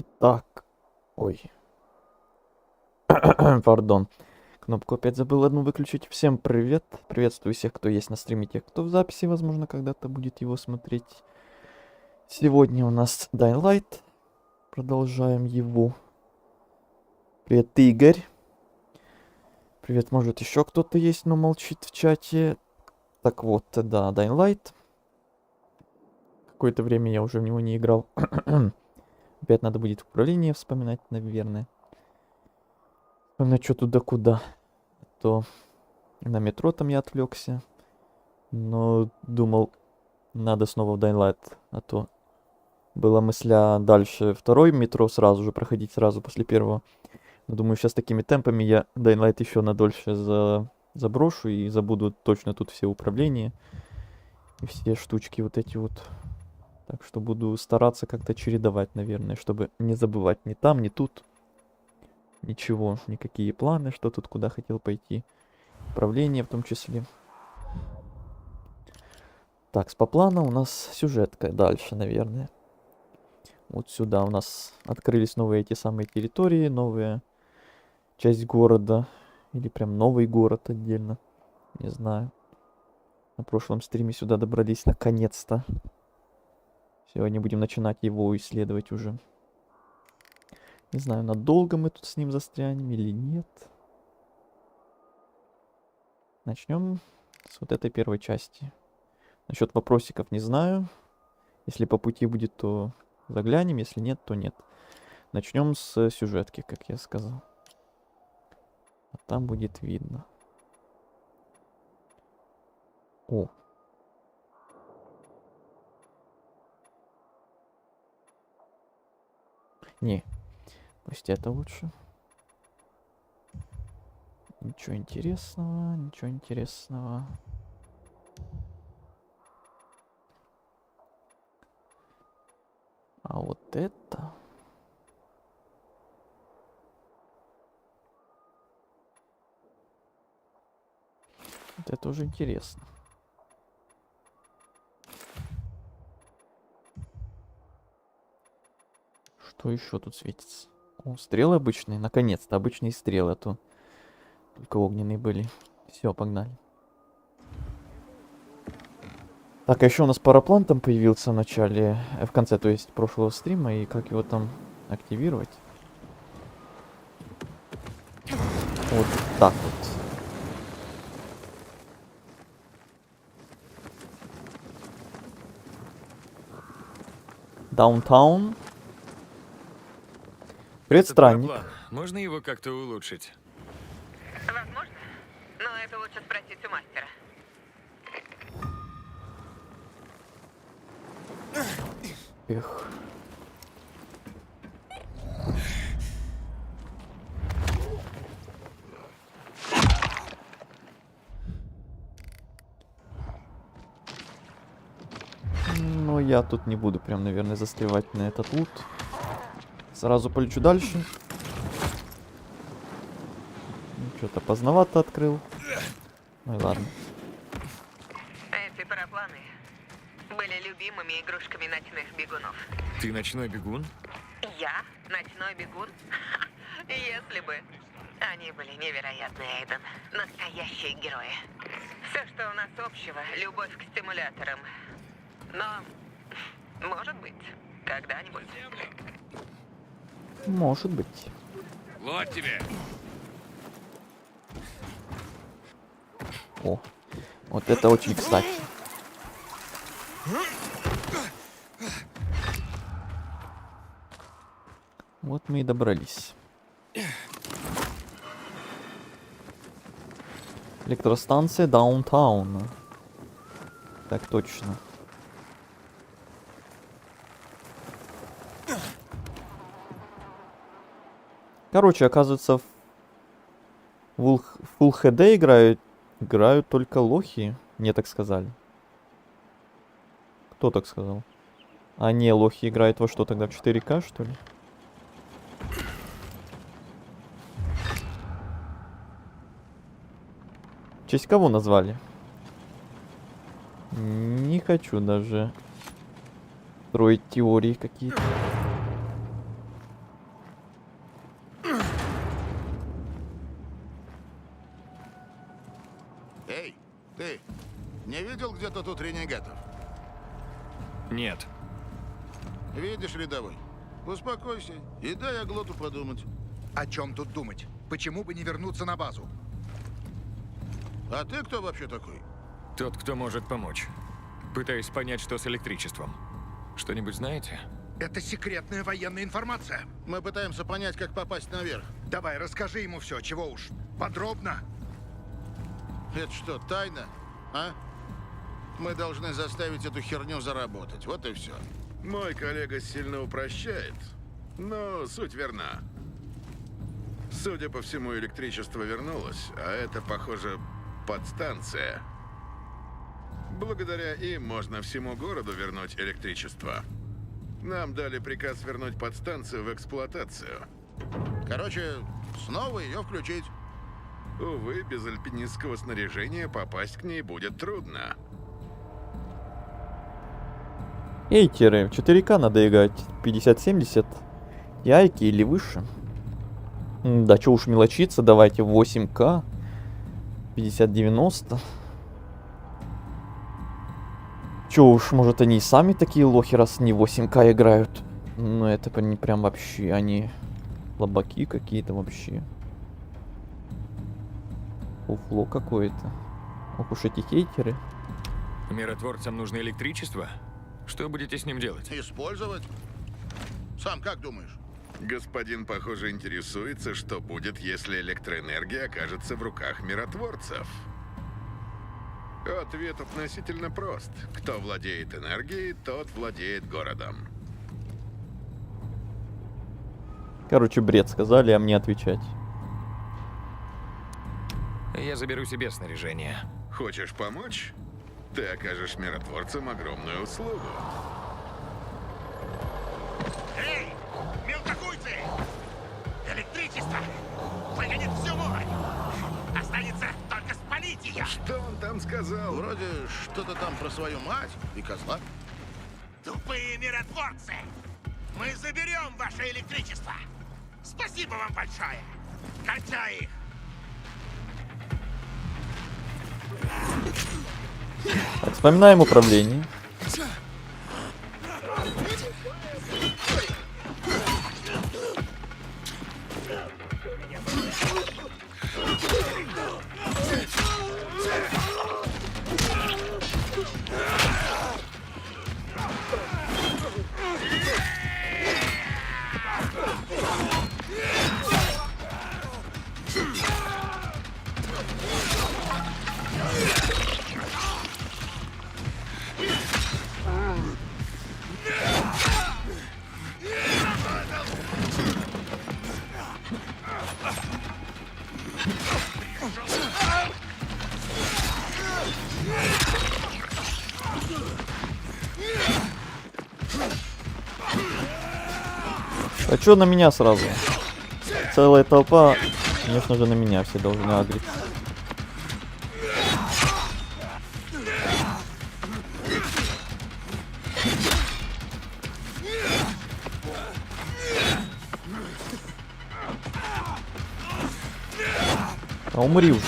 Итак, ой, пардон. Кнопку опять забыл одну выключить. Всем привет. Приветствую всех, кто есть на стриме, тех, кто в записи, возможно, когда-то будет его смотреть. Сегодня у нас Dying Light. Продолжаем его. Привет, Игорь. Привет, может, еще кто-то есть, но молчит в чате. Так вот, да, Dying Light. Какое-то время я уже в него не играл. Опять надо будет управление вспоминать, наверное. Вспоминать, что туда куда. То на метро там я отвлекся. Но думал, надо снова в Dying Light. А то была мысля дальше второй метро сразу же проходить сразу после первого. Но думаю, сейчас такими темпами я Dying Light еще на дольше заброшу и забуду точно тут все управления. И все штучки вот эти вот. Так что буду стараться как-то чередовать, наверное, чтобы не забывать ни там, ни тут. Ничего, никакие планы, что тут куда хотел пойти. Управление в том числе. Так, по плану у нас сюжетка дальше, наверное. Вот сюда у нас открылись новые эти самые территории, новая часть города. Или прям новый город отдельно. Не знаю. На прошлом стриме сюда добрались наконец-то. Сегодня будем начинать его исследовать уже. Не знаю, надолго мы тут с ним застрянем или нет. Начнем с вот этой первой части. Насчет вопросиков не знаю. Если по пути будет, то заглянем. Если нет, то нет. Начнем с сюжетки, как я сказал. А там будет видно. О. Не. Пусть это лучше. Ничего интересного, ничего интересного. А вот это... Вот это уже интересно. Что еще тут светится? О, стрелы обычные. Наконец-то обычные стрелы, а то только огненные были. Все, погнали. Так, а еще у нас параплан там появился в начале, в конце, то есть прошлого стрима, и как его там активировать? Вот так вот. Даунтаун. Привет, странник. Можно его как-то улучшить? Возможно, но это лучше спросить у мастера. Эх. Но я тут не буду прям, наверное, застревать на этот лут. Сразу полечу дальше. Что-то поздновато открыл. Ну и ладно. Эти парапланы были любимыми игрушками ночных бегунов. Ты ночной бегун? Я? Ночной бегун? Если бы. Они были невероятные, Эйден. Настоящие герои. Все, что у нас общего, любовь к стимуляторам. Но, может быть, когда-нибудь. Может быть. Вот тебе! О, вот это очень кстати. Вот мы и добрались. Электростанция Даунтаун. Так точно. Короче, оказывается, в Full HD играют только лохи. Мне так сказали. Кто так сказал? А не, лохи играют во что тогда? В 4К, что ли? В честь кого назвали? Не хочу даже строить теории какие-то. Эй, ты не видел где-то тут ренегатов? Нет. Видишь, рядовой? Успокойся и дай Аглоту подумать. О чем тут думать? Почему бы не вернуться на базу? А ты кто вообще такой? Тот, кто может помочь. Пытаюсь понять, что с электричеством. Что-нибудь знаете? Это секретная военная информация. Мы пытаемся понять, как попасть наверх. Давай, расскажи ему все, чего уж. Подробно. Это что, тайна? А? Мы должны заставить эту херню заработать. Вот и все. Мой коллега сильно упрощает, но суть верна. Судя по всему, электричество вернулось, а это, похоже, подстанция. Благодаря им можно всему городу вернуть электричество. Нам дали приказ вернуть подстанцию в эксплуатацию. Короче, снова ее включить. Увы, без альпинистского снаряжения попасть к ней будет трудно. Эйтеры, в 4К надо играть. 5070. Яйки или выше. Да чё уж мелочиться, давайте 8К. 5090. Чё уж, может они и сами такие лохи, раз не 8К играют. Но это не прям вообще, они слабаки какие-то вообще. Фуфло какое-то. Ох уж эти хейтеры. Миротворцам нужно электричество? Что будете с ним делать? Использовать? Сам как думаешь? Господин, похоже, интересуется, что будет, если электроэнергия окажется в руках миротворцев. Ответ относительно прост. Кто владеет энергией, тот владеет городом. Короче, бред сказали, а мне отвечать. Я заберу себе снаряжение. Хочешь помочь? Ты окажешь миротворцам огромную услугу. Эй, мелкокуйцы! Электричество выгонит всю вонь. Останется только спалить ее. Что он там сказал? Вроде что-то там про свою мать и козла. Тупые миротворцы! Мы заберем ваше электричество! Спасибо вам большое! Кончай их! Так, вспоминаем управление. А чё на меня сразу? Целая толпа, конечно же, на меня все должны агриться. А умри уже.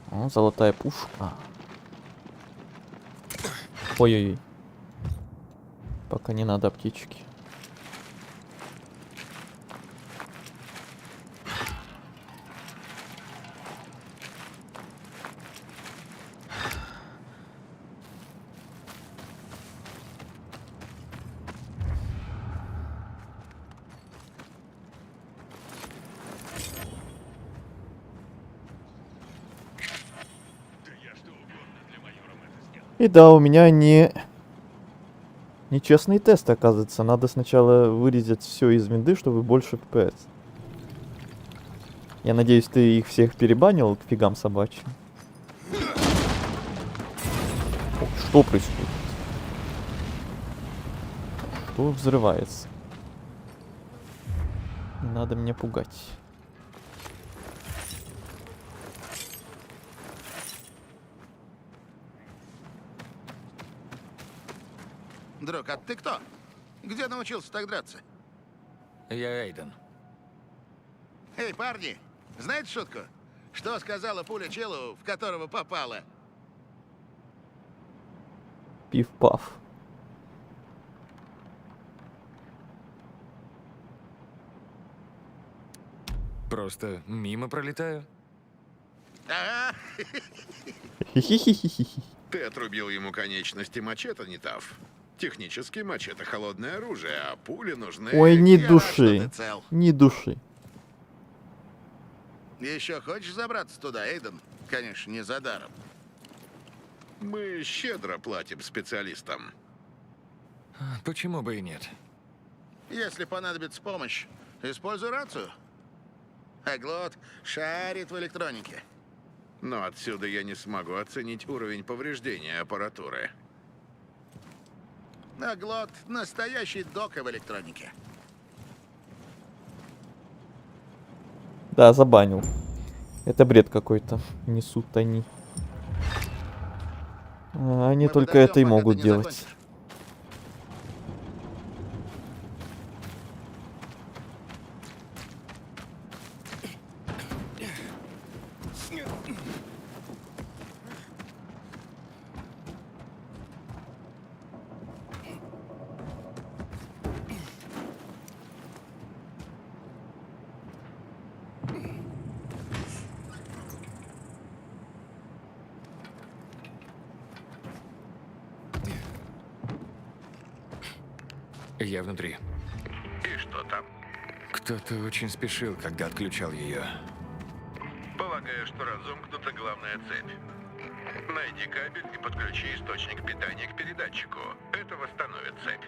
О, золотая пушка. Ой-ой-ой. Пока не надо аптечки. И да, у меня нечестный тест, оказывается. Надо сначала вырезать все из винды, чтобы больше FPS. Я надеюсь, ты их всех перебанил к фигам собачьим. О, что происходит? Что взрывается? Не надо меня пугать. Друг, а ты кто? Где научился так драться? Я Эйден. Эй, парни, знаете шутку? Что сказала пуля челу, в которого попала? Пиф-паф. Просто мимо пролетаю. Ага. Хи-хи-хи-хи-хи. Ты отрубил ему конечности мачете, не тав. Технически мачете холодное оружие, а пули нужны... Ой, ни Я рад, что души. ты цел. Ни души. Еще хочешь забраться туда, Эйден? Конечно, не за даром. Мы щедро платим специалистам. Почему бы и нет? Если понадобится помощь, используй рацию. Аглот шарит в электронике. Но отсюда я не смогу оценить уровень повреждения аппаратуры. Аглот — настоящий дока в электронике. Да, забанил. Это бред какой-то. Несут они. Они Мы только подождем, это и пока могут ты не делать. закончишь. Я внутри. И что там? Кто-то очень спешил, когда отключал ее. Полагаю, что разомкнута главная цепь. Найди кабель и подключи источник питания к передатчику. Это восстановит цепь.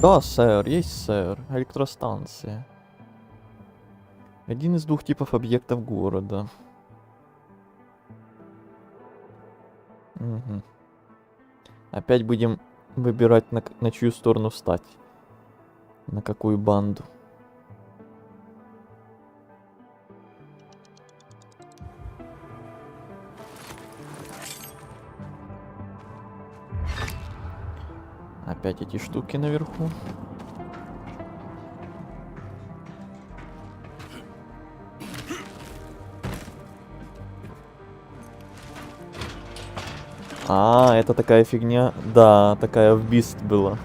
Да, сэр, есть, сэр. Электростанция. Один из двух типов объектов города. Мгм. Опять будем выбирать, на чью сторону встать. На какую банду. Опять эти штуки наверху. А, это такая фигня. Да, такая в Beast была.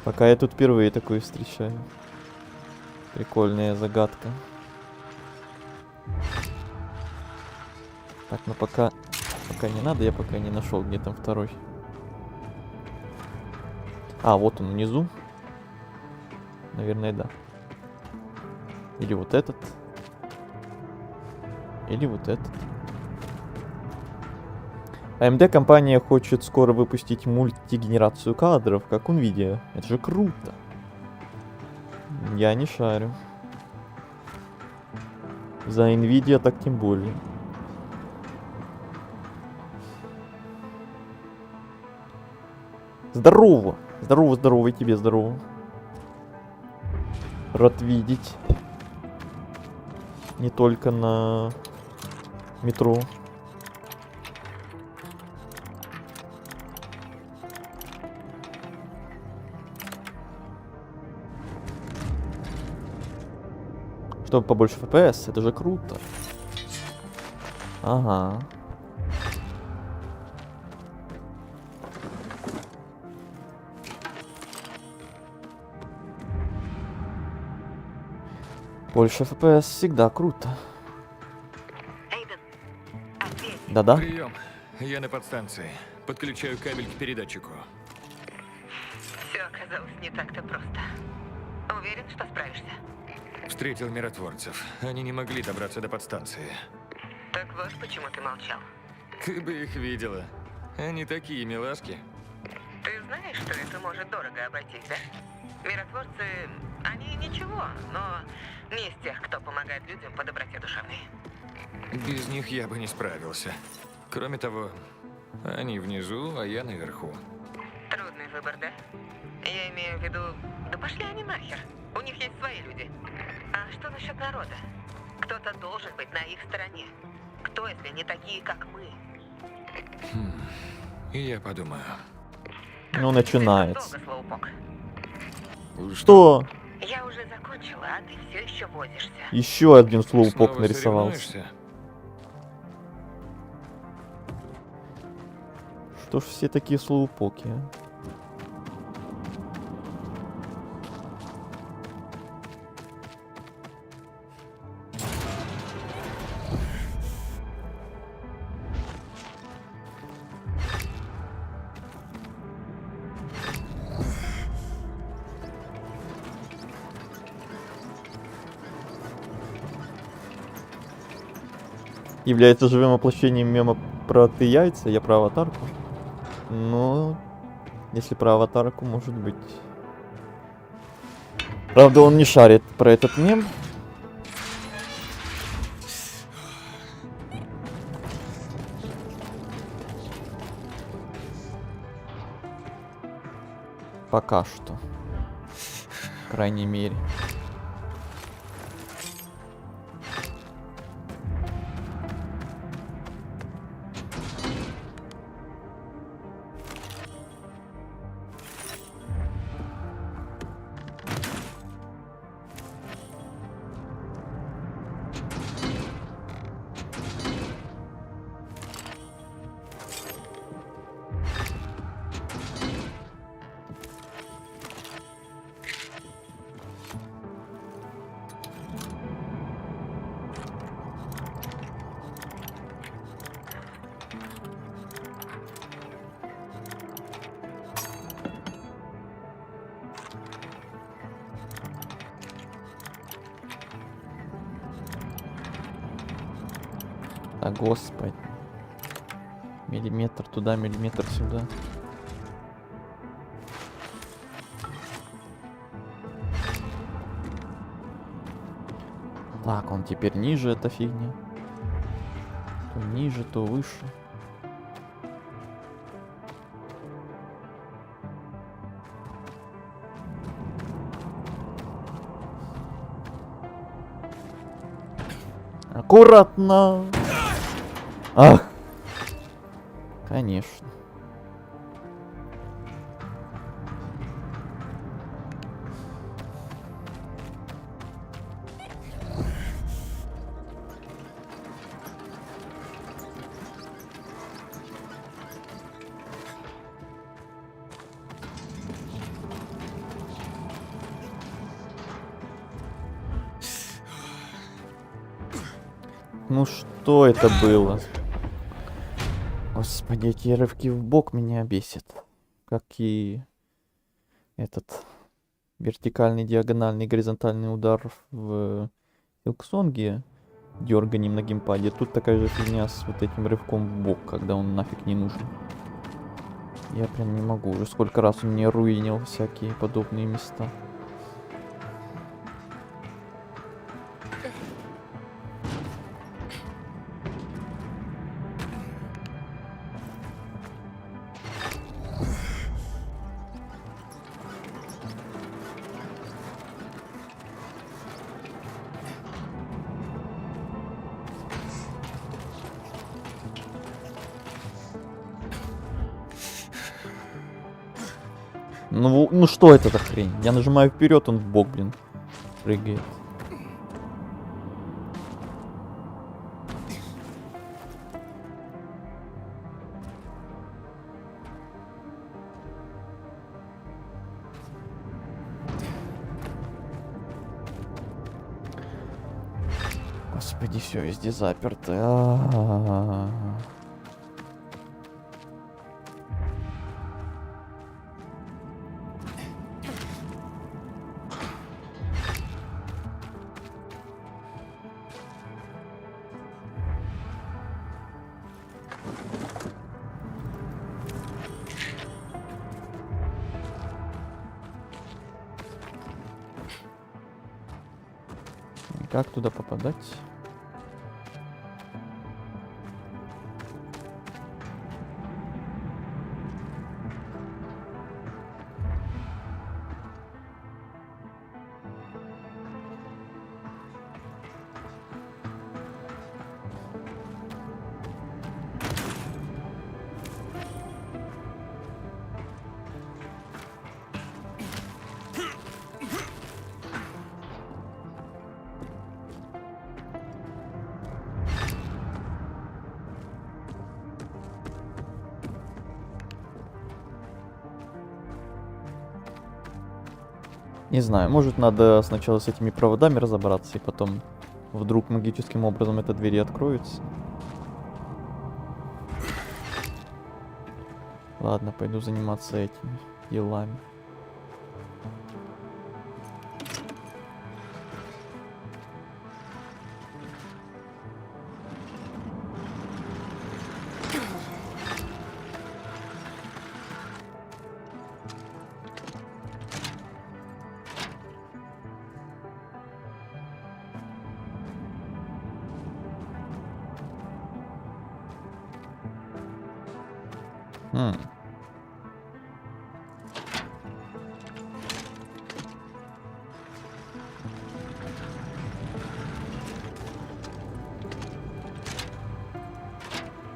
Пока я тут впервые такую встречаю. Прикольная загадка. Так, ну пока не надо, я пока не нашел, где там второй. А, вот он внизу. Наверное, да. Или вот этот. Или вот этот. AMD компания хочет скоро выпустить мультигенерацию кадров, как NVIDIA. Это же круто. Я не шарю. За NVIDIA так тем более. Здорово! Здорово, здорово, и тебе здорово. Рад видеть. Не только на метро. Чтобы побольше FPS, это же круто. Ага. Больше FPS всегда круто. Эйден, ответь. Да-да? Прием. Я на подстанции. Подключаю кабель к передатчику. Все оказалось не так-то просто. Уверен, что справишься? Встретил миротворцев. Они не могли добраться до подстанции. Так вот, почему ты молчал. Ты бы их видела. Они такие милашки. Ты знаешь, что это может дорого обойтись, да? Миротворцы, они ничего, но не из тех, кто помогает людям по доброте душевной. Без них я бы не справился. Кроме того, они внизу, а я наверху. Трудный выбор, да? Я имею в виду, да пошли они нахер. У них есть свои люди. А что насчет народа? Кто-то должен быть на их стороне. Кто, если не такие, как мы? И я подумаю. Ну, начинается. Долго, слоупок. Что? Я уже закончила. закончила, а ты все еще возишься. Еще один слоупок Снова нарисовался. соревнуешься? Что ж все такие слоупоки, а? Является живым воплощением мема про ты яйца, я про аватарку. Ну, если про аватарку, может быть. Правда, он не шарит про этот мем. Пока что. По крайней мере. А господи. Миллиметр туда, миллиметр сюда. Так, он теперь ниже, эта фигня. То ниже, то выше. Аккуратно! Ах! Конечно. Ну что это было? Господи, эти рывки в бок меня бесят. Как и этот вертикальный, диагональный, горизонтальный удар в Хилксонге дерганием на геймпаде. Тут такая же фигня с вот этим рывком в бок, когда он нафиг не нужен. Я прям не могу. Уже сколько раз он мне руинил всякие подобные места. Ну что это за хрень? Я нажимаю вперед, он в бок, блин, прыгает. Господи, все везде заперто. А-а-а. Как туда попадать? Не знаю, может надо сначала с этими проводами разобраться, и потом вдруг магическим образом эта дверь и откроется. Ладно, пойду заниматься этими делами. Хм.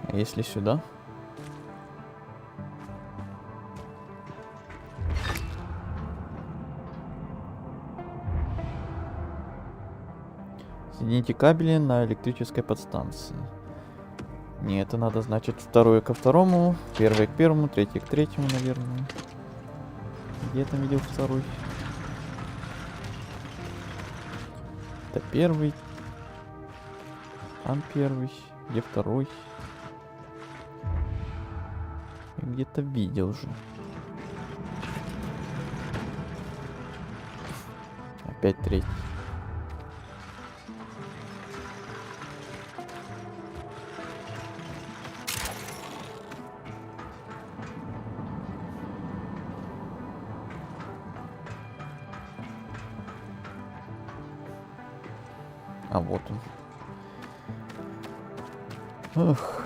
А если сюда? Соедините кабели на электрической подстанции. Не, это надо, значит, второе ко второму, первое к первому, третье к третьему, наверное. Где я там видел второй? Это первый. Там первый. Где второй? Я где-то видел же. Опять третий. А вот он. Эх.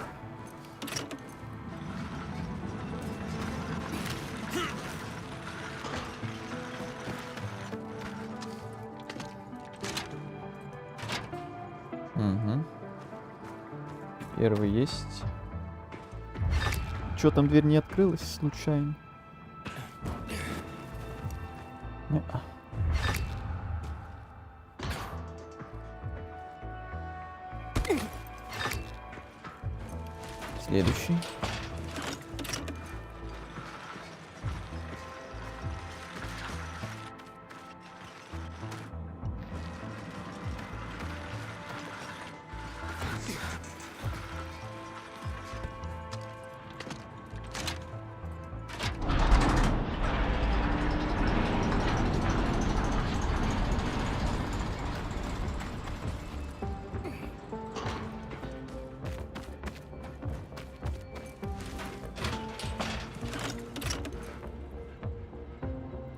Угу. Первый есть. Чё там, дверь не открылась случайно? Не-а. Следующий.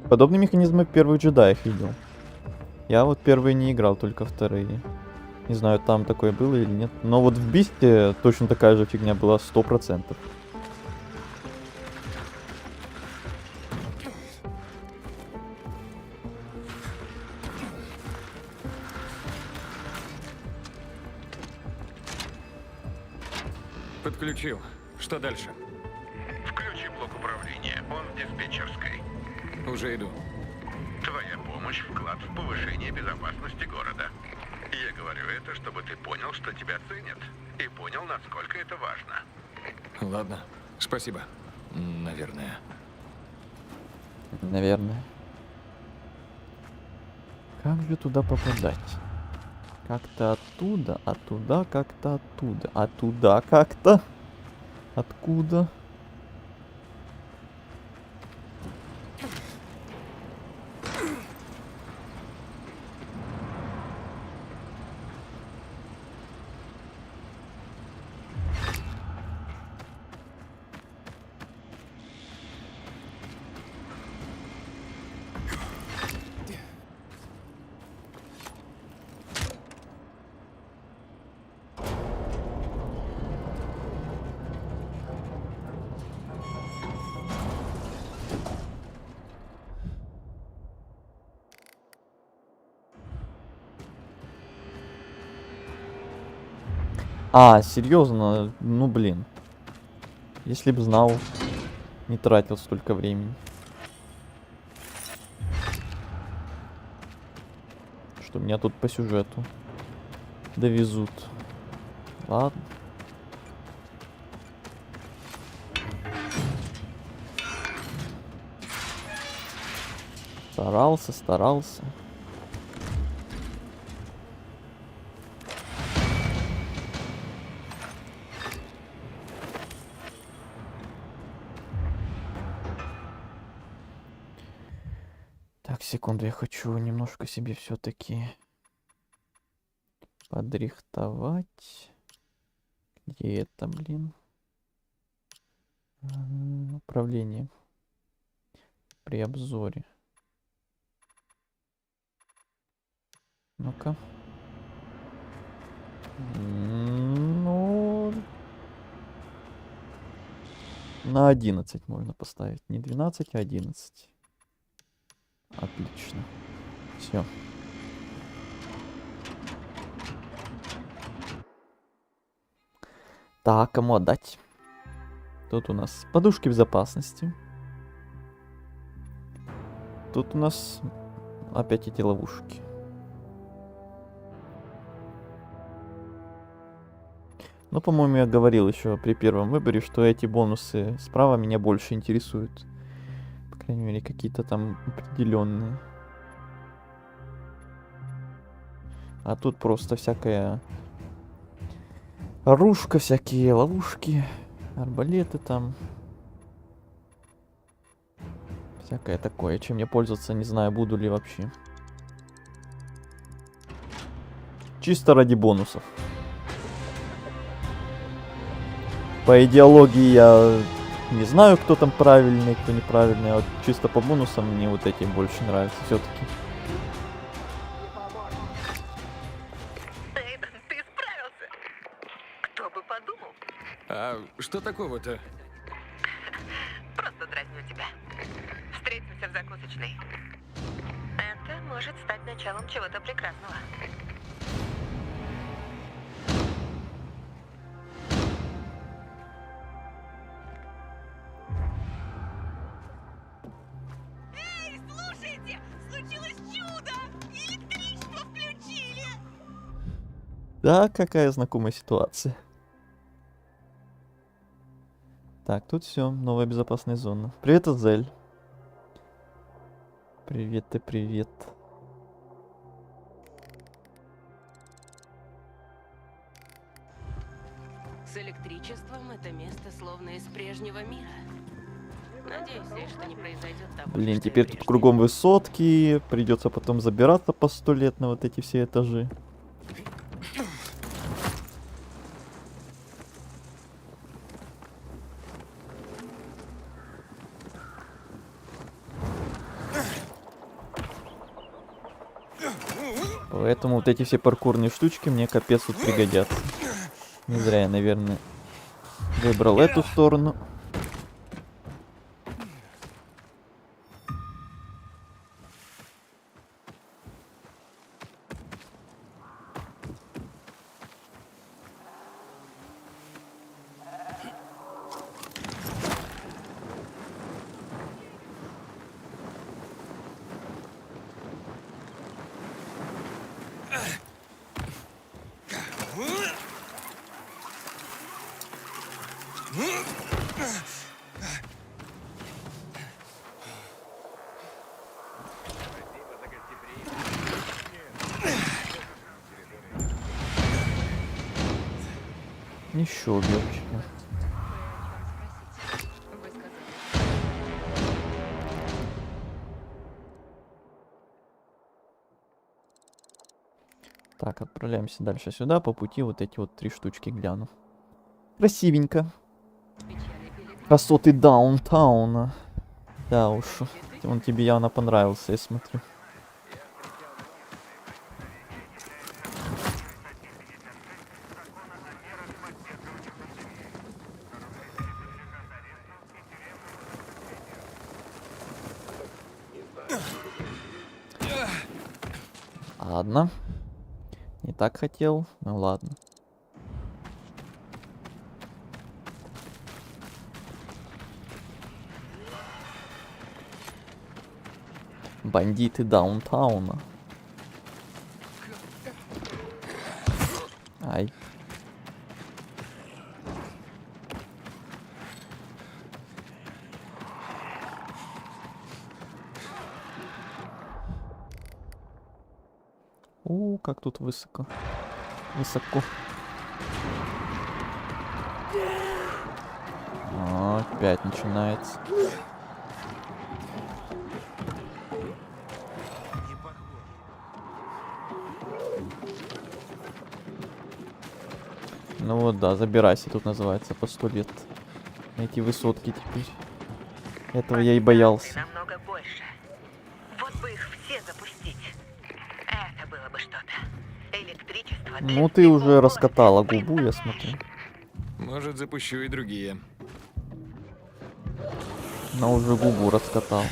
Подобные механизмы в первых джедаях видел. Я вот первые не играл, только вторые. Не знаю, там такое было или нет. Но вот в Бисте точно такая же фигня была 100%. Подключил. Что дальше? Включи блок управления, он в диспетчерской. Уже иду. Твоя помощь — вклад в повышение безопасности города. Я говорю это, чтобы ты понял, что тебя ценят, и понял, насколько это важно. Ладно. Спасибо. Наверное. Наверное. Как же туда попадать? Как-то оттуда, а туда как-то оттуда. А туда как-то? Откуда? А, серьезно? Ну блин. Если бы знал, не тратил столько времени. Что меня тут по сюжету довезут. Ладно. Старался, старался. Так, секунду, я хочу немножко себе все-таки подрихтовать. Где это, блин? Управление. При обзоре. Ну-ка. Ну... На 11 можно поставить. Не 12, а 11. Отлично. Все. Так, кому отдать? Тут у нас подушки безопасности. Тут у нас опять эти ловушки. Ну, по-моему, я говорил еще при первом выборе, что эти бонусы справа меня больше интересуют. По крайней мере, какие-то там определенные. А тут просто всякая оружка, всякие ловушки, арбалеты там. Всякое такое, чем я пользоваться не знаю, буду ли вообще. Чисто ради бонусов. По идеологии я не знаю, кто там правильный, кто неправильный, а вот чисто по бонусам мне вот эти больше нравятся все-таки. Эйден, ты справился. Кто бы подумал? А что такого-то? Просто дразню тебя. Встретимся в закусочной. Это может стать началом чего-то прекрасного. Эй, слушайте! Случилось чудо! Электричество включили! Да, какая знакомая ситуация. Так, тут все, новая безопасная зона. Привет, Азель. Привет и привет. С электричеством это место словно из прежнего мира. Надеюсь, что не произойдет того, Блин, что и теперь тут прежде. кругом высотки. Придется потом забираться по 100 лет на вот эти все этажи. Поэтому вот эти все паркурные штучки мне капец тут пригодятся. Не зря я, наверное, выбрал эту сторону. Еще уберчики. Вы сказали. Так, отправляемся дальше сюда. По пути вот эти вот 3 штучки гляну. Красивенько. Печали пилит. Красоты даунтауна. Да уж. Он тебе явно понравился, я смотрю. Ладно. Не так хотел, ну ладно. Бандиты даунтауна. Ай. Как тут высоко. Высоко. Опять начинается. Ну вот да, забирайся, тут называется по 100 лет. Эти высотки теперь. Этого я и боялся. Намного больше. Вот бы их все запустить. Это было бы что-то. Электричество. Ну ты уже раскатала губу, я смотрю. Может, запущу и другие. Она уже губу раскатал.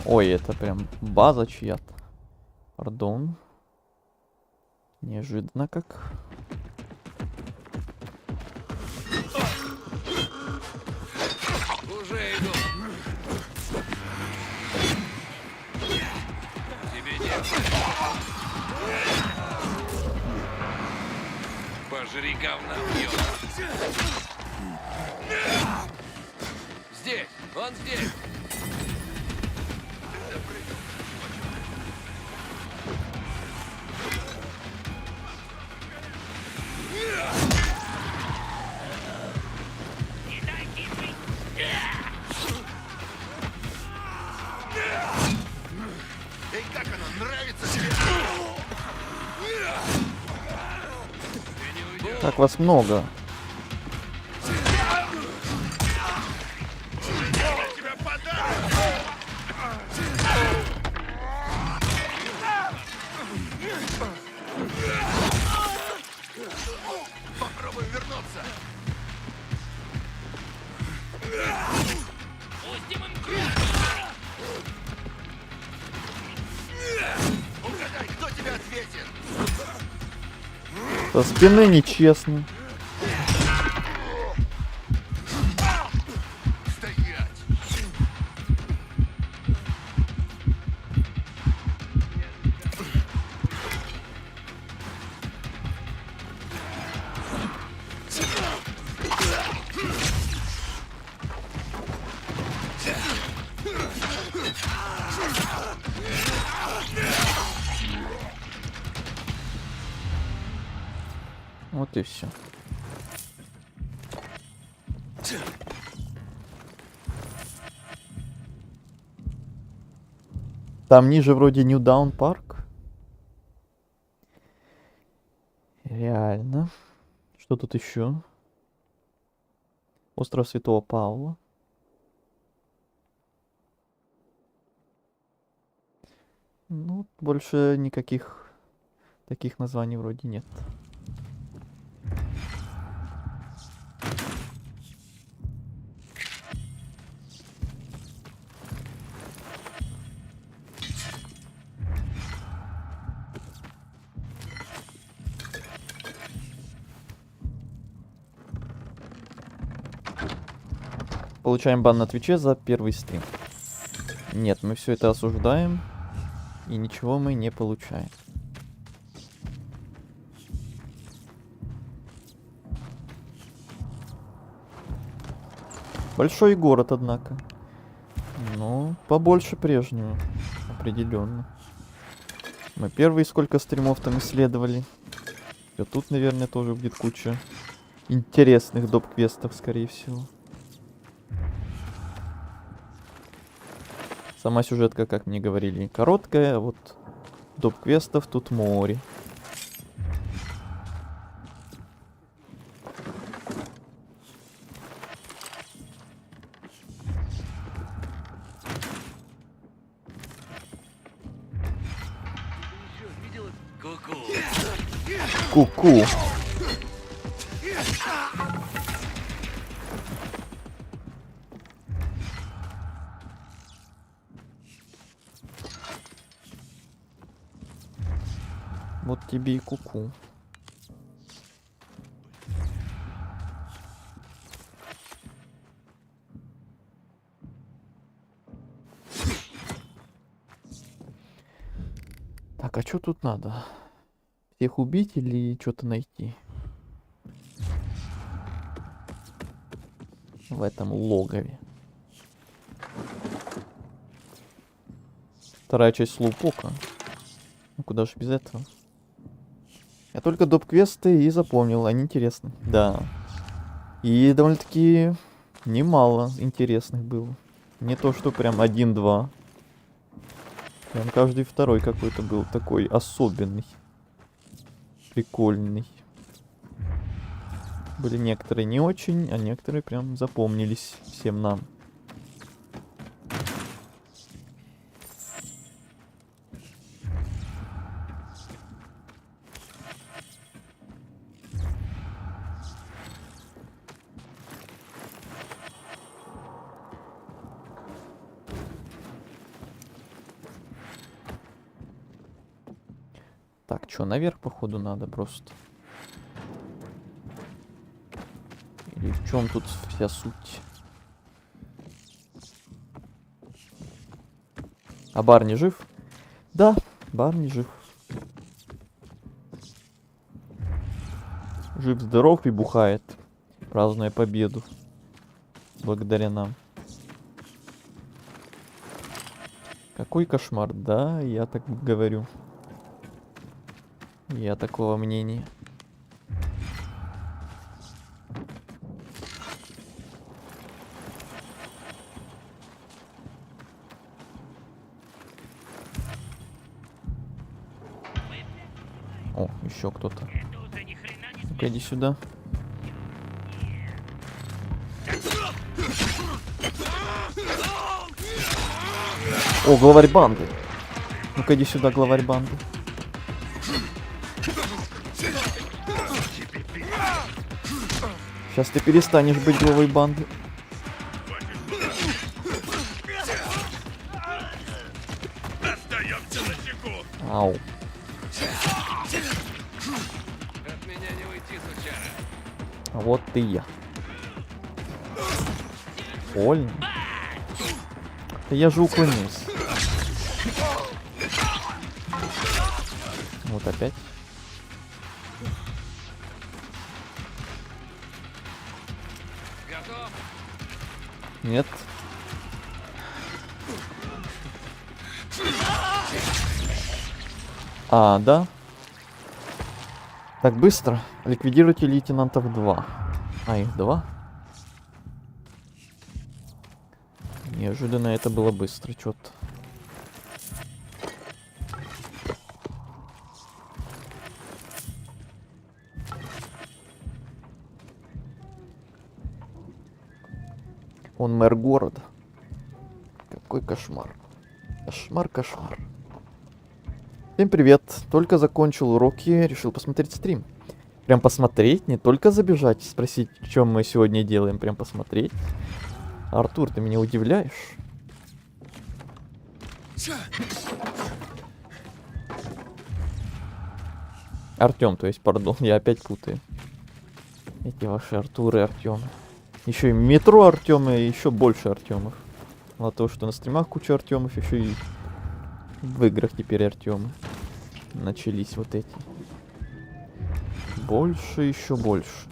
Ой, это прям база чья-то. Пардон. Неожиданно как. Уже иду. Тебе нет. Пожри говна, ёб. Здесь, он здесь. Эй, как оно, нравится тебе? Так вас много. Тебя подать! Попробуй вернуться. Угадай, кто тебе ответит? Со спины нечестно. Стоять! Вот и все. Там ниже вроде Ньюдаун парк. Реально. Что тут еще? Остров Святого Павла. Ну, больше никаких таких названий вроде нет. Получаем бан на Твиче за первый стрим. Нет, мы все это осуждаем. И ничего мы не получаем. Большой город, однако. Ну, побольше прежнего. Определенно. Мы первые сколько стримов там исследовали. И тут, наверное, тоже будет куча интересных доп-квестов, скорее всего. Сама сюжетка, как мне говорили, короткая, а вот доп-квестов тут море. Ку-ку. Вот тебе и куку. Так, а что тут надо? Всех убить или что-то найти? в этом логове. Вторая часть Слоупока. Ну куда же без этого? Я только доп-квесты и запомнил, они интересны. Да. И довольно-таки немало интересных было. Не то, что прям 1-2. Прям каждый второй какой-то был такой особенный. Прикольный. Были некоторые не очень, а некоторые прям запомнились всем нам. Так, что, наверх, походу, надо просто. Или в чем тут вся суть? А Барни жив? Да, Барни жив. Жив-здоров и бухает, празднуя победу. Благодаря нам. Какой кошмар, да, я так говорю. Я такого мнения. О, еще кто-то. Ну-ка, иди сюда. О, главарь банды. Ну-ка, иди сюда, главарь банды. Сейчас ты перестанешь быть главой банды. Ау. От меня не уйти, сучара. А вот ты и я. Больно. Да я же уклонился. Вот опять. Готов? Нет. А, да. Так, быстро. Ликвидируйте лейтенантов 2. А, их 2. Неожиданно это было быстро, что-то. Он мэр города. Какой кошмар. Кошмар, кошмар. Всем привет. Только закончил уроки, решил посмотреть стрим. Прям посмотреть, не только забежать, спросить, что мы сегодня делаем, прям посмотреть. Артур, ты меня удивляешь. Артём, то есть, пардон, я опять путаю. Эти ваши Артуры и Артёмы. Еще и метро Артёмы, и еще больше Артёмов. Мало того, что на стримах куча Артёмов, еще и в играх теперь Артёмы. Начались вот эти. Больше, еще больше.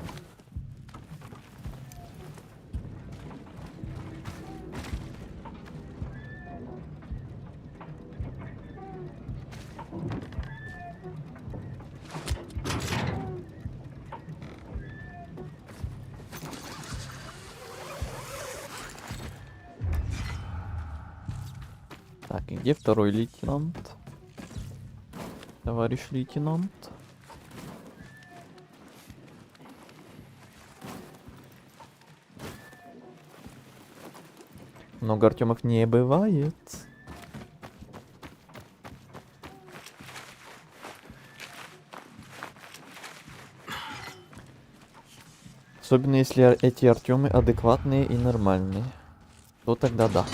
Так, и где второй лейтенант? Товарищ лейтенант. Много Артемов не бывает. Особенно если эти Артемы адекватные и нормальные. То тогда да.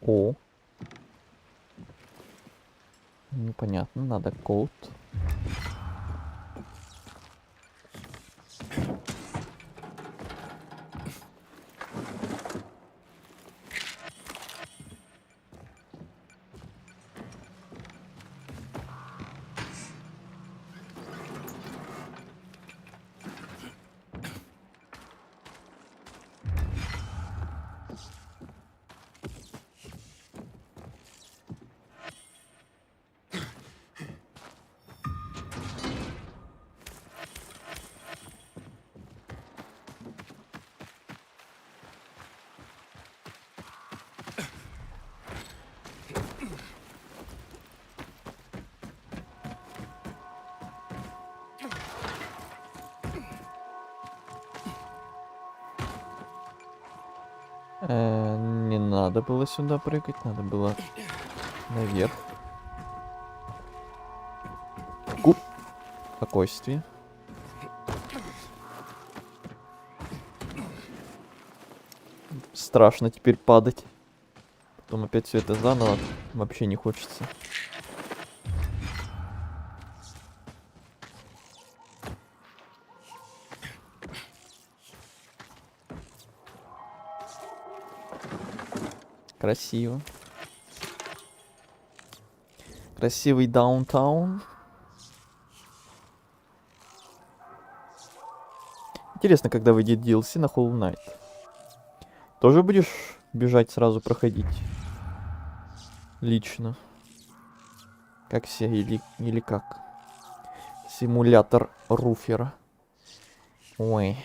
О. Непонятно, надо код. Не надо было сюда прыгать, надо было наверх. Куб. Спокойствие. Страшно теперь падать. Потом опять все это заново. Вообще не хочется. Красиво. Красивый даунтаун. Интересно, когда выйдет DLC на Hollow Knight. Тоже будешь бежать сразу проходить? Лично. Как все или как? Симулятор руфера. Ой.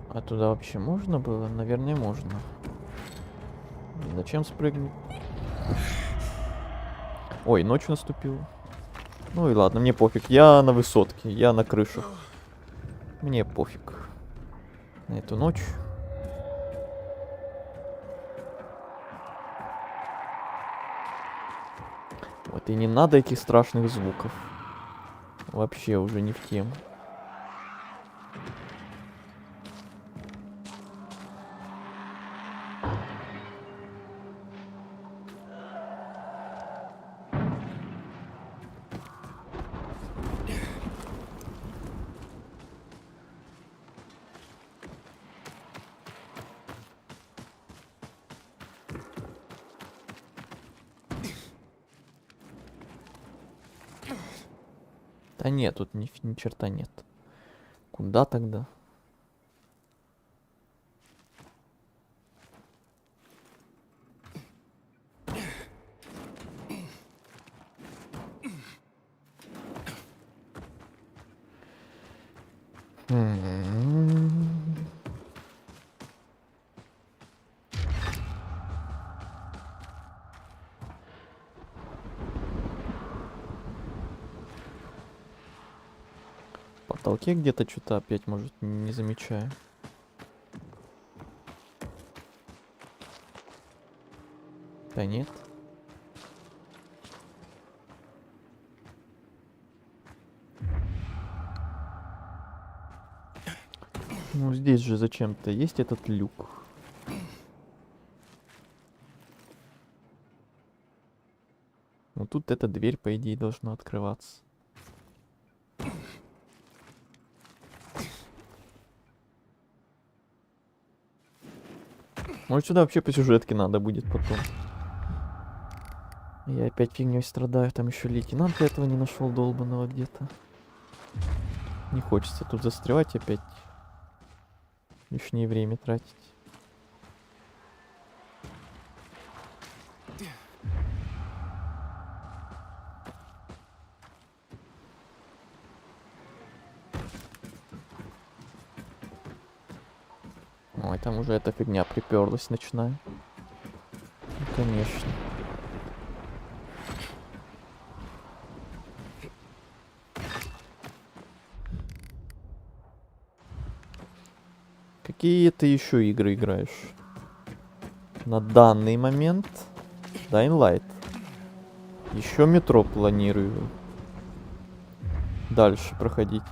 А туда вообще можно было? Наверное, можно. Зачем спрыгнуть? Ой, ночь наступила. Ну и ладно, мне пофиг. Я на высотке, я на крышах. Мне пофиг. На эту ночь. Вот и не надо этих страшных звуков. Вообще уже не в тему. Да нет, тут ни черта нет. Куда тогда? В потолке где-то что-то опять, может, не замечаю. Да нет. Ну здесь же зачем-то есть этот люк. Ну тут эта дверь, по идее, должна открываться. Может, сюда вообще по сюжетке надо будет потом. Я опять фигней страдаю. Там еще лейтенант этого не нашел долбаного где-то. Не хочется тут застревать опять. Лишнее время тратить. Ой, там уже эта фигня приперлась ночная. конечно. Какие ты еще игры играешь? На данный момент Dying Light. Еще метро планирую дальше проходить.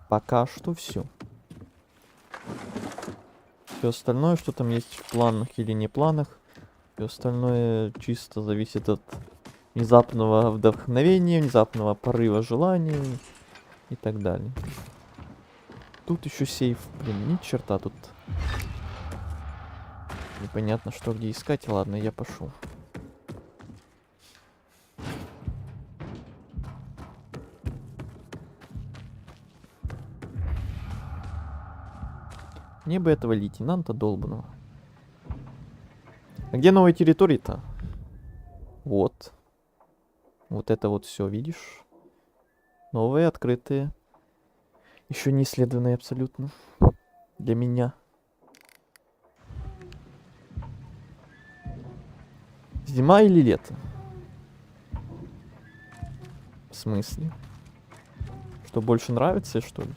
Пока что все. Все остальное, что там есть в планах или не планах, все остальное чисто зависит от внезапного вдохновения, внезапного порыва желания и так далее. Тут еще сейф, блин, ни черта тут. Непонятно, что где искать. Ладно, я пошел. Мне бы этого лейтенанта долбаного. А где новые территории-то? Вот. Вот это вот все, видишь? Новые, открытые. Еще не исследованные абсолютно. Для меня. Зима или лето? В смысле? Что больше нравится, что ли?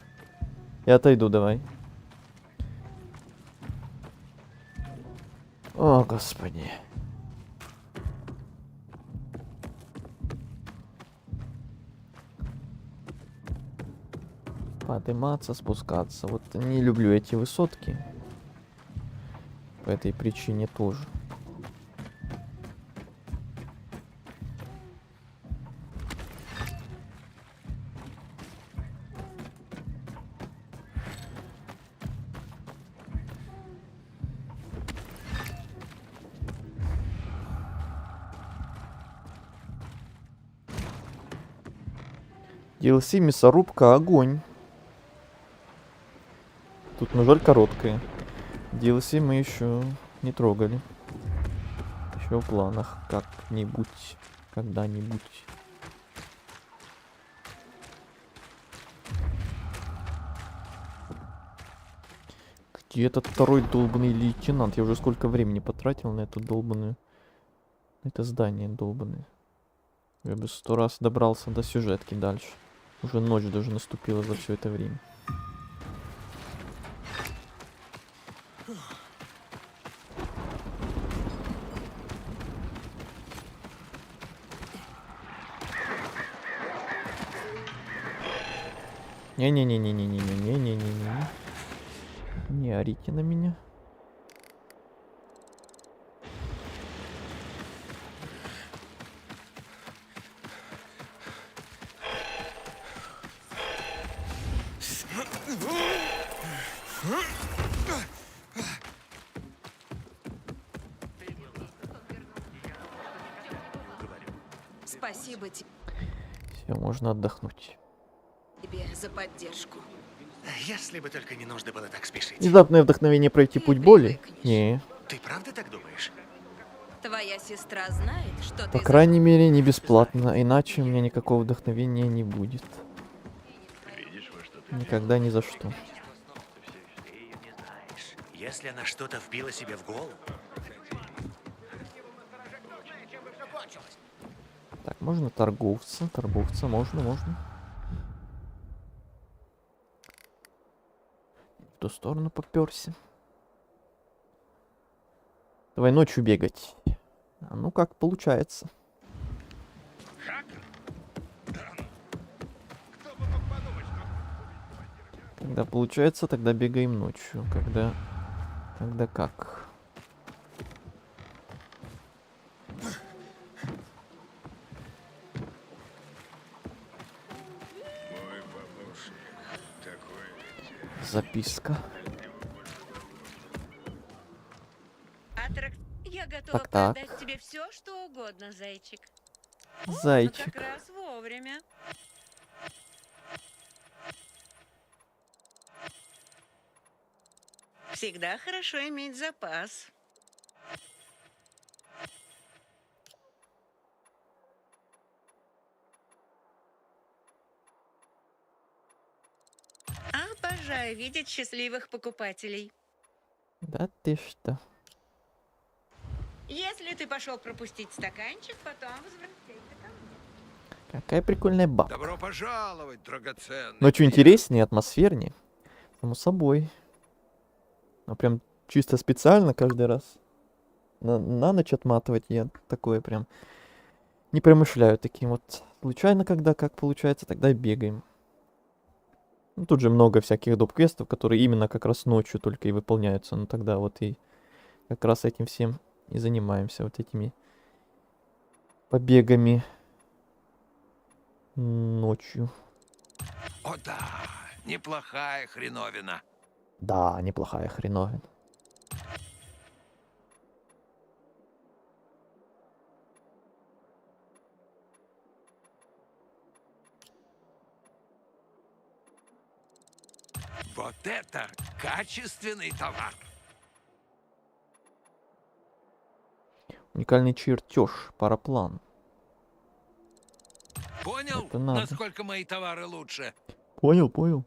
Я отойду, давай. О, господи. Подниматься, спускаться. Вот не люблю эти высотки. По этой причине тоже. DLC мясорубка, огонь. Тут, на жаль, короткая. DLC мы еще не трогали. Еще в планах как-нибудь, когда-нибудь. Где этот второй долбанный лейтенант? Я уже сколько времени потратил на эту долбанную... Это здание долбанное. Я бы 100 раз добрался до сюжетки дальше. Уже ночь даже наступила за все это время. Не-не-не-не-не-не-не-не-не-не-не. Не орите на меня. Спасибо Все, можно отдохнуть. тебе за поддержку. Если бы только не нужно было так спешить. Внезапное вдохновение пройти Ты путь боли? привыкнешь. Не. Ты правда так думаешь? Твоя сестра знает, что По ты крайней мере, не бесплатно, иначе у меня никакого вдохновения не будет. Никогда ни за что. Ты ее не знаешь. Если она что-то вбила себе в голову, Так, можно торговца. Торговца можно. В ту сторону попёрся. Давай ночью бегать. А ну как получается. Когда получается, тогда бегаем ночью. Когда как. Записка. Я готова Так. продать тебе все, что угодно, зайчик. Зайчик. Как раз вовремя. Всегда хорошо иметь запас. Обожаю видеть счастливых покупателей. Да ты что? Если ты пошел пропустить стаканчик, потом возвращайся ко мне. Какая прикольная бабка. Добро пожаловать, драгоценный. Но что интереснее, атмосфернее. Само собой. Ну прям чисто специально каждый раз. На ночь отматывать я такое прям не промышляю таким вот. Случайно, когда как получается, тогда и бегаем. Ну, тут же много всяких доп-квестов, которые именно как раз ночью только и выполняются. Ну тогда вот и как раз этим всем и занимаемся. Вот этими побегами ночью. О да, неплохая хреновина. Да, неплохая хреновина. Вот это качественный товар. Уникальный чертеж, параплан. Понял, Это надо. насколько мои товары лучше? Понял, понял.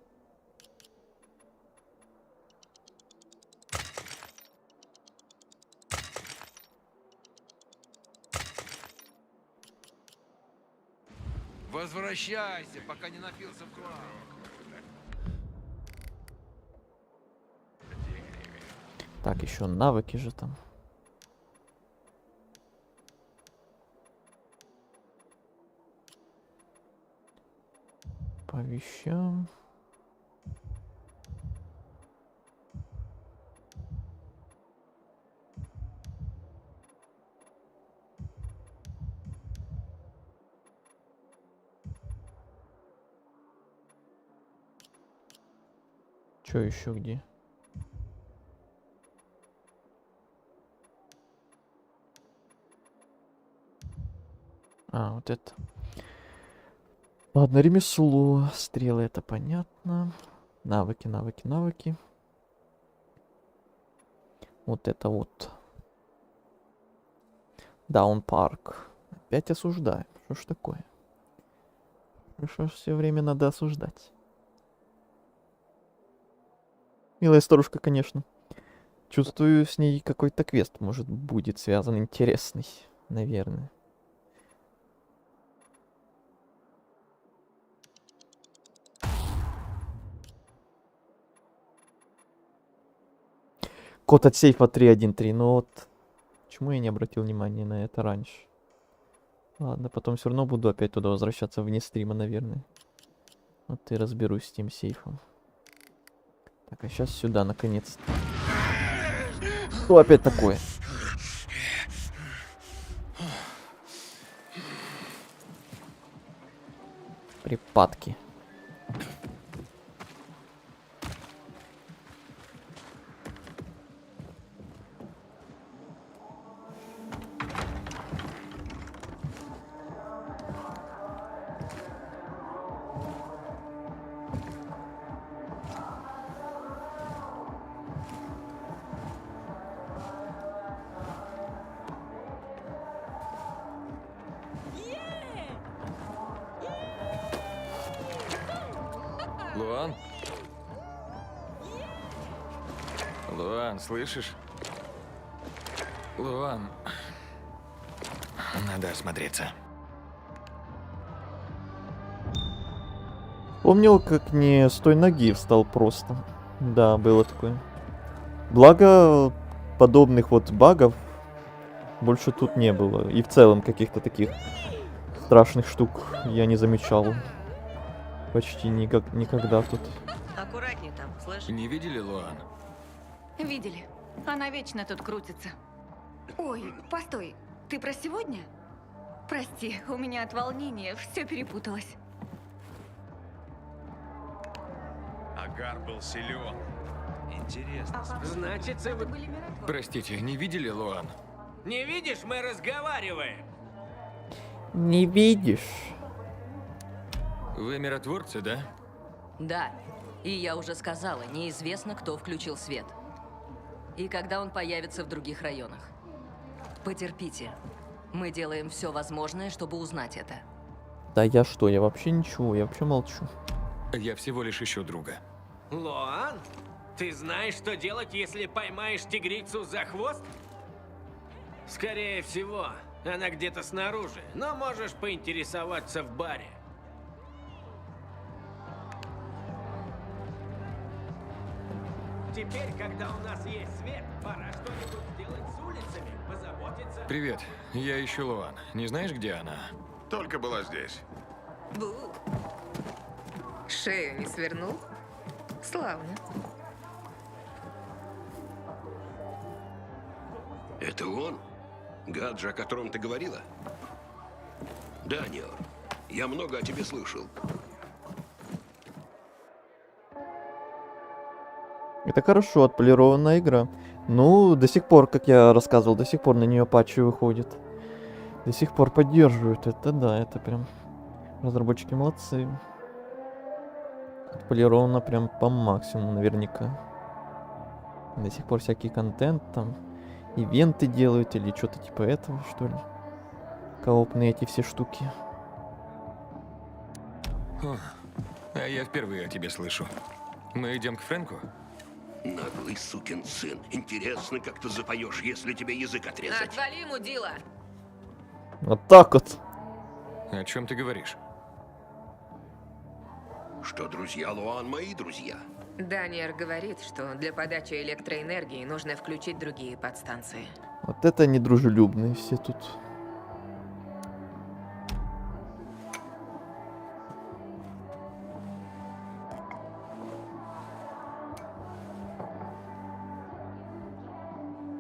Возвращайся, пока не напился в кровь. Так, еще навыки же там. По вещам. Чё еще где? А, вот это. Ладно, ремесло. Стрелы, это понятно. Навыки, навыки, навыки. Вот это вот. Даун-парк. Опять осуждаем. Что ж такое? Что ж все время надо осуждать? Милая старушка, конечно. Чувствую, с ней какой-то квест, может, будет связан интересный. Наверное. Код от сейфа 313. Ну вот. Почему я не обратил внимания на это раньше? Ладно, потом все равно буду опять туда возвращаться вне стрима, наверное. Вот и разберусь с тем сейфом. Так, а сейчас сюда, наконец-то. Что опять такое? Припадки. Луан? Луан, слышишь? Луан. Надо осмотреться. Помнил, как не с той ноги встал просто. Да, было такое. Благо, подобных вот багов больше тут не было. И в целом каких-то таких страшных штук я не замечал. Почти никогда тут. Аккуратнее там, слышь? Не видели Луан? Видели. Она вечно тут крутится. Ой, постой. Ты про сегодня? Прости, у меня от волнения все перепуталось. Агар был силен. Интересно. Значит, вы были миротворцы. Простите, не видели Луан? Не видишь, мы разговариваем. Не видишь? Вы миротворцы, да? Да. И я уже сказала, неизвестно, кто включил свет. И когда он появится в других районах. Потерпите. Мы делаем все возможное, чтобы узнать это. Да я что, я вообще ничего, я вообще молчу. Я всего лишь ищу друга. Луан, ты знаешь, что делать, если поймаешь тигрицу за хвост? Скорее всего, она где-то снаружи, но можешь поинтересоваться в баре. Теперь, когда у нас есть свет, пора что-нибудь сделать с улицами, позаботиться... Привет, я ищу Луан. Не знаешь, где она? Только была здесь. Бу. Шею не свернул? Славно. Это он? Гаджи, о котором ты говорила? Даниэл, я много о тебе слышал. Это хорошо, отполированная игра. Ну, до сих пор, как я рассказывал, до сих пор на нее патчи выходят. До сих пор поддерживают. Это да, это прям... Разработчики молодцы. Отполировано прям по максимуму наверняка. До сих пор всякий контент там, ивенты делают или что-то типа этого, что ли. Коопные эти все штуки. О, а я впервые о тебе слышу. Мы идем к Фрэнку? Наглый сукин сын. Интересно, как ты запоешь, если тебе язык отрезать. Отвали, мудила! Вот так вот. О чем ты говоришь? Что друзья Луан мои друзья. Даниэр говорит, что для подачи электроэнергии нужно включить другие подстанции. Вот это недружелюбные все тут.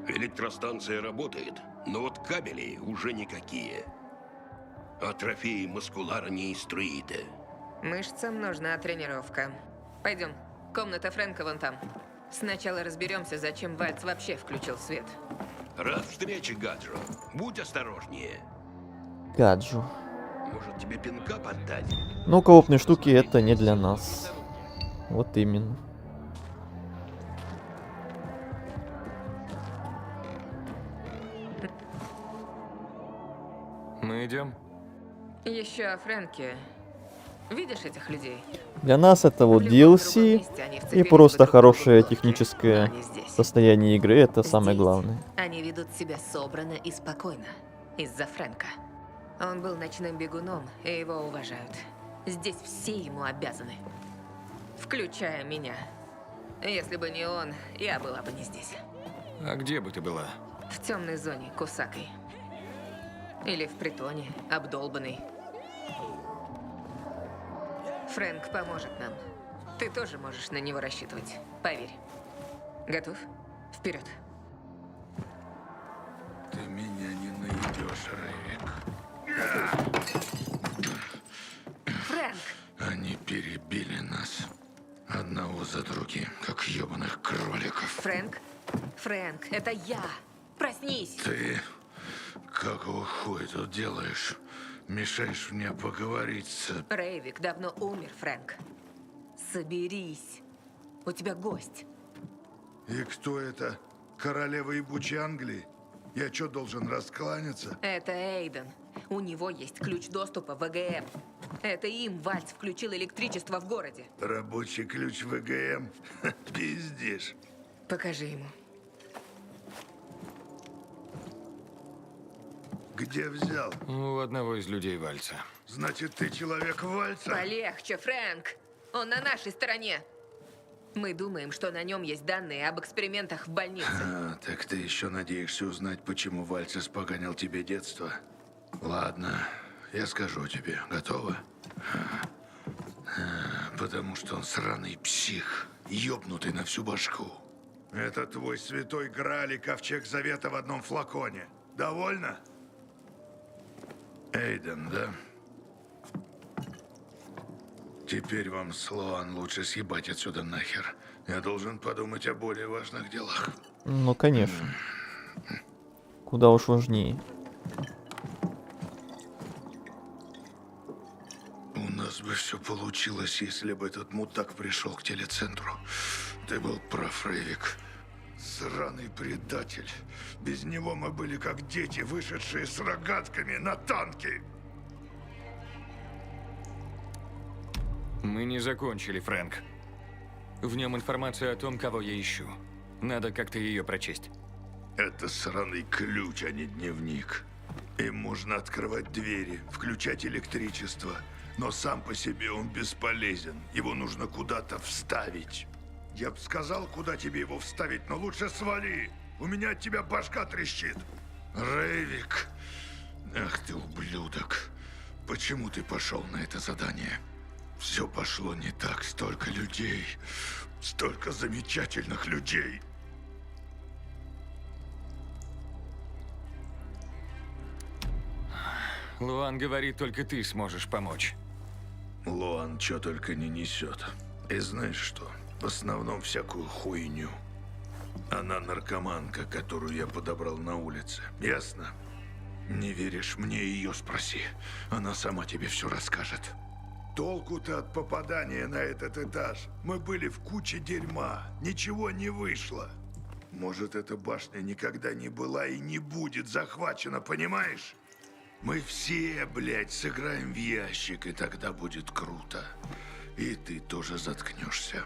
Электростанция работает, но вот кабели уже никакие. А трофеи маскулара не иструиты. Мышцам нужна тренировка. Пойдем. Комната Фрэнка вон там. Сначала разберемся, зачем Вальц вообще включил свет. Рад встрече, Гаджо. Будь осторожнее. Гаджу. Может, тебе пинка поддать? Ну, коопные штуки это не для нас. Вот именно. Мы идем? Еще о Фрэнке. Видишь этих людей? Для нас это вот DLC и просто хорошее техническое состояние игры. Это самое главное. Они ведут себя собранно и спокойно. Из-за Фрэнка. Он был ночным бегуном, и его уважают. Здесь все ему обязаны. Включая меня. Если бы не он, я была бы не здесь. А где бы ты была? В темной зоне, Кусакой. Или в притоне, обдолбанный. Фрэнк поможет нам. Ты тоже можешь на него рассчитывать. Поверь. Готов? Вперед. Ты меня не найдешь, Рейвик. Фрэнк! Они перебили нас. Одного за другим, как ебаных кроликов. Фрэнк? Фрэнк, это я! Проснись! Ты какого хуя тут делаешь? Мешаешь мне поговорить с... Рейвик давно умер, Фрэнк. Соберись. У тебя гость. И кто это? Королева ебучей Англии? Я что, должен раскланяться? Это Эйден. У него есть ключ доступа в ВГМ. Это им Вальц включил электричество в городе. Рабочий ключ ВГМ? Пиздишь. Покажи ему. Где взял? У одного из людей Вальца. Значит, ты человек Вальца? Полегче, Фрэнк. Он на нашей стороне. Мы думаем, что на нем есть данные об экспериментах в больнице. А, так ты еще надеешься узнать, почему Вальц испоганил тебе детство? Ладно, я скажу тебе. Готова? Потому что он сраный псих, ёбнутый на всю башку. Это твой святой Грааль и ковчег завета в одном флаконе. Довольно? Эйден, да? Теперь вам с Луан лучше съебать отсюда нахер. Я должен подумать о более важных делах. Ну, конечно. Куда уж важнее. У нас бы все получилось, если бы этот мудак пришел к телецентру. Ты был прав, Рейвик. Сраный предатель. Без него мы были как дети, вышедшие с рогатками на танки. Мы не закончили, Фрэнк. В нем информация о том, кого я ищу. Надо как-то ее прочесть. Это сраный ключ, а не дневник. Им можно открывать двери, включать электричество, но сам по себе он бесполезен. Его нужно куда-то вставить. Я бы сказал, куда тебе его вставить, но лучше свали. У меня от тебя башка трещит. Рейвик. Ах ты ублюдок. Почему ты пошел на это задание? Все пошло не так. Столько людей. Столько замечательных людей. Луан говорит, только ты сможешь помочь. Луан что только не несет. И знаешь что? В основном всякую хуйню. Она наркоманка, которую я подобрал на улице. Ясно? Не веришь мне, ее спроси. Она сама тебе все расскажет. Толку-то от попадания на этот этаж. Мы были в куче дерьма. Ничего не вышло. Может, эта башня никогда не была и не будет захвачена, понимаешь? Мы все, блядь, сыграем в ящик, и тогда будет круто. И ты тоже заткнешься.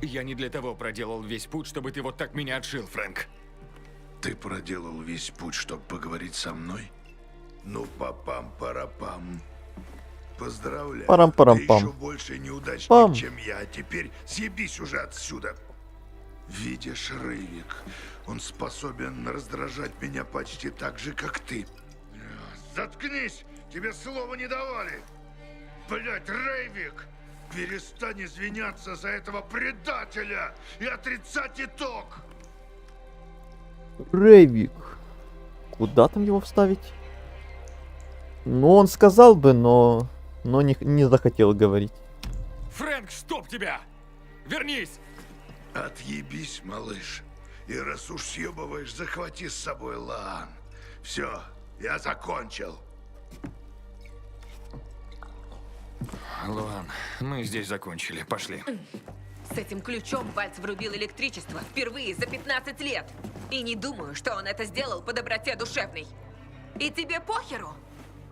Я не для того проделал весь путь, чтобы ты вот так меня отшил, Фрэнк. Ты проделал весь путь, чтобы поговорить со мной? Ну, папам-парапам. Поздравляю. Парам-парам-пам. Ты еще больше неудачник, Пам. чем я. А теперь съебись уже отсюда. Видишь, Рейвик, он способен раздражать меня почти так же, как ты. Заткнись! Тебе слова не давали! Блять, Рейвик! Перестань извиняться за этого предателя и отрицать итог! Рейвик. Куда там его вставить? Ну, он сказал бы, но не захотел говорить. Фрэнк, стоп тебя! Вернись! Отъебись, малыш. И раз уж съебываешь, захвати с собой Лаан. Все, я закончил. Луан, мы здесь закончили. Пошли. С этим ключом Вальц врубил электричество впервые за 15 лет. И не думаю, что он это сделал по доброте душевной. И тебе похеру?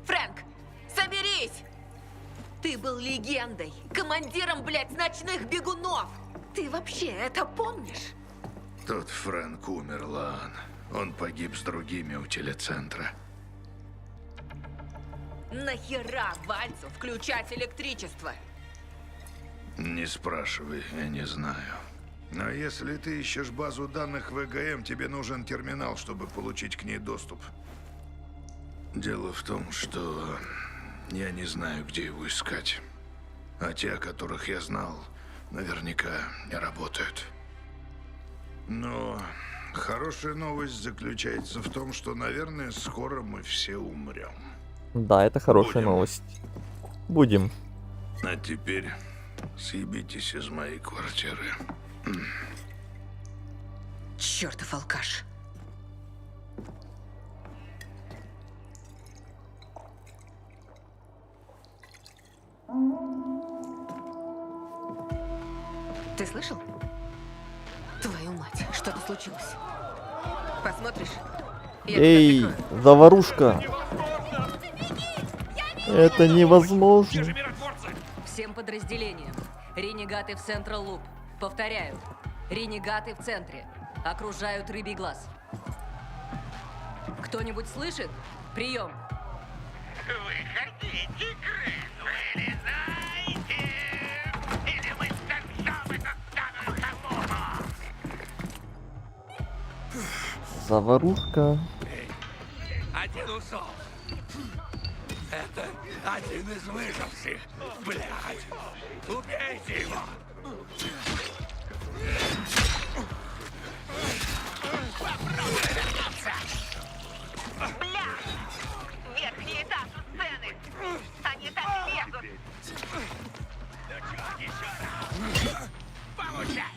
Фрэнк, соберись! Ты был легендой, командиром, блядь, ночных бегунов. Ты вообще это помнишь? Тот Фрэнк умер, Лаан. Он погиб с другими у телецентра. Нахера Вальцу включать электричество? Не спрашивай, я не знаю. Но если ты ищешь базу данных ВГМ, тебе нужен терминал, чтобы получить к ней доступ. Дело в том, что я не знаю, где его искать. А те, о которых я знал, наверняка не работают. Но хорошая новость заключается в том, что, наверное, скоро мы все умрем. Да, это хорошая Будем. новость. Будем. А теперь съебитесь из моей квартиры. Чертов алкаш. Ты слышал? Твою мать, что-то случилось. Посмотришь? Я тебя Эй, прикрою. заварушка. Это невозможно. Всем подразделениям. Ренегаты в Централ Луп. Повторяю. Ренегаты в центре. Окружают рыбий глаз. Кто-нибудь слышит? Прием. Выходите, крыс, вылезайте! Или мы сожжем этот самую халупу! Заварушка. Один ушел. Это один из выживших. Блядь. Убейте его. Попробуй вернуться! Бля! Верхний этаж у сцены! Они там лезут! Еще раз! Получай!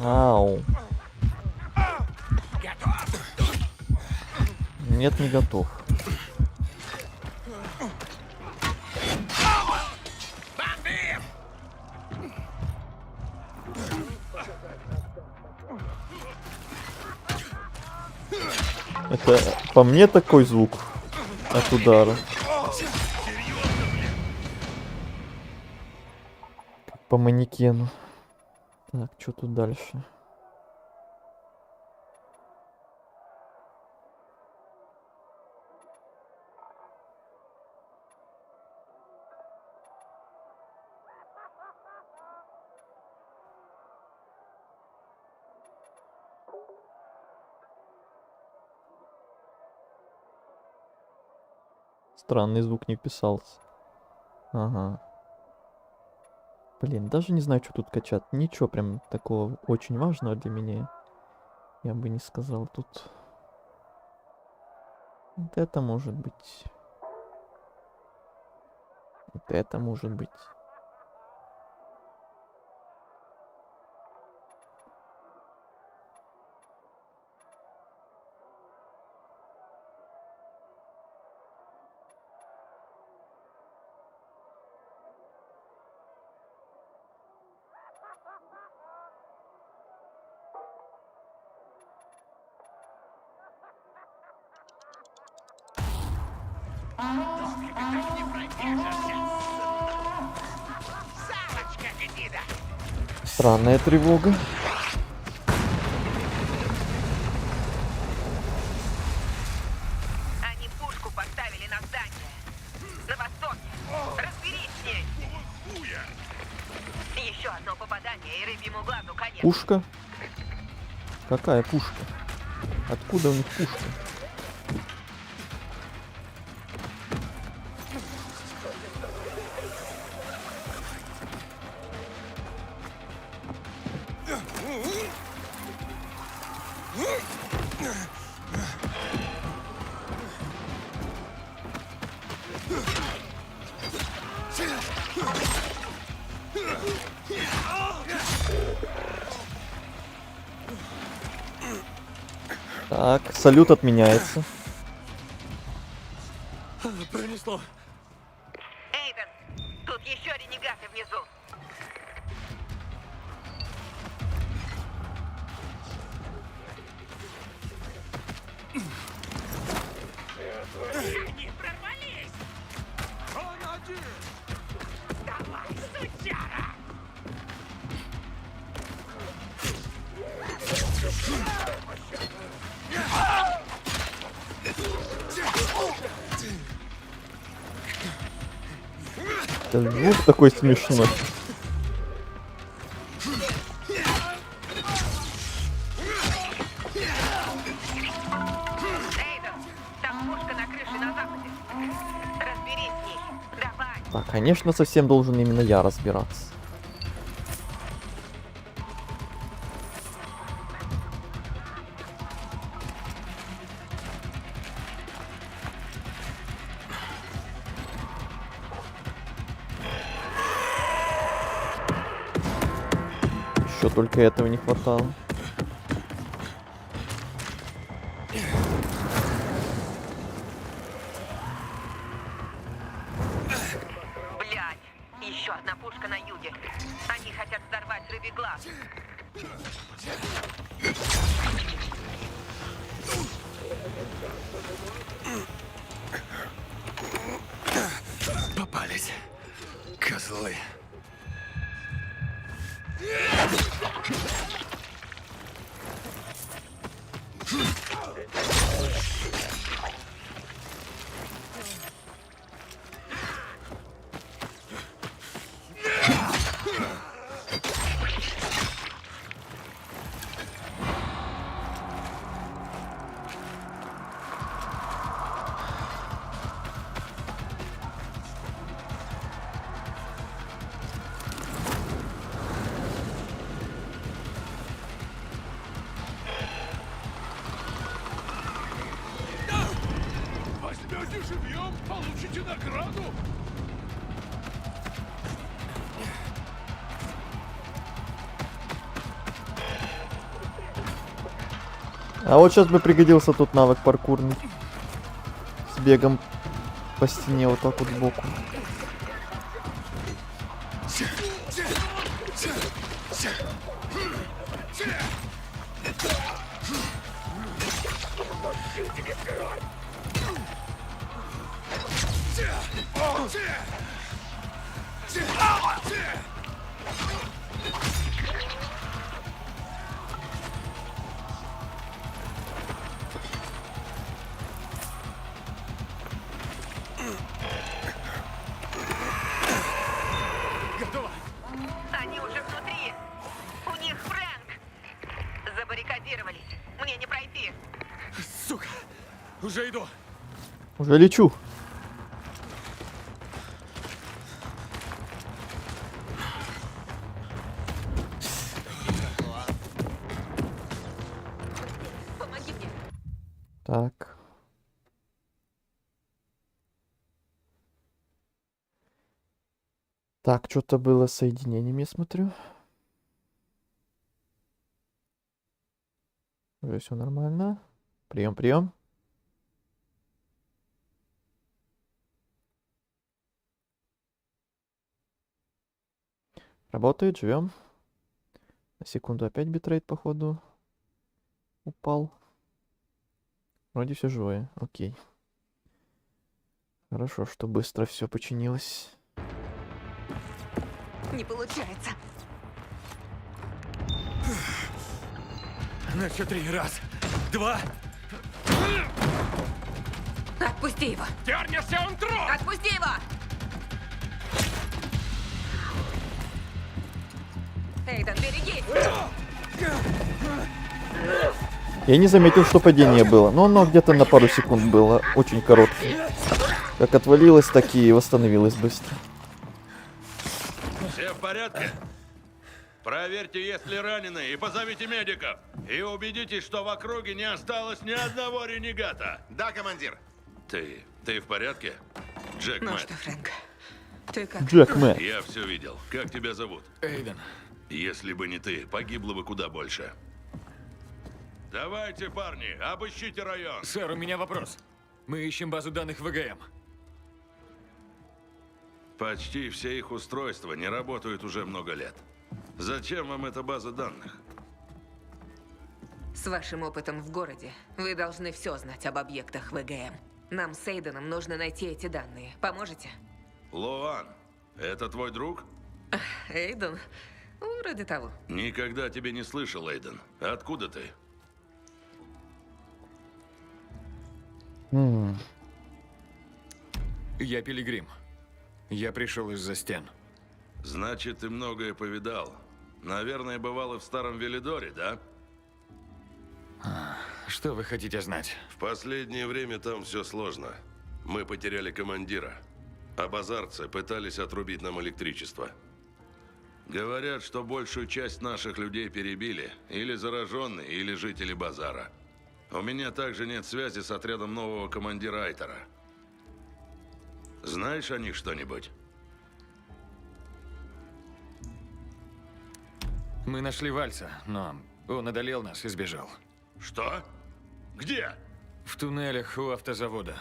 Ау. Готов? Нет, не готов. Бомбим! Это по мне такой звук от удара. По манекену. Так, что тут дальше? Странный звук не вписался. Ага. Блин, даже не знаю, что тут качать. Ничего прям такого очень важного для меня. Я бы не сказал тут. Вот это может быть. Вот это может быть. Странная тревога. Они пушку поставили на здание. На востоке. Разберись с ней. Еще одно попадание, и рыбьему глазу конец. Пушка? Какая пушка? Откуда у них пушка? Так, салют отменяется. Пронесло. Эйден, тут еще ренегаты внизу. Они прорвались! Он один! Давай, сучара! Это звук такой смешной. Эйден, там пушка на крыше на западе. Разберись с ней. Давай. Так, конечно, совсем должен именно я разбираться. Еще только этого не хватало. Блядь, еще одна пушка на юге. Они хотят взорвать рыбий глаз. Попались. Козлы. Возьмете живьем, получите награду. А вот сейчас бы пригодился тут навык паркурный. С бегом по стене вот так вот сбоку. Уже иду. Уже лечу. Помоги мне. Так. Так, что-то было с соединением, я смотрю. Уже все нормально. Прием, прием. Работает, живем. На секунду опять битрейт, походу, упал. Вроде все живое, окей. Хорошо, что быстро все починилось. Не получается. На счет 3. 1, 2. Отпусти его. Дернешься, он труп! Отпусти его! Эйден, берегись! Я не заметил, что падение было, но оно где-то на пару секунд было, очень короткое. Как отвалилось, так и восстановилось быстро. Все в порядке? Проверьте, есть ли раненые, и позовите медиков. И убедитесь, что в округе не осталось ни одного ренегата. Да, командир. Ты в порядке? Джек Ну Мэтт. что, Фрэнк, ты как? Джек Мэтт. Я все видел. Как тебя зовут? Эйден. Если бы не ты, погибло бы куда больше. Давайте, парни, обыщите район. Сэр, у меня вопрос. Мы ищем базу данных ВГМ. Почти все их устройства не работают уже много лет. Зачем вам эта база данных? С вашим опытом в городе вы должны все знать об объектах ВГМ. Нам с Эйденом нужно найти эти данные. Поможете? Лоан, это твой друг? Эйден? Вроде того. Никогда тебя не слышал, Эйден. Откуда ты? Я пилигрим. Я пришел из-за стен. Значит, ты многое повидал. Наверное, бывал и в Старом Велидоре, да? Что вы хотите знать? В последнее время там все сложно. Мы потеряли командира, а базарцы пытались отрубить нам электричество. Говорят, что большую часть наших людей перебили. Или зараженные, или жители базара. У меня также нет связи с отрядом нового командира Айтера. Знаешь о них что-нибудь? Мы нашли Вальса, но он одолел нас и сбежал. Что? Где? В туннелях у автозавода.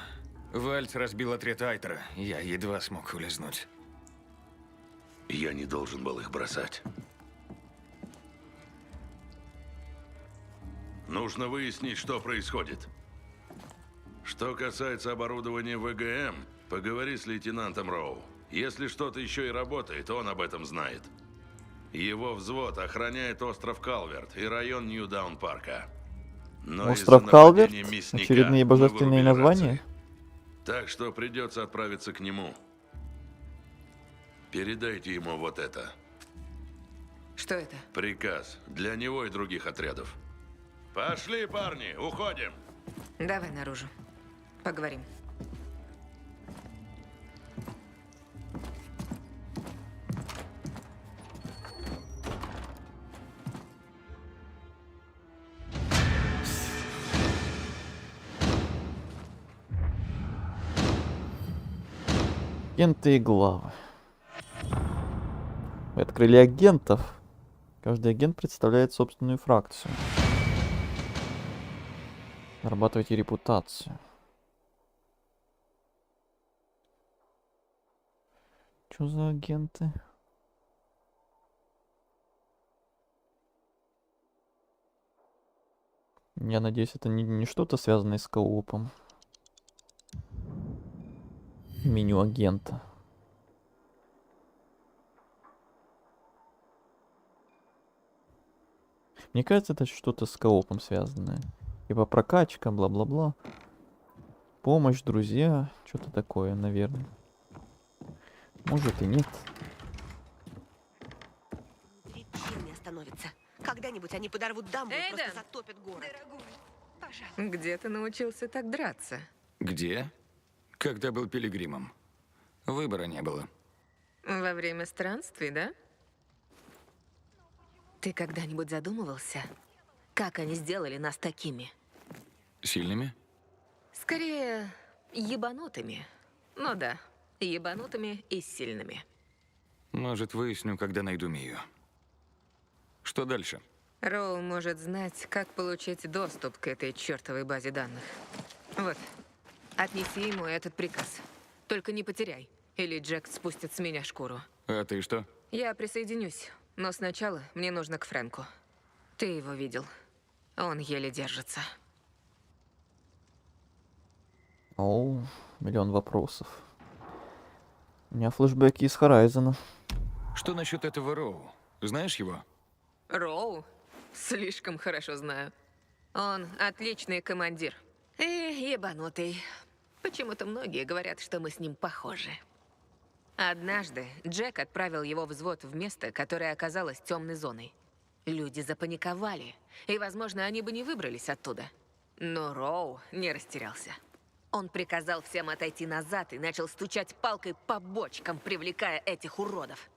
Вальц разбил отряд Айтера. Я едва смог улизнуть. Я не должен был их бросать. Нужно выяснить, что происходит. Что касается оборудования ВГМ, поговори с лейтенантом Роу. Если что-то еще и работает, он об этом знает. Его взвод охраняет остров Калверт и район Нью-Даун-парка. Но Остров из-за Калверт? нападения мясника Очередные мы божественные вырубили названия? рации. Так что придется отправиться к нему. Передайте ему вот это. Что это? Приказ для него и других отрядов. Пошли, парни, уходим. Давай наружу. Поговорим. Агенты и главы. Мы открыли агентов. Каждый агент представляет собственную фракцию. Нарабатывайте репутацию. Что за агенты? Я надеюсь, это не что-то связанное с коопом. Меню агента. Мне кажется, это что-то с коопом связанное. Типа прокачка, бла-бла-бла. Помощь, друзья. Что-то такое, наверное. Может и нет. Причин не остановится. Когда-нибудь они подорвут дамбу и просто затопят город. Дорогой, Где ты научился так драться? Где? Когда был пилигримом. Выбора не было. Во время странствий, да? Ты когда-нибудь задумывался, как они сделали нас такими? Сильными? Скорее, ебанутыми. Ну да, ебанутыми и сильными. Может, выясню, когда найду Мию. Что дальше? Роу может знать, как получить доступ к этой чертовой базе данных. Вот, отнеси ему этот приказ. Только не потеряй, или Джек спустит с меня шкуру. А ты что? Я присоединюсь, но сначала мне нужно к Фрэнку. Ты его видел. Он еле держится. О, миллион вопросов. У меня флешбеки из Хорайзена. Что насчет этого Роу? Знаешь его? Роу? Слишком хорошо знаю. Он отличный командир. И ебанутый. Почему-то многие говорят, что мы с ним похожи. Однажды Джек отправил его взвод в место, которое оказалось темной зоной. Люди запаниковали, и, возможно, они бы не выбрались оттуда. Но Роу не растерялся. Он приказал всем отойти назад и начал стучать палкой по бочкам, привлекая этих уродов.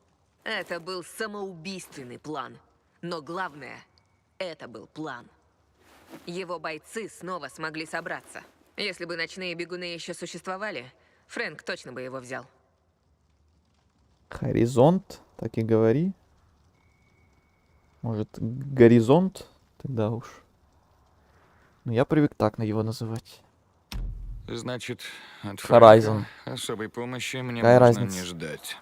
Это был самоубийственный план. Но главное, это был план. Его бойцы снова смогли собраться. Если бы ночные бегуны еще существовали, Фрэнк точно бы его взял. Хоризонт, так и говори. Может, горизонт? Тогда уж. Ну, я привык так на его называть. Значит, от Horizon. Фрэнка особой помощи мне Какая можно разница? не ждать.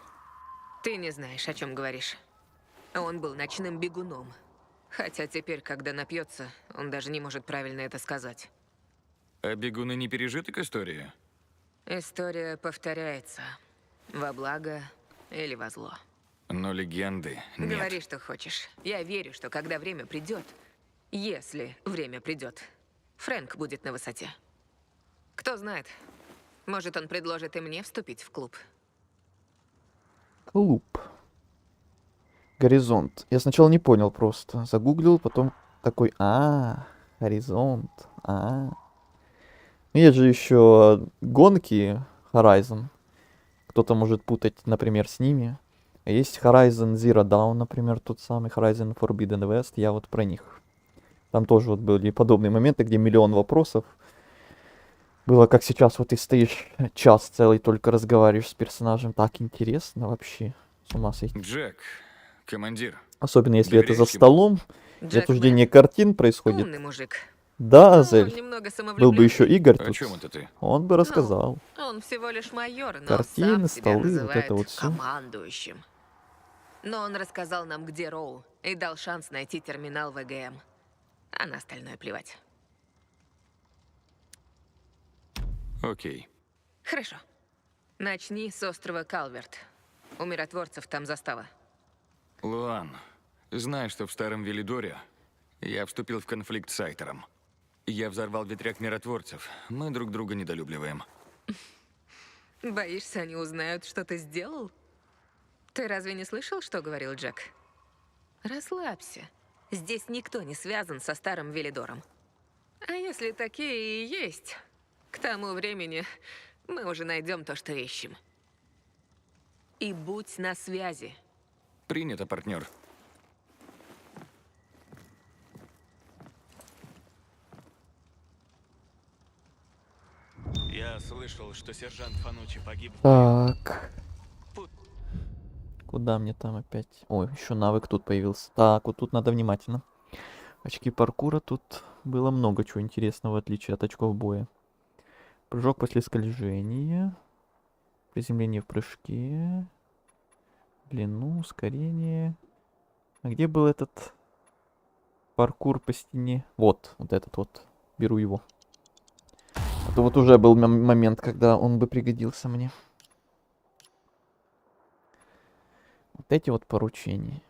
Ты не знаешь, о чем говоришь. Он был ночным бегуном. Хотя теперь, когда напьется, он даже не может правильно это сказать. А бегуны не пережиток истории? История повторяется. Во благо или во зло. Но легенды нет. Говори, что хочешь. Я верю, что когда время придет, если время придет, Фрэнк будет на высоте. Кто знает, может, он предложит и мне вступить в клуб. Клуб. Горизонт. Я сначала не понял просто. Загуглил, потом такой, горизонт. Ну, есть же еще гонки Horizon. Кто-то может путать, например, с ними. А есть Horizon Zero Dawn, например, тот самый Horizon Forbidden West. Я вот про них. Там тоже вот были подобные моменты, где миллион вопросов. Было как сейчас, вот ты стоишь час целый, только разговариваешь с персонажем. Так интересно вообще. С ума сойти. Джек, командир. Особенно если это за Доверяешь ему? столом, и Джек обсуждение картин происходит. Умный мужик. Да, Ну, Азель. немного Был бы еще Игорь О тут. чем это ты? Он бы рассказал. Он всего лишь майор, но Картины, сам себя столы, вот называет это вот всё. командующим. Но он рассказал нам, где Роу, и дал шанс найти терминал ВГМ. А на остальное плевать. Окей. Хорошо. Начни с острова Калверт. У миротворцев там застава. Луан, знай, что в Старом Велидоре я вступил в конфликт с Айтером. Я взорвал ветряк миротворцев. Мы друг друга недолюбливаем. Боишься, они узнают, что ты сделал? Ты разве не слышал, что говорил Джек? Расслабься. Здесь никто не связан со Старым Велидором. А если такие и есть, к тому времени мы уже найдем то, что ищем. И будь на связи. Принято, партнер. Я слышал, что сержант Фанучи погиб. Так. Куда мне там опять? Ой, еще навык тут появился. Так, вот тут надо внимательно. Очки паркура. Тут было много чего интересного, в отличие от очков боя. Прыжок после скольжения. Приземление в прыжке. Длину, ускорение. А где был этот паркур по стене? Вот этот вот. Беру его. А то вот уже был момент, когда он бы пригодился мне. Вот эти вот поручения.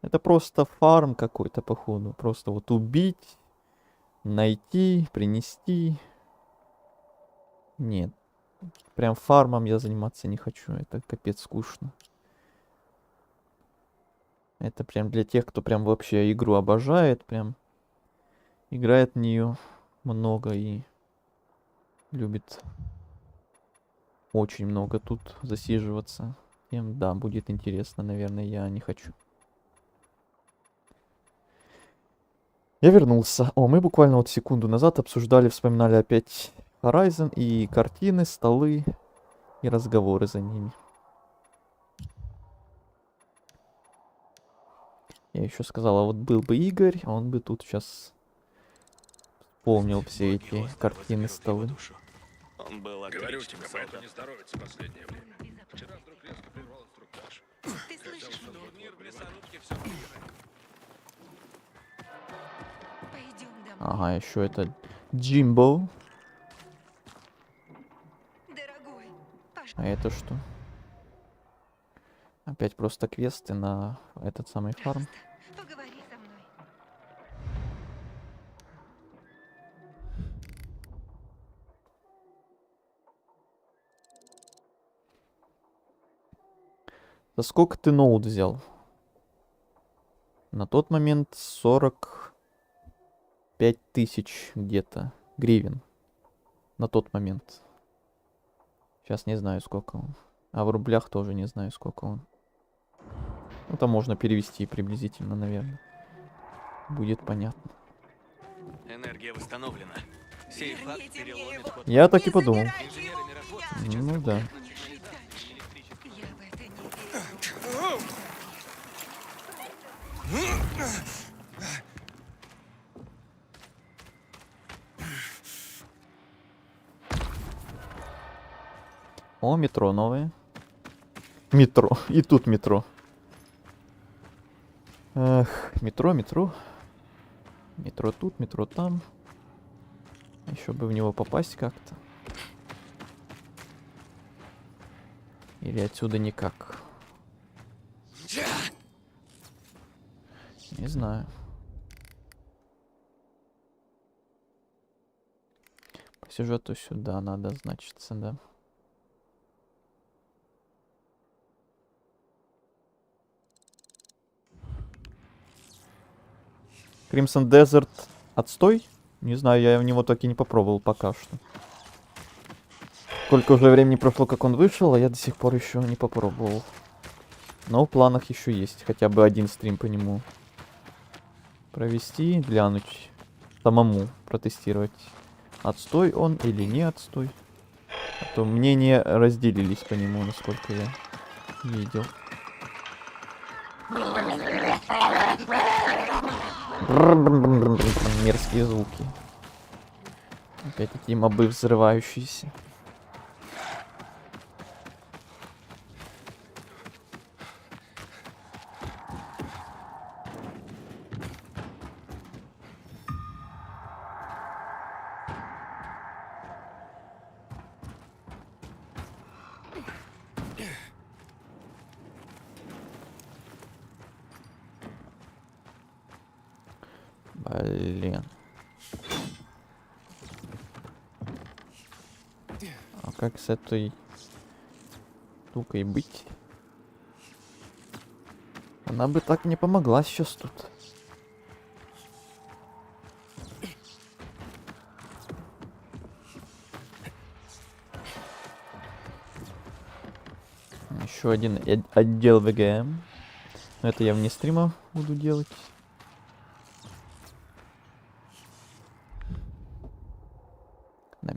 Это просто фарм какой-то, походу. Просто вот убить, найти, принести. Нет. Прям фармом я заниматься не хочу. Это капец скучно. Это прям для тех, кто прям вообще игру обожает. Прям играет в нее много и любит очень много тут засиживаться. Тем, да, будет интересно, наверное, я не хочу. Я вернулся. О, мы буквально вот секунду назад обсуждали, вспоминали опять Horizon и картины, столы и разговоры за ними. Я еще сказал, а вот был бы Игорь, он бы тут сейчас помнил все эти картины, столы. Он был Говорю отличным тебе, солдатом. поэтому не здоровится последнее время. Вчера вдруг резко прервал инструктаж. Ты слышишь? Турнир в лесорубке все Пойдем домой. Ага, еще это Джимбо. Дорогой, А это что? Опять просто квесты на этот самый фарм. поговори со мной. За сколько ты ноут взял? На тот момент 45 тысяч где-то гривен. На тот момент. Сейчас не знаю, сколько он. А в рублях тоже не знаю, сколько он. Ну, там можно перевести приблизительно, наверное. Будет понятно. Энергия восстановлена. Сей факт переломит ход. Я так и подумал. Инженеры-миротворцы сейчас Ну да. О, метро новое. Метро. И тут метро. Эх, метро, метро. Метро тут, метро там. Еще бы в него попасть как-то. Или отсюда никак. Не знаю. По сюжету сюда надо, значится, да. Crimson Desert отстой? Не знаю, я в него так и не попробовал пока что. Сколько уже времени прошло, как он вышел, а я до сих пор еще не попробовал. Но в планах еще есть хотя бы один стрим по нему провести, глянуть, самому протестировать, отстой он или не отстой. А то мнения разделились по нему, насколько я видел. Мерзкие звуки. Опять эти мобы взрывающиеся. Блин. А как с этой штукой быть? Она бы так не помогла сейчас тут. Еще один отдел ВГМ. Но это я вне стрима буду делать.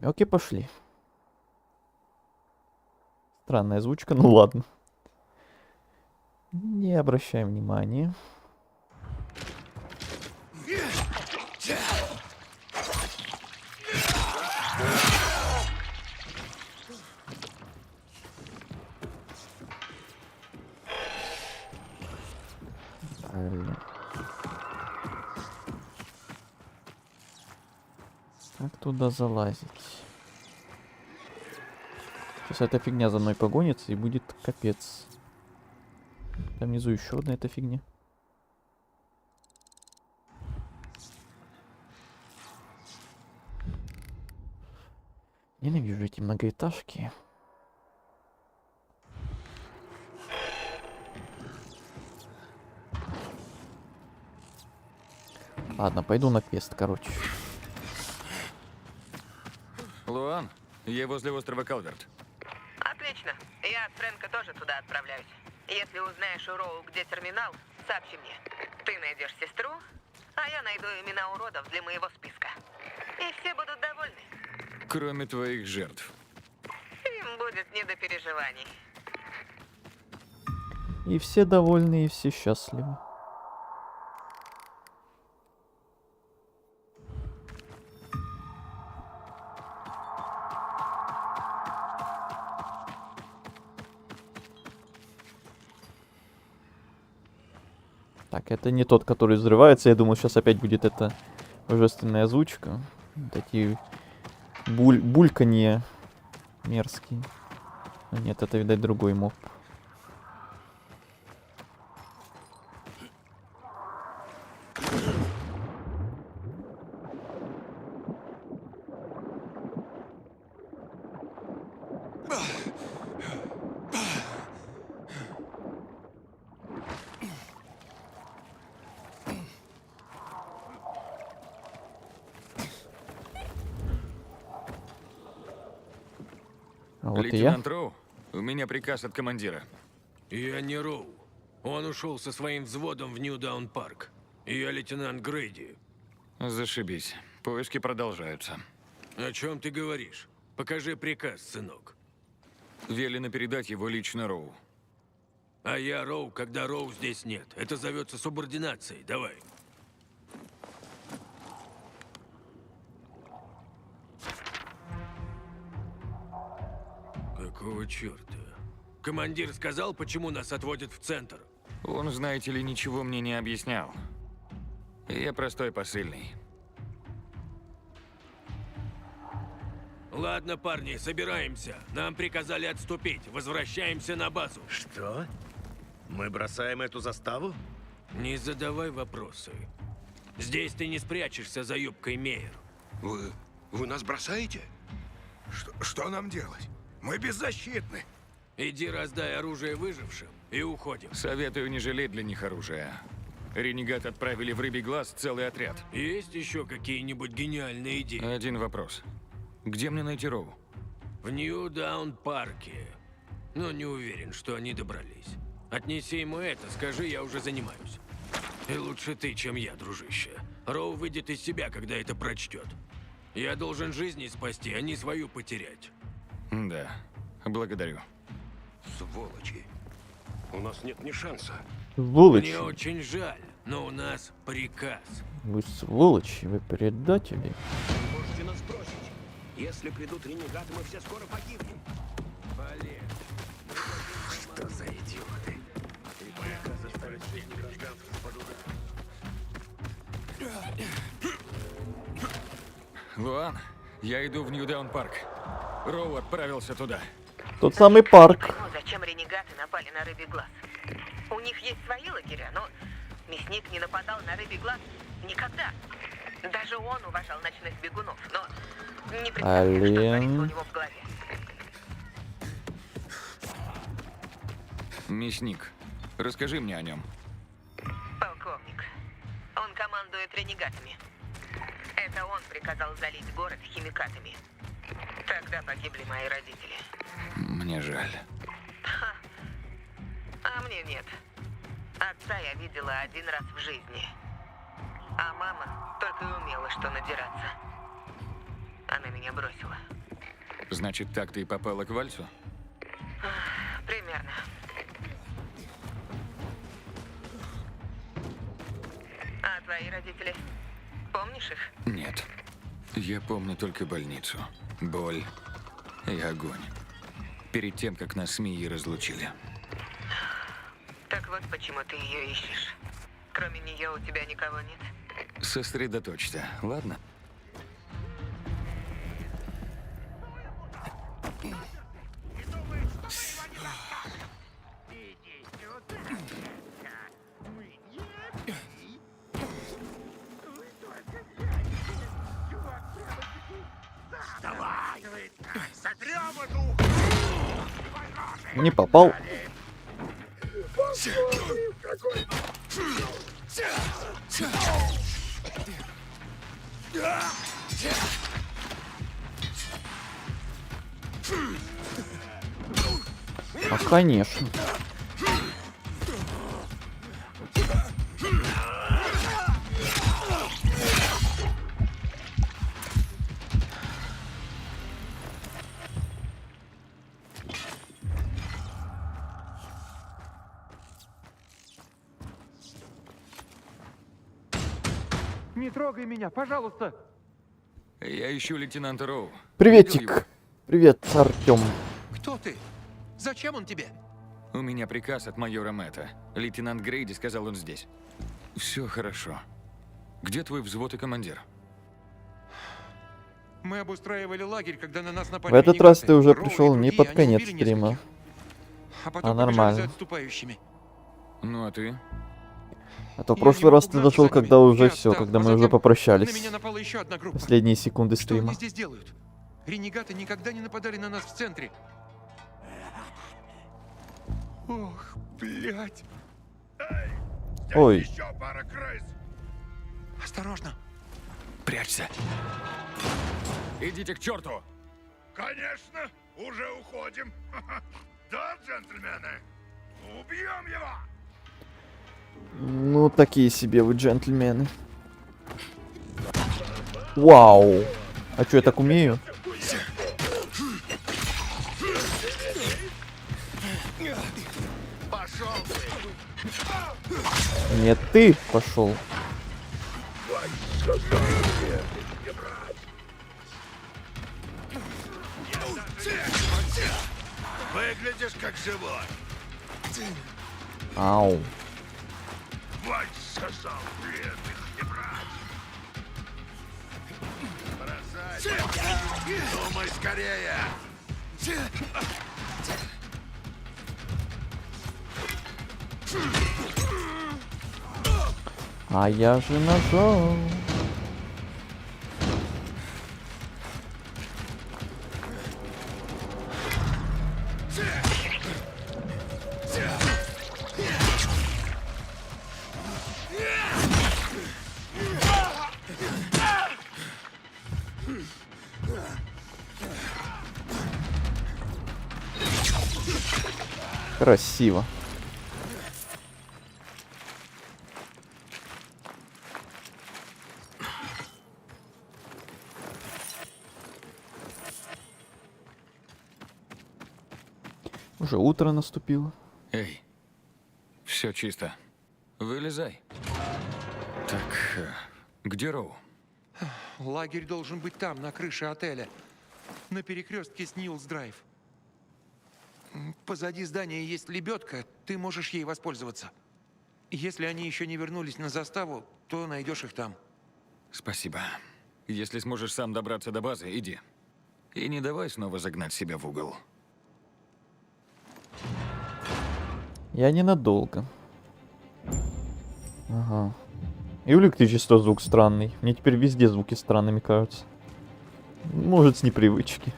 Намеки пошли. Странная озвучка, ну ладно. Не обращаем внимания. Блин. Как туда залазить? Сейчас эта фигня за мной погонится и будет капец. Там внизу еще одна эта фигня. Ненавижу эти многоэтажки. Ладно, пойду на квест, короче. Луан, я возле острова Калверт. Отлично. Я от Фрэнка тоже туда отправляюсь. Если узнаешь у Роу, где терминал, сообщи мне. Ты найдешь сестру, а я найду имена уродов для моего списка. И все будут довольны. Кроме твоих жертв. Им будет не до переживаний. И все довольны, и все счастливы. Так, это не тот, который взрывается. Я думал, сейчас опять будет эта божественная озвучка. Вот эти бульканье мерзкие. Но нет, это, видать, другой моб. А вот и я. Лейтенант Роу, у меня приказ от командира. Я не Роу. Он ушел со своим взводом в Нью-Даун-парк. Я лейтенант Грейди. Зашибись. Поиски продолжаются. О чем ты говоришь? Покажи приказ, сынок. Велено передать его лично Роу. А я Роу, когда Роу здесь нет. Это зовется субординацией. Давай. Какого черта? Командир сказал, почему нас отводят в центр? Он, знаете ли, ничего мне не объяснял. Я простой посыльный. Ладно, парни, собираемся. Нам приказали отступить. Возвращаемся на базу. Что? Мы бросаем эту заставу? Не задавай вопросы. Здесь ты не спрячешься за юбкой Мейер. Вы нас бросаете? Что нам делать? Мы беззащитны. Иди раздай оружие выжившим и уходим. Советую не жалеть для них оружия. Ренегат отправили в Рыбий Глаз целый отряд. Есть еще какие-нибудь гениальные идеи? Один вопрос. Где мне найти Роу? В Нью-Даун-парке. Но не уверен, что они добрались. Отнеси ему это, скажи, я уже занимаюсь. И лучше ты, чем я, дружище. Роу выйдет из себя, когда это прочтет. Я должен жизни спасти, а не свою потерять. Да, благодарю. Сволочи. У нас нет ни шанса. Сволочи. Мне очень жаль, но у нас приказ. Вы сволочи, вы предатели. Можете нас бросить. Если придут ренегаты, мы все скоро погибнем. Что за идиоты? Луан, я иду в Нью-Даун-парк. Роу отправился туда. Тот самый парк. Пойму, зачем ренегаты напали на Рыбий Глаз. У них есть свои лагеря, но мясник не нападал на Рыбий Глаз никогда. Даже он уважал ночных бегунов, но не представляю, что творится у него в голове. Мясник, расскажи мне о нем. Полковник. Он командует ренегатами. Это он приказал залить город химикатами. Тогда погибли мои родители. Мне жаль. Ха. А мне нет. Отца я видела один раз в жизни. А мама только и умела, что надираться. Она меня бросила. Значит, так ты и попала к Вальсу? Примерно. А твои родители? Помнишь их? Нет. Я помню только больницу. Боль и огонь. Перед тем, как нас с Мией разлучили. Так вот почему ты ее ищешь. Кроме нее у тебя никого нет? Сосредоточься, ладно? Давай! Сотрем эту! Не попал. А, конечно. Не трогай меня, пожалуйста. Я ищу лейтенанта Роу. Видел его? Приветик. Привет, Артём. Кто ты? Зачем он тебе? У меня приказ от майора Мэтта. Лейтенант Грейди сказал, он здесь. Все хорошо. Где твой взвод и командир? Мы обустраивали лагерь, когда на нас напали В этот раз ты уже Роу и пришел не другие, под они конец убили стрима. нескольких. А потом А побежали нормально. за отступающими. Ну а ты? А то в Я прошлый не раз мог ты угнаться зашел, за ними. когда уже Я все, отстал, когда а мы уже затем попрощались. На меня напала еще одна группа. Последние секунды Что они стрима. здесь делают? Ренегаты никогда не нападали на нас в центре. Ох, блядь. Ой. Еще пара крыс. Осторожно. Прячься. Идите к черту! Конечно, уже уходим. Да, джентльмены? Убьем его! Ну, такие себе вы джентльмены. Вау. А что, я так умею? Пошел ты! Нет, ты пошел. Выглядишь как живой. Ау. Мать сказал, бедных не брать. Бросай. Думай скорее. А я же нажал. Красиво. Уже утро наступило. Эй, все чисто. Вылезай. Так, где Роу? Лагерь должен быть там, на крыше отеля. На перекрестке с Нилс-Драйв. Позади здания есть лебедка, ты можешь ей воспользоваться. Если они еще не вернулись на заставу, то найдешь их там. Спасибо. Если сможешь сам добраться до базы, иди. И не давай снова загнать себя в угол. Я ненадолго. Ага. И у электричества звук странный. Мне теперь везде звуки странными кажутся. Может, с непривычки.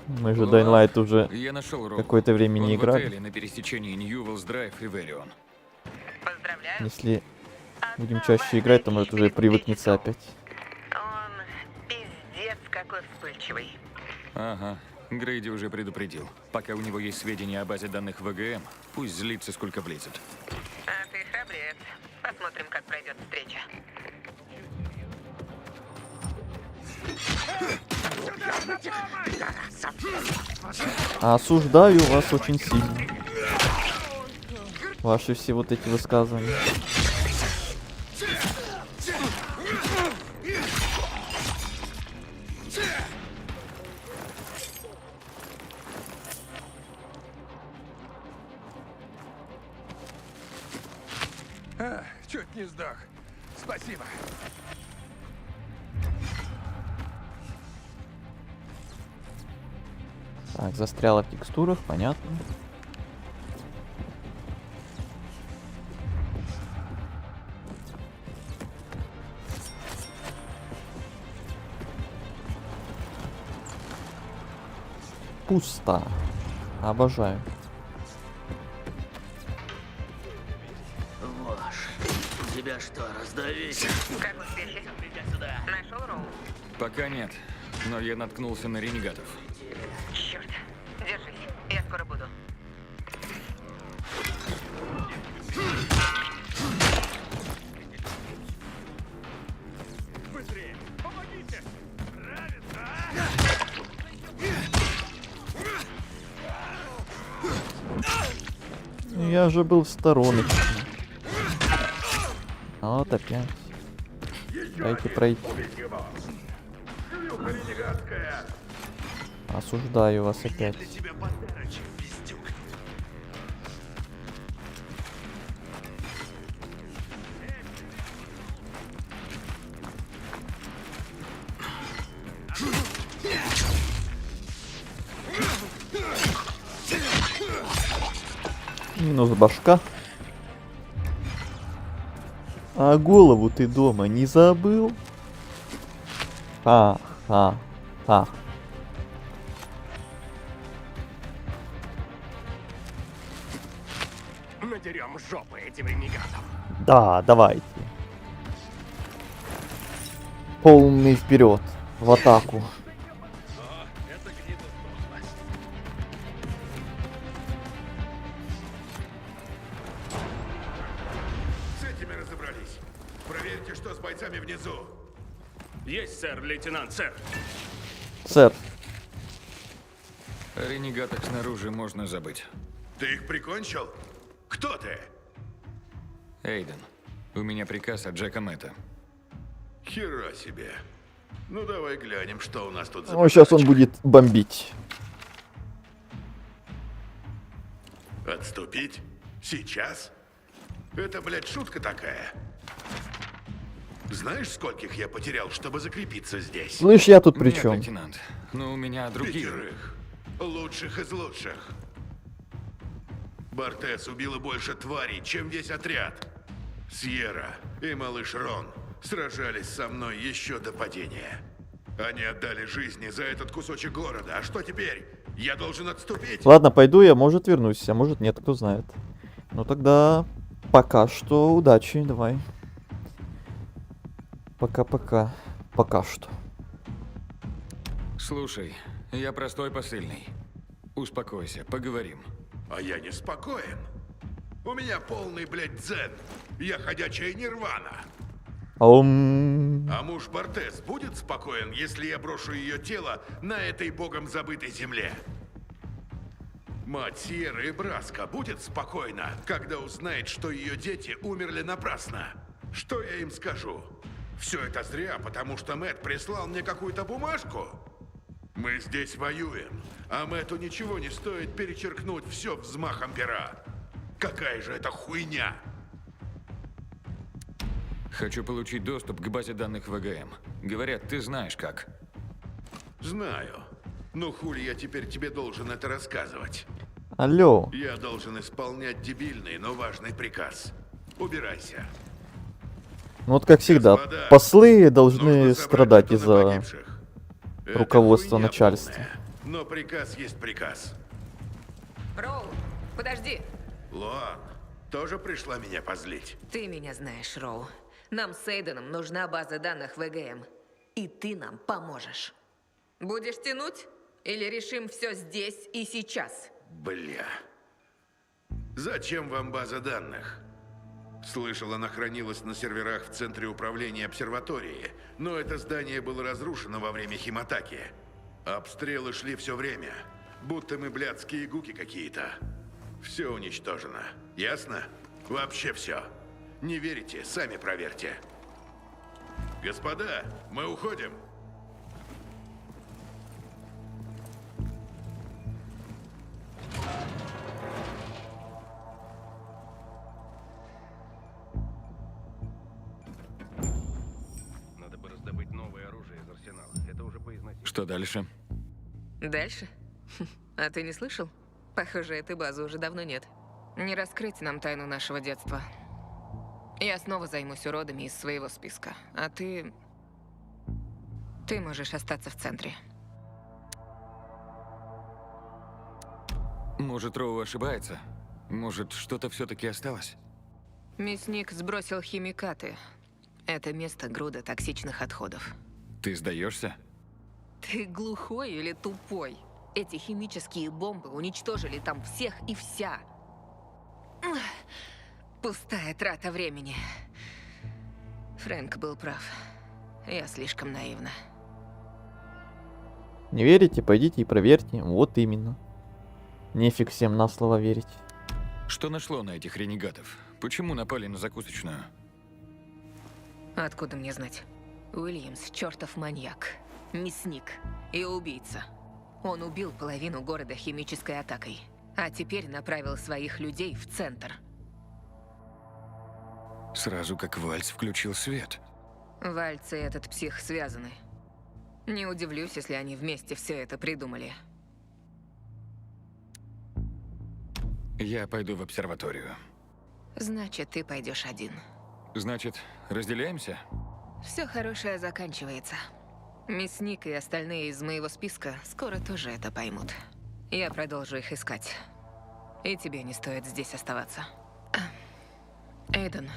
Мы же Dying Light уже Я нашел Роу. какое-то время не Он в играли. отеле на пересечении Ньюэллс-Драйв и Верион. Если будем чаще играть, то может уже привыкнется опять. Он пиздец какой вспыльчивый. Ага. Грейди уже предупредил. Пока у него есть сведения о базе данных ВГМ, пусть злится, сколько влезет. А ты храбрец. Посмотрим, как пройдет встреча. Осуждаю вас очень сильно. Ваши все вот эти высказывания. Чуть не сдох. Спасибо. Так, застряла в текстурах, понятно. Пусто. Обожаю. Ваш. Тебя что, раздавить? Как успехи? Иди сюда. Нашел Роу? Пока нет, но я наткнулся на ренегатов. Черт. Держись. Я скоро буду. Быстрее! Помогите! Я же был в стороночке. А вот опять. Дайте пройти. Осуждаю вас опять. Минус башка. А голову ты дома не забыл? А. Надерем жопы этим ренегатам. Да, давайте. Полный вперед, в атаку. С этими разобрались. Проверьте, что с бойцами внизу. Есть, сэр, лейтенант, сэр. Сэр. О ренегатах снаружи можно забыть. Ты их прикончил? Кто ты? Эйден, у меня приказ от Джека Мэтта. Хера себе. Ну давай глянем, что у нас тут за... Ну, сейчас он будет бомбить. Отступить? Сейчас? Это, блядь, шутка такая. Знаешь, скольких я потерял, чтобы закрепиться здесь? Слышь, я тут при Нет, чем? лейтенант, но у меня другие. 5. Лучших из лучших. Бортес убила больше тварей, чем весь отряд. Сьерра и малыш Рон сражались со мной еще до падения. Они отдали жизни за этот кусочек города. А что теперь? Я должен отступить? Ладно, пойду я, может вернусь, а может нет, кто знает. Ну тогда пока что удачи, давай. Пока-пока. Пока что. Слушай, я простой посыльный. Успокойся, поговорим. А я не спокоен. У меня полный, блядь, дзен. Я ходячая нирвана. А муж Бортес будет спокоен, если я брошу ее тело на этой богом забытой земле? Мать Сьерры и Браска будет спокойна, когда узнает, что ее дети умерли напрасно? Что я им скажу? Все это зря, потому что Мэтт прислал мне какую-то бумажку? Мы здесь воюем, а Мэтту ничего не стоит перечеркнуть все взмахом пера. Какая же это хуйня? Хочу получить доступ к базе данных ВГМ. Говорят, ты знаешь как. Знаю. Но хули я теперь тебе должен это рассказывать? Алло. Я должен исполнять дебильный, но важный приказ. Убирайся. Ну вот как всегда, Господа, послы должны страдать из-за погибших. руководства хуйня начальства. полная. Но приказ есть приказ. Роу, подожди. Лоан, тоже пришла меня позлить? Ты меня знаешь, Роу. Нам с Эйденом нужна база данных ВГМ. И ты нам поможешь. Будешь тянуть? Или решим все здесь и сейчас? Бля. Зачем вам база данных? Слышал, она хранилась на серверах в центре управления обсерватории, но это здание было разрушено во время химатаки. Обстрелы шли все время, будто мы блядские гуки какие-то. Все уничтожено. Ясно? Вообще все. Не верите? Сами проверьте. Господа, мы уходим. Надо бы раздобыть новое оружие из арсенала. Это уже по изначению. Что дальше? Дальше? А ты не слышал? Похоже, этой базы уже давно нет. Не раскрыть нам тайну нашего детства. Я снова займусь уродами из своего списка. А ты... Ты можешь остаться в центре. Может, Роу ошибается? Может, что-то все-таки осталось? Мясник сбросил химикаты. Это место груда токсичных отходов. Ты сдаешься? Ты глухой или тупой? Эти химические бомбы уничтожили там всех и вся. Пустая трата времени. Фрэнк был прав. Я слишком наивна. Не верите? Пойдите и проверьте. Вот именно. Нефиг всем на слово верить. Что нашло на этих ренегатов? Почему напали на закусочную? Откуда мне знать? Уильямс — чертов маньяк, мясник и убийца. Он убил половину города химической атакой, а теперь направил своих людей в центр. Сразу как Вальц включил свет. Вальц и этот псих связаны. Не удивлюсь, если они вместе все это придумали. Я пойду в обсерваторию. Значит, ты пойдешь один. Значит, разделяемся? Все хорошее заканчивается. Мясник и остальные из моего списка скоро тоже это поймут. Я продолжу их искать. И тебе не стоит здесь оставаться. Эйден,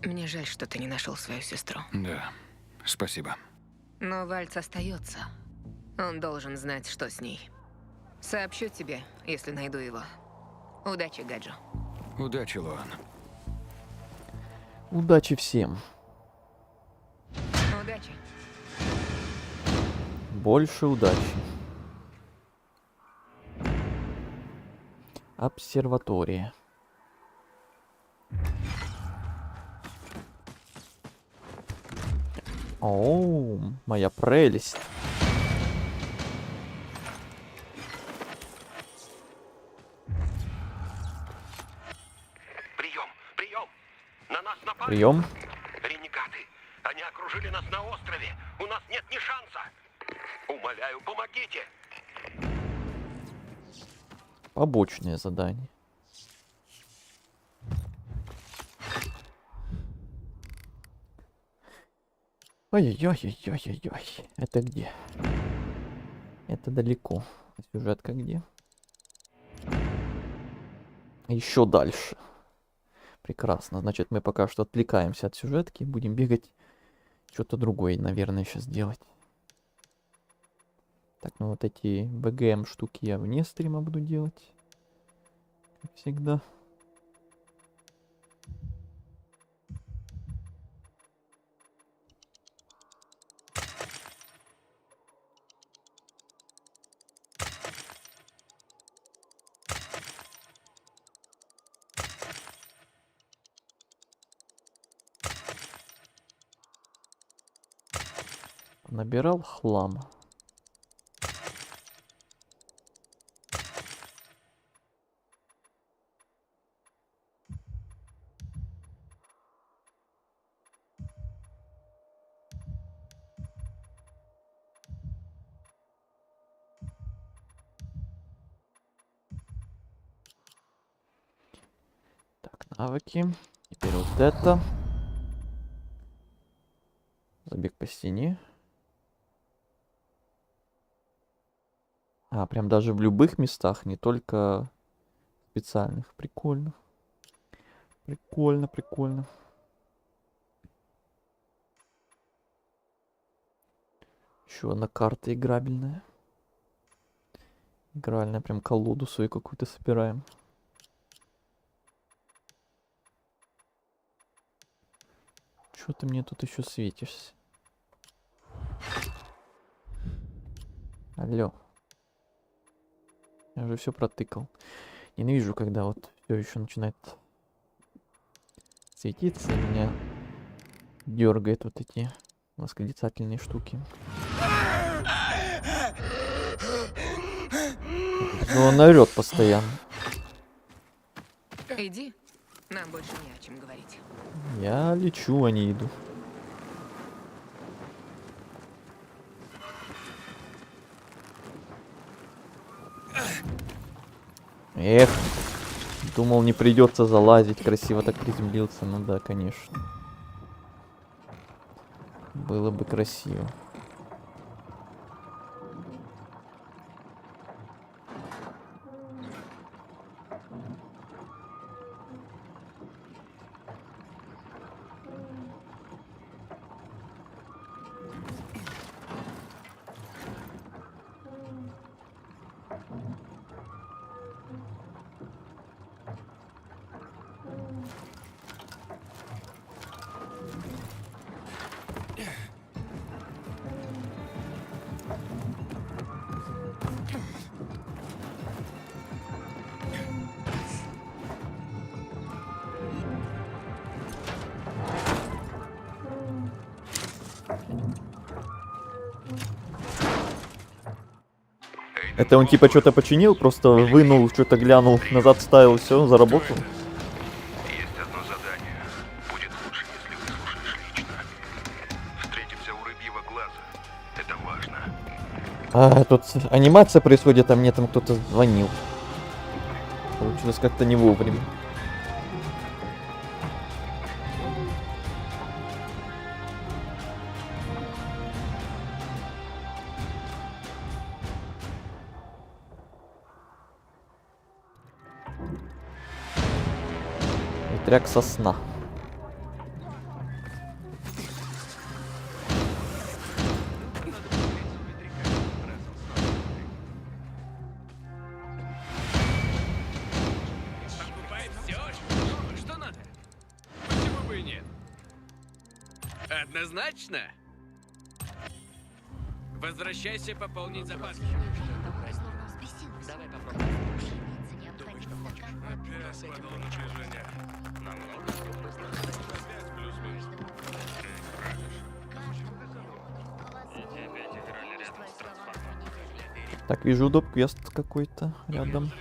мне жаль, что ты не нашел свою сестру. Да, спасибо. Но Вальц остается. Он должен знать, что с ней. Сообщу тебе, если найду его. Удачи, Гаджо. Удачи, Луан. Удачи всем. Удачи. Больше удачи. Обсерватория. О, моя прелесть. Прием! На нас напали! Прием. Ренегаты! Они окружили нас на острове! У нас нет ни шанса! Умоляю, помогите! Побочное задание. Ой-ой-ой-ой-ой-ой. Это где? Это далеко. А сюжетка где? Еще дальше. Прекрасно. Значит, мы пока что отвлекаемся от сюжетки. Будем бегать. Что-то другое, наверное, сейчас делать. Так, ну вот эти БГМ штуки я вне стрима буду делать. Как всегда. Набирал хлам. Так, навыки. Теперь вот это. Забег по стене. А, прям даже в любых местах, не только специальных. Прикольно. Прикольно, прикольно. Еще одна карта играбельная. Игральная, прям колоду свою какую-то собираем. Чё ты мне тут еще светишься? Алло. Я уже все протыкал. Ненавижу, когда вот все еще начинает светиться, и меня дергает вот эти восклицательные штуки. Ну, он орет постоянно. Иди, нам больше не о чем говорить. Я лечу, а не иду. Эх, думал, не придется залазить, красиво так приземлился. Ну да, конечно. Было бы красиво. Это он типа что-то починил, просто вынул, что-то глянул, назад вставил, все, заработал. Есть одно задание. Будет лучше, если выслушаешь лично. Встретимся у рыбьего глаза. Это важно. А, тут анимация происходит, а мне там кто-то звонил. Получилось как-то не вовремя. Ветряк сосна. Покупай все, что надо. Почему бы и нет? Однозначно. Возвращайся пополнить запас. Давай попробуем. Опять продолжи движение. Так, вижу доп-квест какой-то рядом.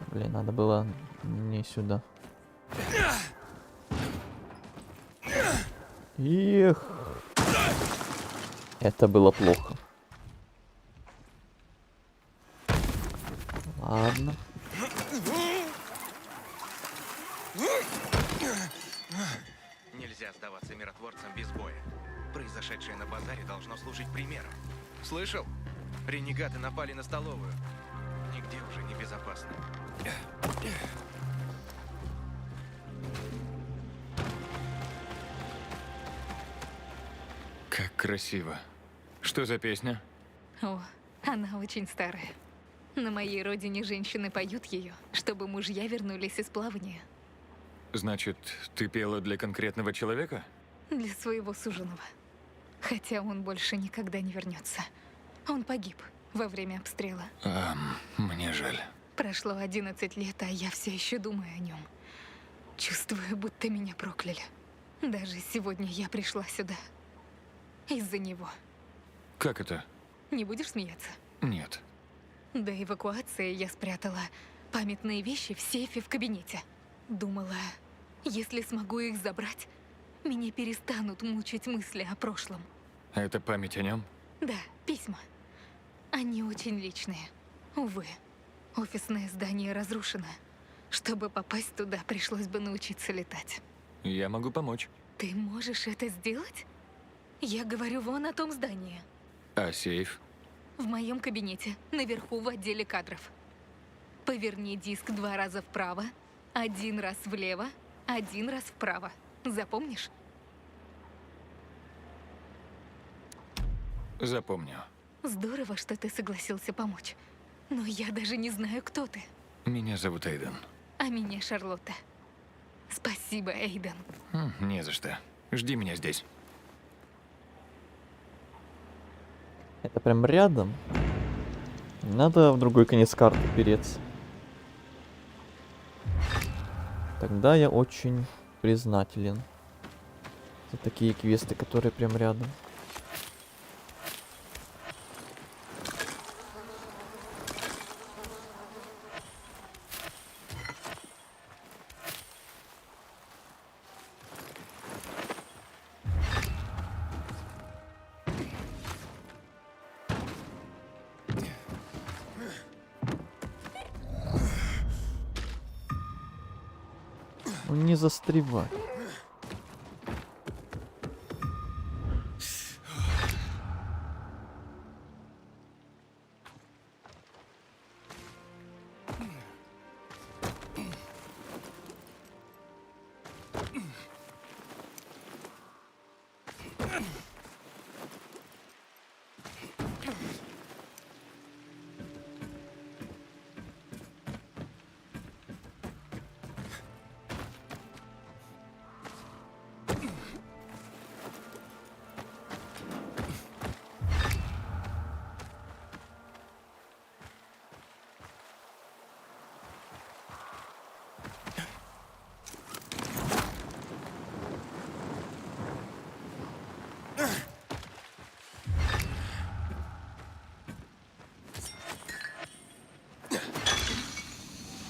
Блин, надо было не сюда. Эх. Это было плохо. Ладно. Нельзя сдаваться миротворцам без боя. Произошедшее на базаре должно служить примером. Слышал? Ренегаты напали на столовую. Нигде уже не безопасно. Как красиво. Что за песня? О, она очень старая. На моей родине женщины поют ее, чтобы мужья вернулись из плавания. Значит, ты пела для конкретного человека? Для своего суженого. Хотя он больше никогда не вернется. Он погиб во время обстрела. Мне жаль. Прошло 11 лет, а я все еще думаю о нем. Чувствую, будто меня прокляли. Даже сегодня я пришла сюда. Из-за него. Как это? Не будешь смеяться? Нет. До эвакуации я спрятала памятные вещи в сейфе в кабинете. Думала, если смогу их забрать, меня перестанут мучить мысли о прошлом. Это память о нем? Да, письма. Они очень личные. Увы, офисное здание разрушено. Чтобы попасть туда, пришлось бы научиться летать. Я могу помочь. Ты можешь это сделать? Я говорю вон о том здании. А сейф? В моем кабинете, наверху в отделе кадров. Поверни диск 2 раза вправо, 1 раз влево, 1 раз вправо. Запомнишь? Запомню. Здорово, что ты согласился помочь. Но я даже не знаю, кто ты. Меня зовут Эйден. А меня Шарлотта. Спасибо, Эйден. Не за что. Жди меня здесь. Это прям рядом. Надо в другой конец карты переться. Тогда я очень признателен за такие квесты, которые прям рядом. Ну не застревай.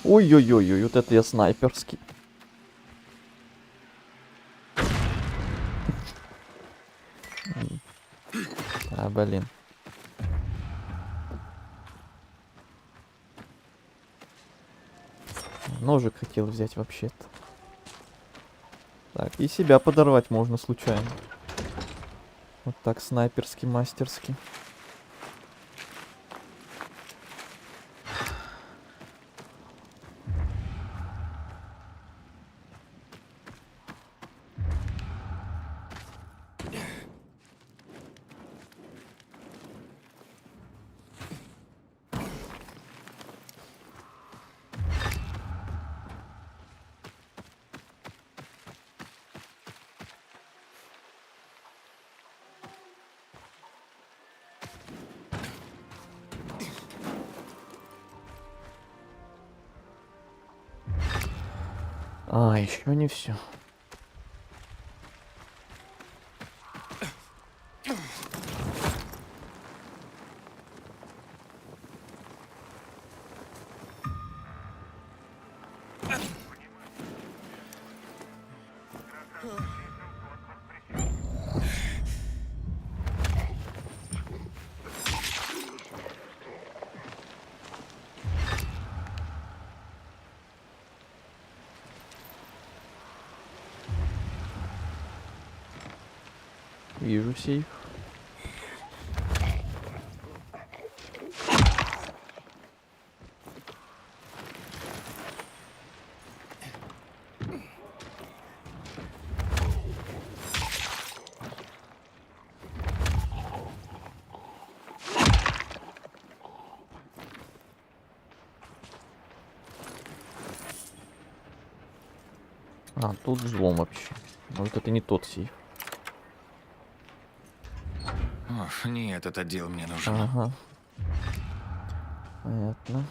Ой-ой-ой, вот это я снайперский. А, блин. Ножик хотел взять вообще-то. Так, и себя подорвать можно случайно. Вот так, снайперски, мастерски. А, еще не все. Вижу сейф. А, тут взлом вообще. Может, это не тот сейф. Ох, не этот отдел мне нужен. Ага. Понятно.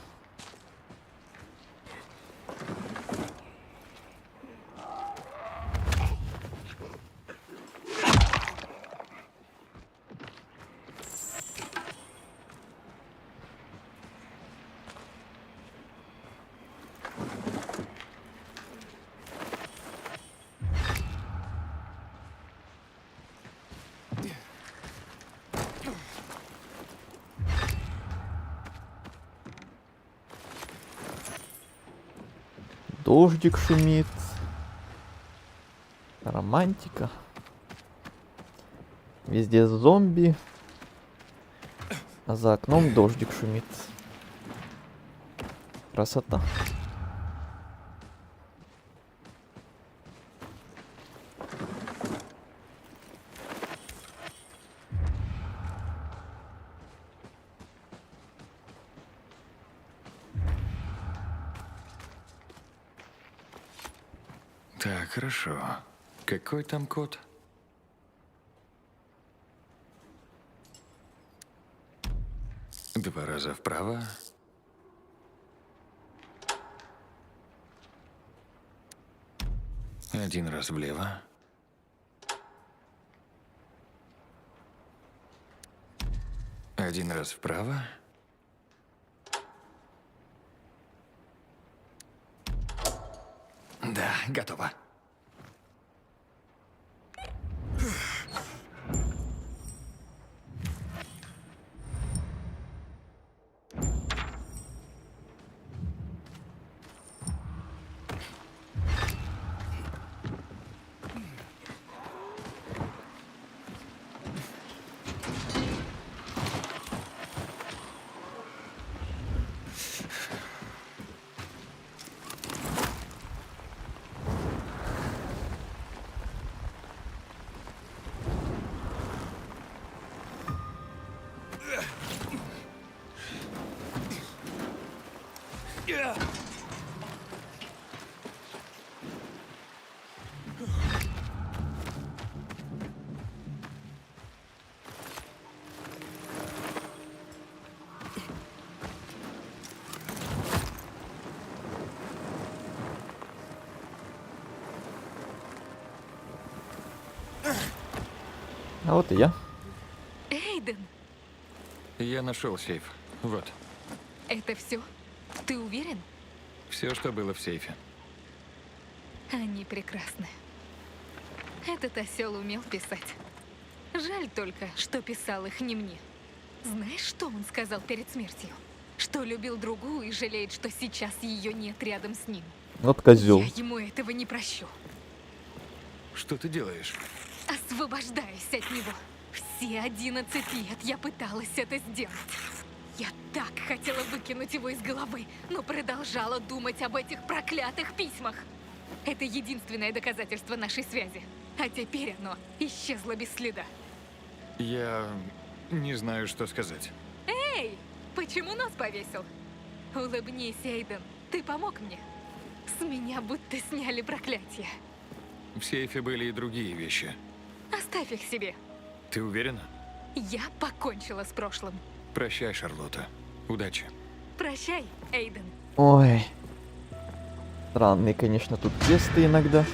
Дождик шумит. Романтика. Везде зомби. А за окном дождик шумит. Красота. Так, хорошо. Какой там код? Два раза вправо. Один раз влево. Один раз вправо. Да, готово. А вот и я. Эйден, Я нашел сейф. Вот. это все? Ты уверен? Все, что было в сейфе. Они прекрасны. Этот осел умел писать. Жаль только, что писал их не мне. Знаешь, что он сказал перед смертью? Что любил другую и жалеет, что сейчас ее нет рядом с ним. Вот козел. Я ему этого не прощу. Что ты делаешь? Освобождаюсь от него. Все 11 лет я пыталась это сделать. Я так хотела выкинуть его из головы, но продолжала думать об этих проклятых письмах. Это единственное доказательство нашей связи. А теперь оно исчезло без следа. Я не знаю, что сказать. Эй, почему нос повесил? Улыбнись, Эйден. Ты помог мне. С меня будто сняли проклятие. В сейфе были и другие вещи. Оставь их себе. Ты уверена? Я покончила с прошлым. Прощай, Шарлотта. Удачи. Прощай, Эйден. Ой. Странные, конечно, тут квесты иногда.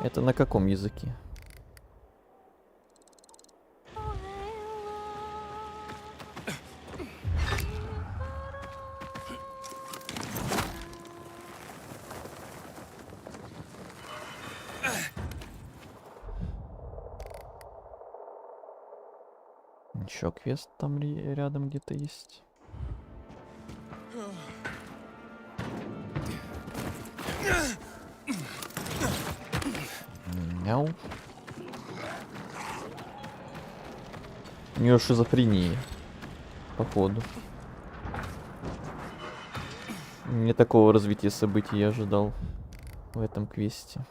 Это на каком языке? Еще квест там рядом где-то есть. Мяу. У нее шизофрения, походу. Не такого развития событий я ожидал в этом квесте.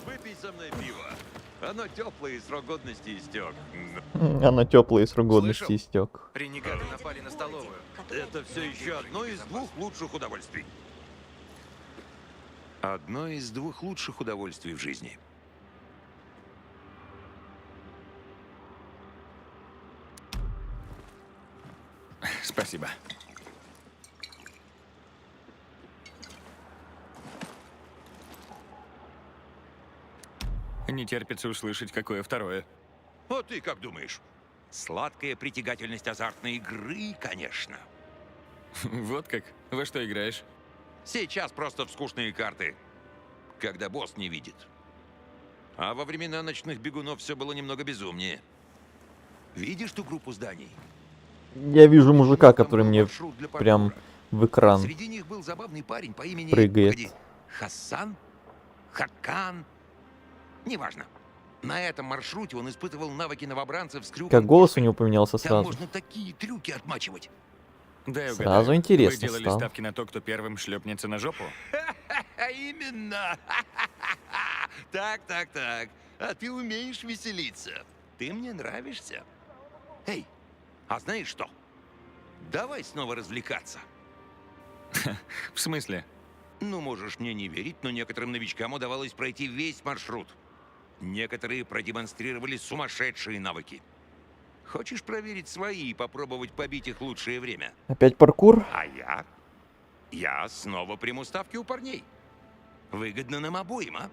Выпей со мной пиво. Оно теплое и срок годности истек. Она теплая, срок годности истек. Ренегаты напали на столовую. Это все еще одно из двух лучших удовольствий. Одно из двух лучших удовольствий в жизни. Спасибо. Не терпится услышать, какое второе. А ты как думаешь? Сладкая притягательность азартной игры, конечно. Вот как? Во что играешь? Сейчас просто в скучные карты, когда босс не видит. А во времена ночных бегунов все было немного безумнее. Видишь ту группу зданий? Я вижу мужика, который мне прям в экран Среди них был забавный парень по имени... прыгает. Погоди, Хасан? Хакан? Неважно. На этом маршруте он испытывал навыки новобранцев с крюком. Как голос у него поменялся Там сразу. можно такие трюки отмачивать. Дай угадаю. Сразу интересно Вы делали стало. ставки на то, кто первым шлепнется на жопу? Именно. Так. А ты умеешь веселиться. Ты мне нравишься. Эй, а знаешь что? Давай снова развлекаться. В смысле? Ну, можешь мне не верить, но некоторым новичкам удавалось пройти весь маршрут. Некоторые продемонстрировали сумасшедшие навыки. Хочешь проверить свои и попробовать побить их лучшее время? Опять паркур? А я? Я снова приму ставки у парней. Выгодно нам обоим, а?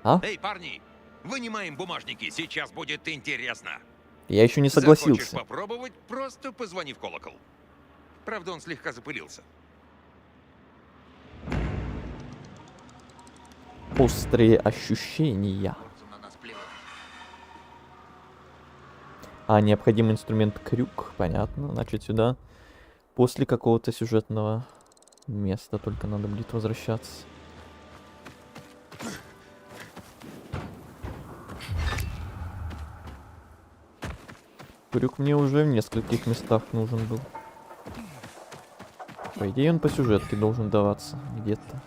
А? Эй, парни, вынимаем бумажники, сейчас будет интересно. Я еще не Захочешь согласился. попробовать, просто позвони в колокол. Правда, он слегка запылился. Острые ощущения. А, необходим инструмент крюк. Понятно. Значит, сюда после какого-то сюжетного места только надо будет возвращаться. Крюк мне уже в нескольких местах нужен был. По идее, он по сюжетке должен даваться где-то.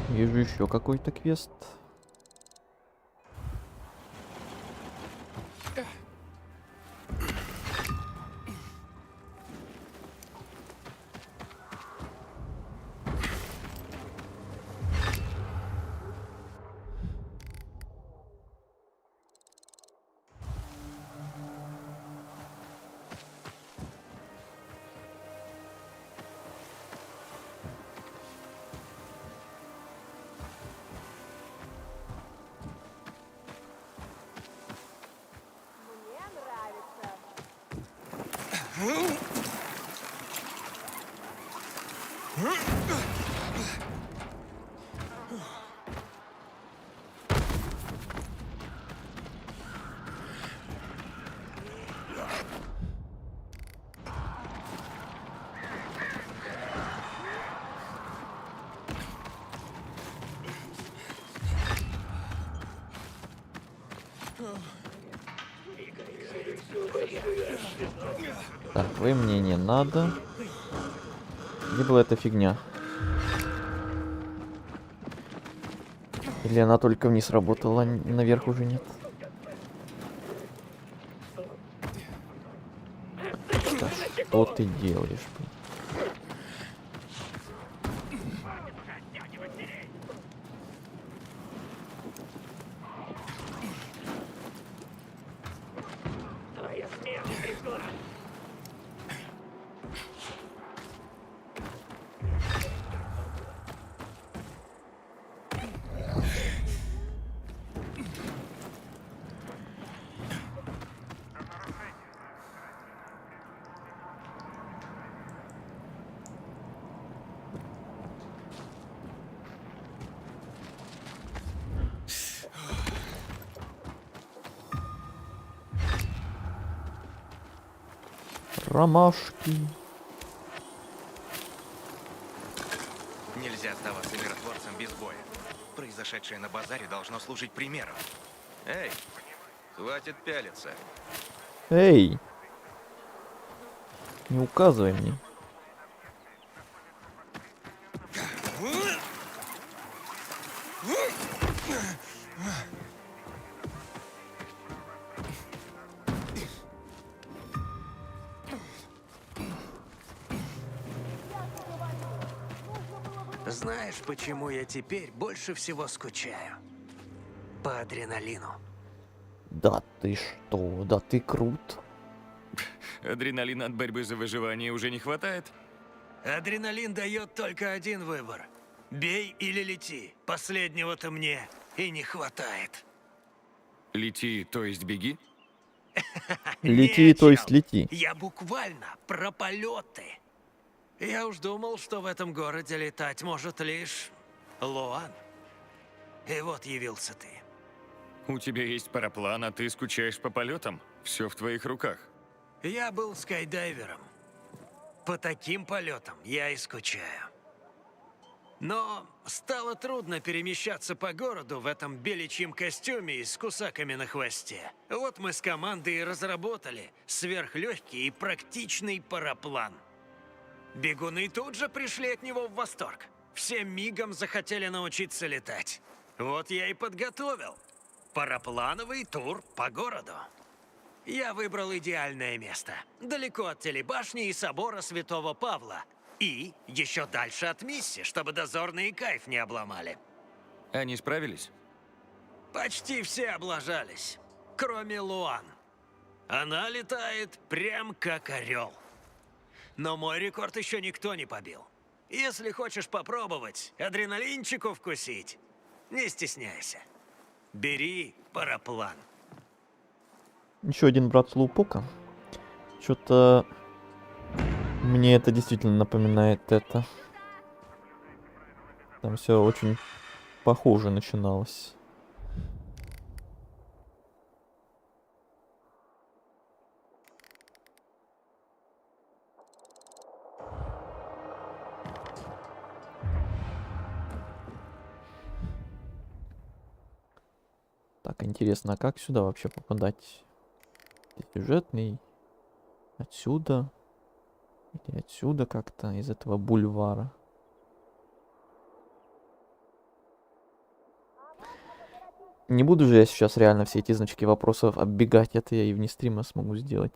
Вижу еще какой-то квест. Так, вы мне не надо. Где была эта фигня? Или она только вниз работала, наверх уже нет? Да что ты делаешь? Ромашки. Нельзя сдаваться миротворцам без боя. Произошедшее на базаре должно служить примером. Эй, хватит пялиться. Эй! Не указывай мне. Знаешь, почему я теперь больше всего скучаю? По адреналину. Да ты что? Да ты крут. Адреналина от борьбы за выживание уже не хватает? Адреналин дает только один выбор. Бей или лети. Последнего-то мне и не хватает. Лети, то есть беги? Лети, то есть лети. Я буквально про полеты. Я уж думал, что в этом городе летать может лишь Луан. И вот явился ты. У тебя есть параплан, а ты скучаешь по полетам? Все в твоих руках. Я был скайдайвером. По таким полетам я и скучаю. Но стало трудно перемещаться по городу в этом беличьем костюме и с кусаками на хвосте. Вот мы с командой и разработали сверхлегкий и практичный параплан. Бегуны тут же пришли от него в восторг. Все мигом захотели научиться летать. Вот я и подготовил параплановый тур по городу. Я выбрал идеальное место. Далеко от телебашни и собора Святого Павла. И еще дальше от Мисси, чтобы дозорные кайф не обломали. Они справились? Почти все облажались, кроме Луан. Она летает прям как орел. Но мой рекорд еще никто не побил. Если хочешь попробовать адреналинчику вкусить, не стесняйся. Бери параплан. Еще один брат Слоупока. Что-то мне это действительно напоминает это. Там все очень похоже начиналось. Так, интересно, а как сюда вообще попадать? Сюжетный? Отсюда? Или отсюда как-то, из этого бульвара? Не буду же я сейчас реально все эти значки вопросов оббегать. Это я и вне стрима смогу сделать.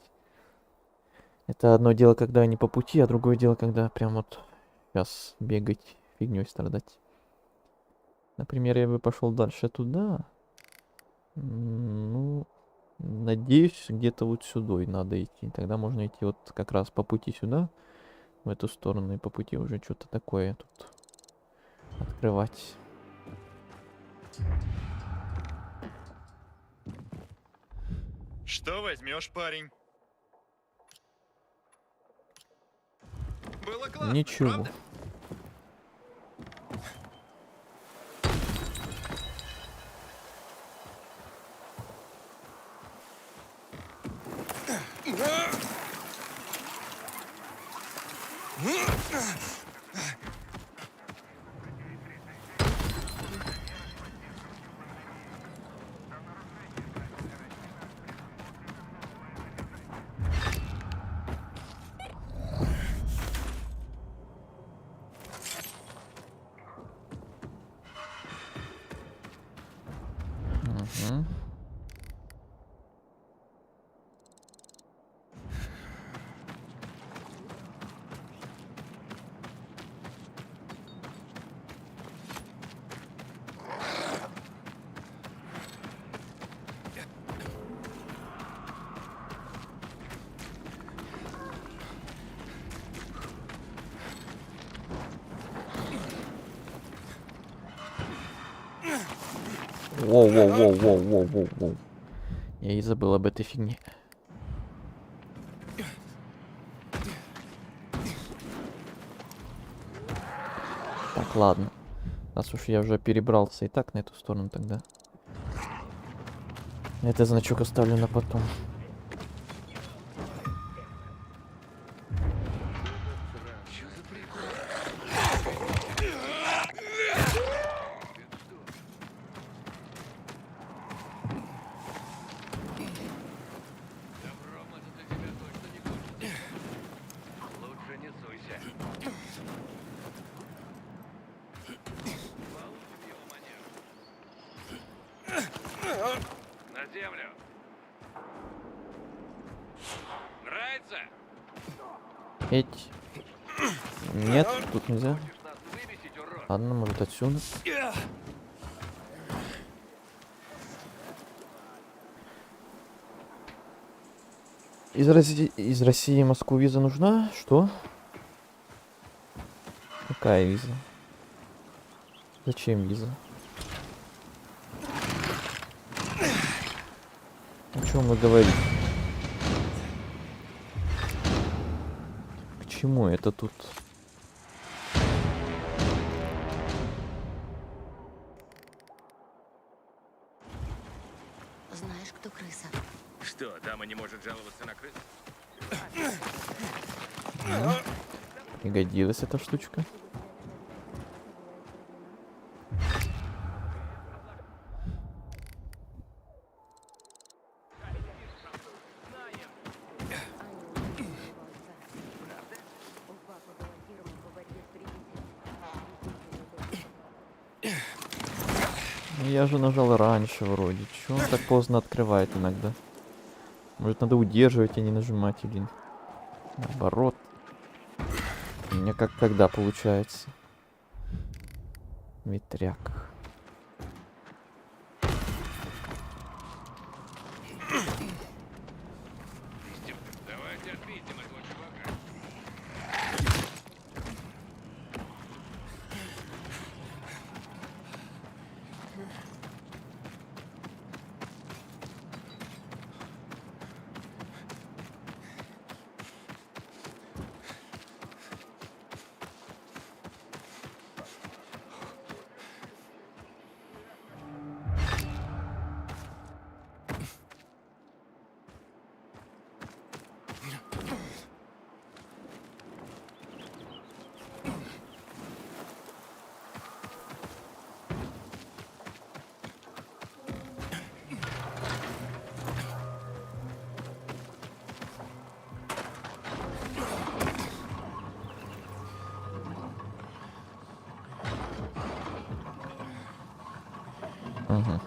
Это одно дело, когда они по пути, а другое дело, когда прям вот сейчас бегать, фигней страдать. Например, я бы пошел дальше туда. Ну, надеюсь, где-то вот сюда и надо идти. Тогда можно идти вот как раз по пути сюда, в эту сторону, и по пути уже что-то такое тут открывать. Что возьмешь, парень? Было классно, ничего. правда? Воу. Я и забыл об этой фигне. Так, ладно. Раз уж я уже перебрался и так на эту сторону, тогда этот значок оставлю на потом. На землю. Нравится? Эть. Нет, тут нельзя. Ладно, может отсюда. Из России в Москву виза нужна? Что? Какая виза? Зачем виза? О чем вы говорите? К чему это тут? Знаешь, кто крыса? Что, дама не может жаловаться на крыс? Пригодилась эта штучка. Я же нажал раньше вроде. Чего он так поздно открывает иногда? Может, надо удерживать, а не нажимать, или наоборот. У меня как когда получается. Ветряк. Давайте отметим этого чувака. Угу.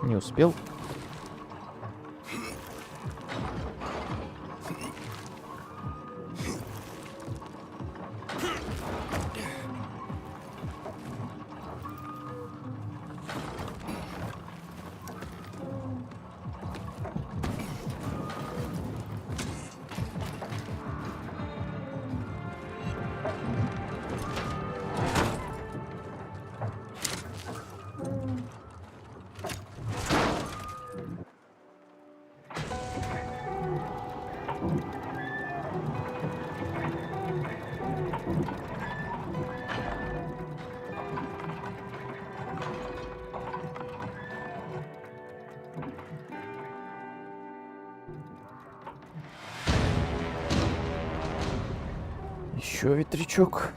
Не успел. Еще ветрячок.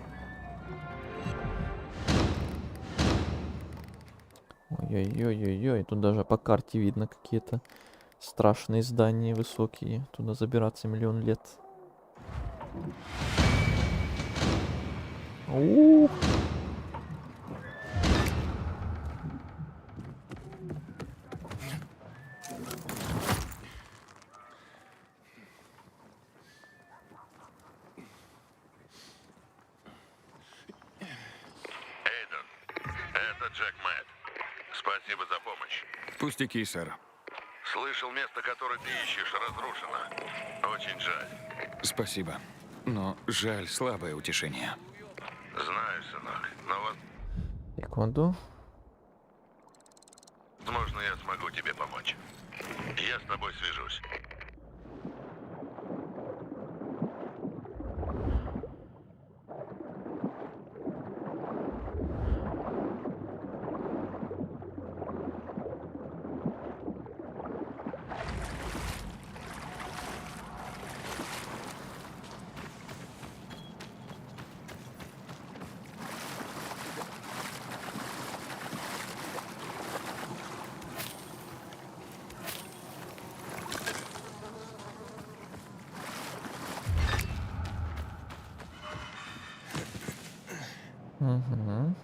Ой-ой-ой-ой-ой, тут даже по карте видно какие-то страшные здания высокие. Туда забираться миллион лет. Ух. Это Джек Мэтт. Спасибо за помощь. Пустяки, сэр. Слышал, место, которое ты ищешь, разрушено. Очень жаль. Спасибо. Но жаль, слабое утешение. Знаю, сынок, но Секунду. возможно, я смогу тебе помочь. Я с тобой свяжусь. Угу.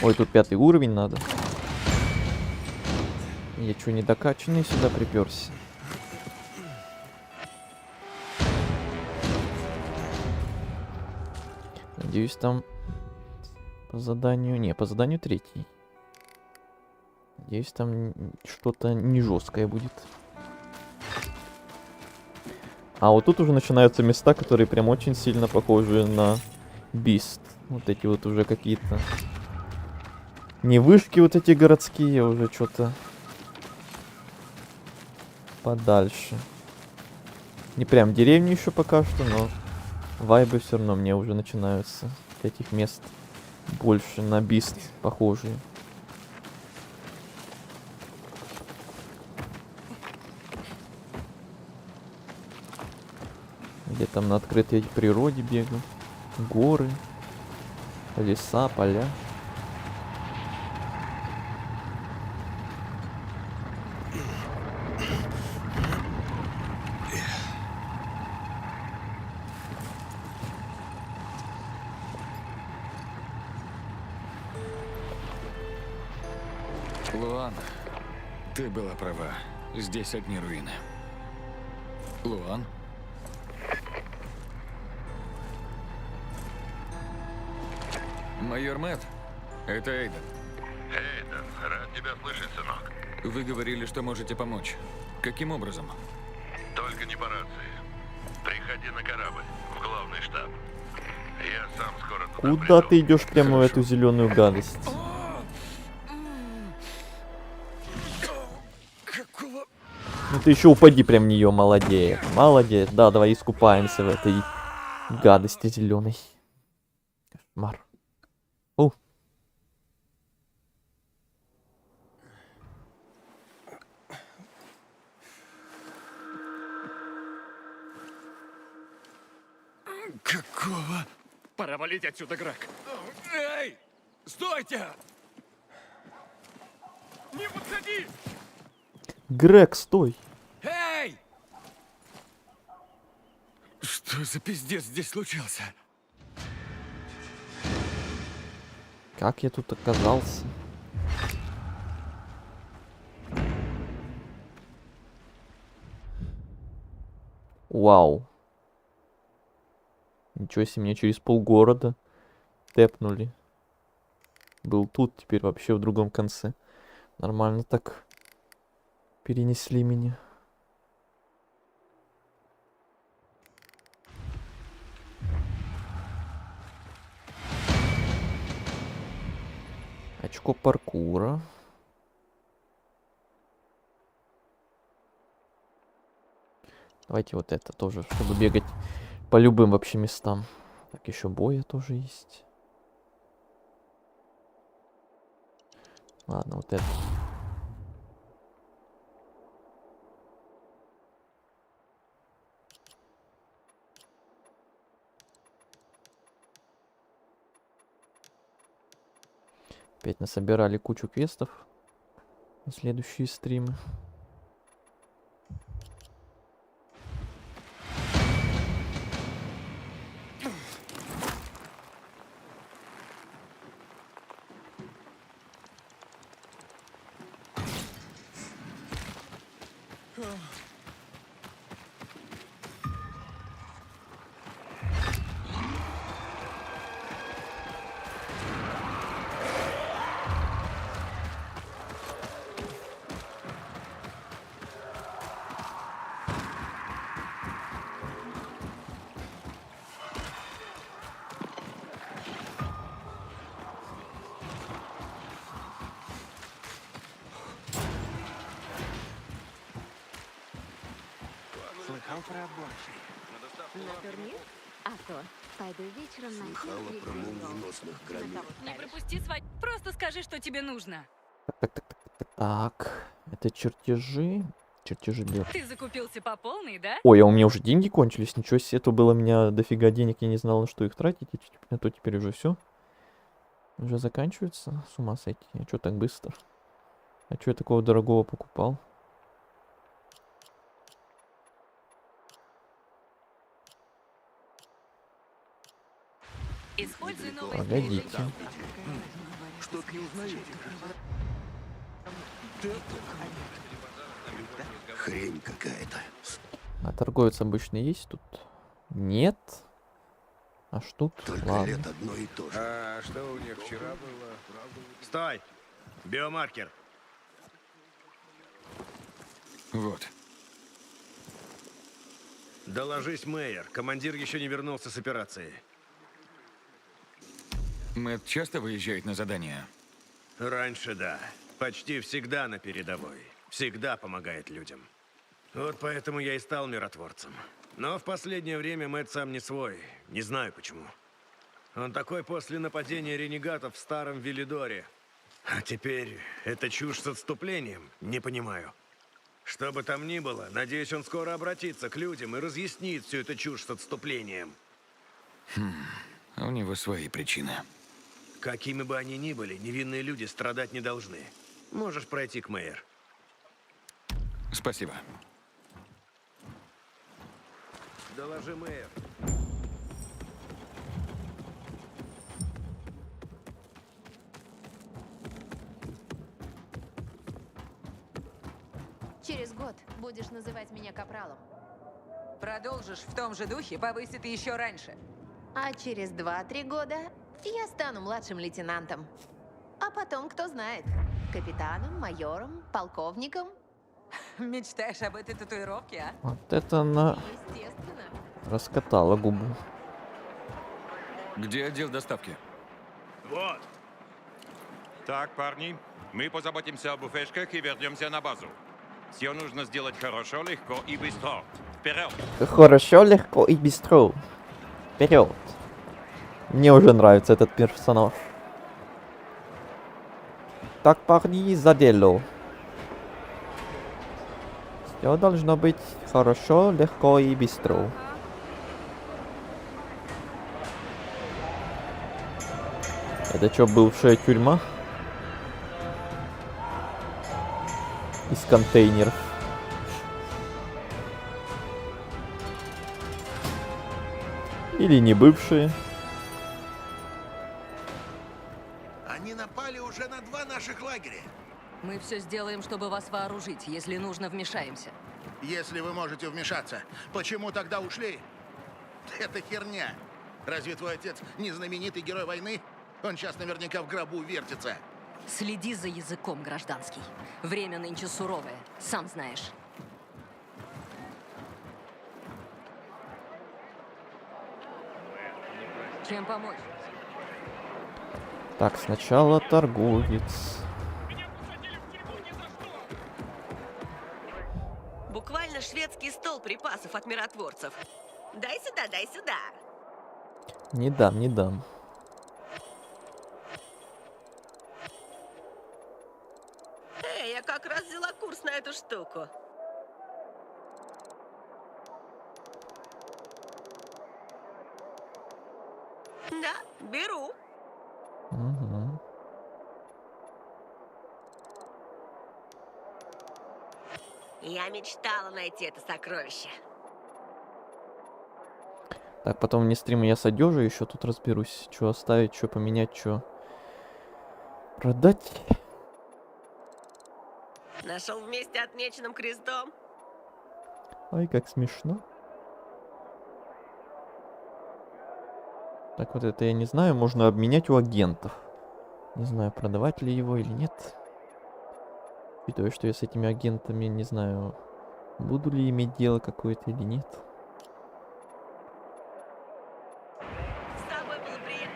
Ой, тут 5-й уровень надо. Я чё, не докачанный сюда приперся? Надеюсь, там по заданию... Не, по заданию 3-й. Надеюсь, там что-то не жесткое будет. А вот тут уже начинаются места, которые прям очень сильно похожи на Beast. Вот эти вот уже какие-то... Не вышки вот эти городские, а уже что-то подальше. Не прям деревни еще пока что, но вайбы все равно мне уже начинаются с этих мест больше на Beast похожие. Где там на открытой природе бегаю. Горы, леса, поля. Луан, ты была права. Здесь одни руины. Луан? Майор Мэтт, это Эйден. Эйден, рад тебя слышать, сынок. Вы говорили, что можете помочь. Каким образом? Только не по рации. Приходи на корабль, в главный штаб. Я сам скоро туда Куда ты идешь прямо в эту зеленую гадость? Ну ты еще упади прям в нее, молодец. Молодец. Да, давай искупаемся в этой гадости зеленой. Кошмар. О. Какого? Пора валить отсюда, Грак. Эй! Стойте! Не подходи! Грег, стой! Эй! Что за пиздец здесь случился? Как я тут оказался? Вау. Ничего себе, меня через полгорода тэпнули. Был тут, теперь вообще в другом конце. Нормально так перенесли меня. Очко паркура. Давайте вот это тоже, чтобы бегать по любым вообще местам. Так, еще боя тоже есть. Ладно, вот это. Опять насобирали кучу квестов на следующие стримы. Слыхал про борщи? На турнир? А то. Пойду вечером на Слыхала про молниеносных громил. Не пропусти свадьбу. Просто скажи, что тебе нужно. Так, это чертежи. Чертежи для... Ты закупился по полной, да? Ой, а у меня уже деньги кончились. Ничего себе, это было у меня дофига денег, я не знал, на что их тратить. А то теперь уже все. Уже заканчивается. С ума сойти. А что так быстро? А что я такого дорогого покупал? Используй новые Погодите. Что-то не узнаете. Хрень какая-то. А торговец обычно есть тут? Нет. А что тут? Только Ладно. лет одно и то же. А что у них вчера было? Стой! Биомаркер. Вот. Доложись, Мэйер. Командир еще не вернулся с операции. Мэтт часто выезжает на задание? Раньше да. Почти всегда на передовой. Всегда помогает людям. Вот поэтому я и стал миротворцем. Но в последнее время Мэтт сам не свой. Не знаю почему. Он такой после нападения ренегатов в старом Велидоре. А теперь это чушь с отступлением. Не понимаю. Что бы там ни было, надеюсь, он скоро обратится к людям и разъяснит всю эту чушь с отступлением. У него свои причины. Какими бы они ни были, невинные люди страдать не должны. Можешь пройти к Мэйер. Спасибо. Доложи, Мэйер. Через год будешь называть меня капралом. Продолжишь в том же духе, повысит еще раньше. А через 2-3 года я стану младшим лейтенантом. А потом, кто знает, капитаном, майором, полковником. Мечтаешь об этой татуировке, а? Вот это она Естественно. раскатала губу. Где отдел доставки? Вот. Так, парни, мы позаботимся о буфешках и вернемся на базу. Все нужно сделать хорошо, легко и быстро. Вперед! Хорошо, легко и быстро. Вперед. Мне уже нравится этот персонаж. Так, парни, за дело. Все должно быть хорошо, легко и быстро. Это что, бывшая тюрьма? контейнеров. Или не бывшие. Они напали уже на 2 наших лагеря. Мы все сделаем, чтобы вас вооружить. Если нужно, вмешаемся. Если вы можете вмешаться, почему тогда ушли? Это херня. Разве твой отец не знаменитый герой войны? Он сейчас наверняка в гробу вертится. Следи за языком, гражданский. Время нынче суровое, сам знаешь. Чем помочь? Так, сначала торговец. Буквально шведский стол припасов от миротворцев. Дай сюда, дай сюда. Не дам, не дам. Эй, я как раз взяла курс на эту штуку. Да, беру. Угу. Я мечтала найти это сокровище. Так, потом вне стрима я с одежей еще тут разберусь. Что оставить, что поменять, что продать. Нашел вместе отмеченным крестом. Ай, как смешно. Так, вот это я не знаю, можно обменять у агентов. Не знаю, продавать ли его или нет. Учитывая, что я с этими агентами, не знаю, буду ли иметь дело какое-то или нет. С тобой было приятно.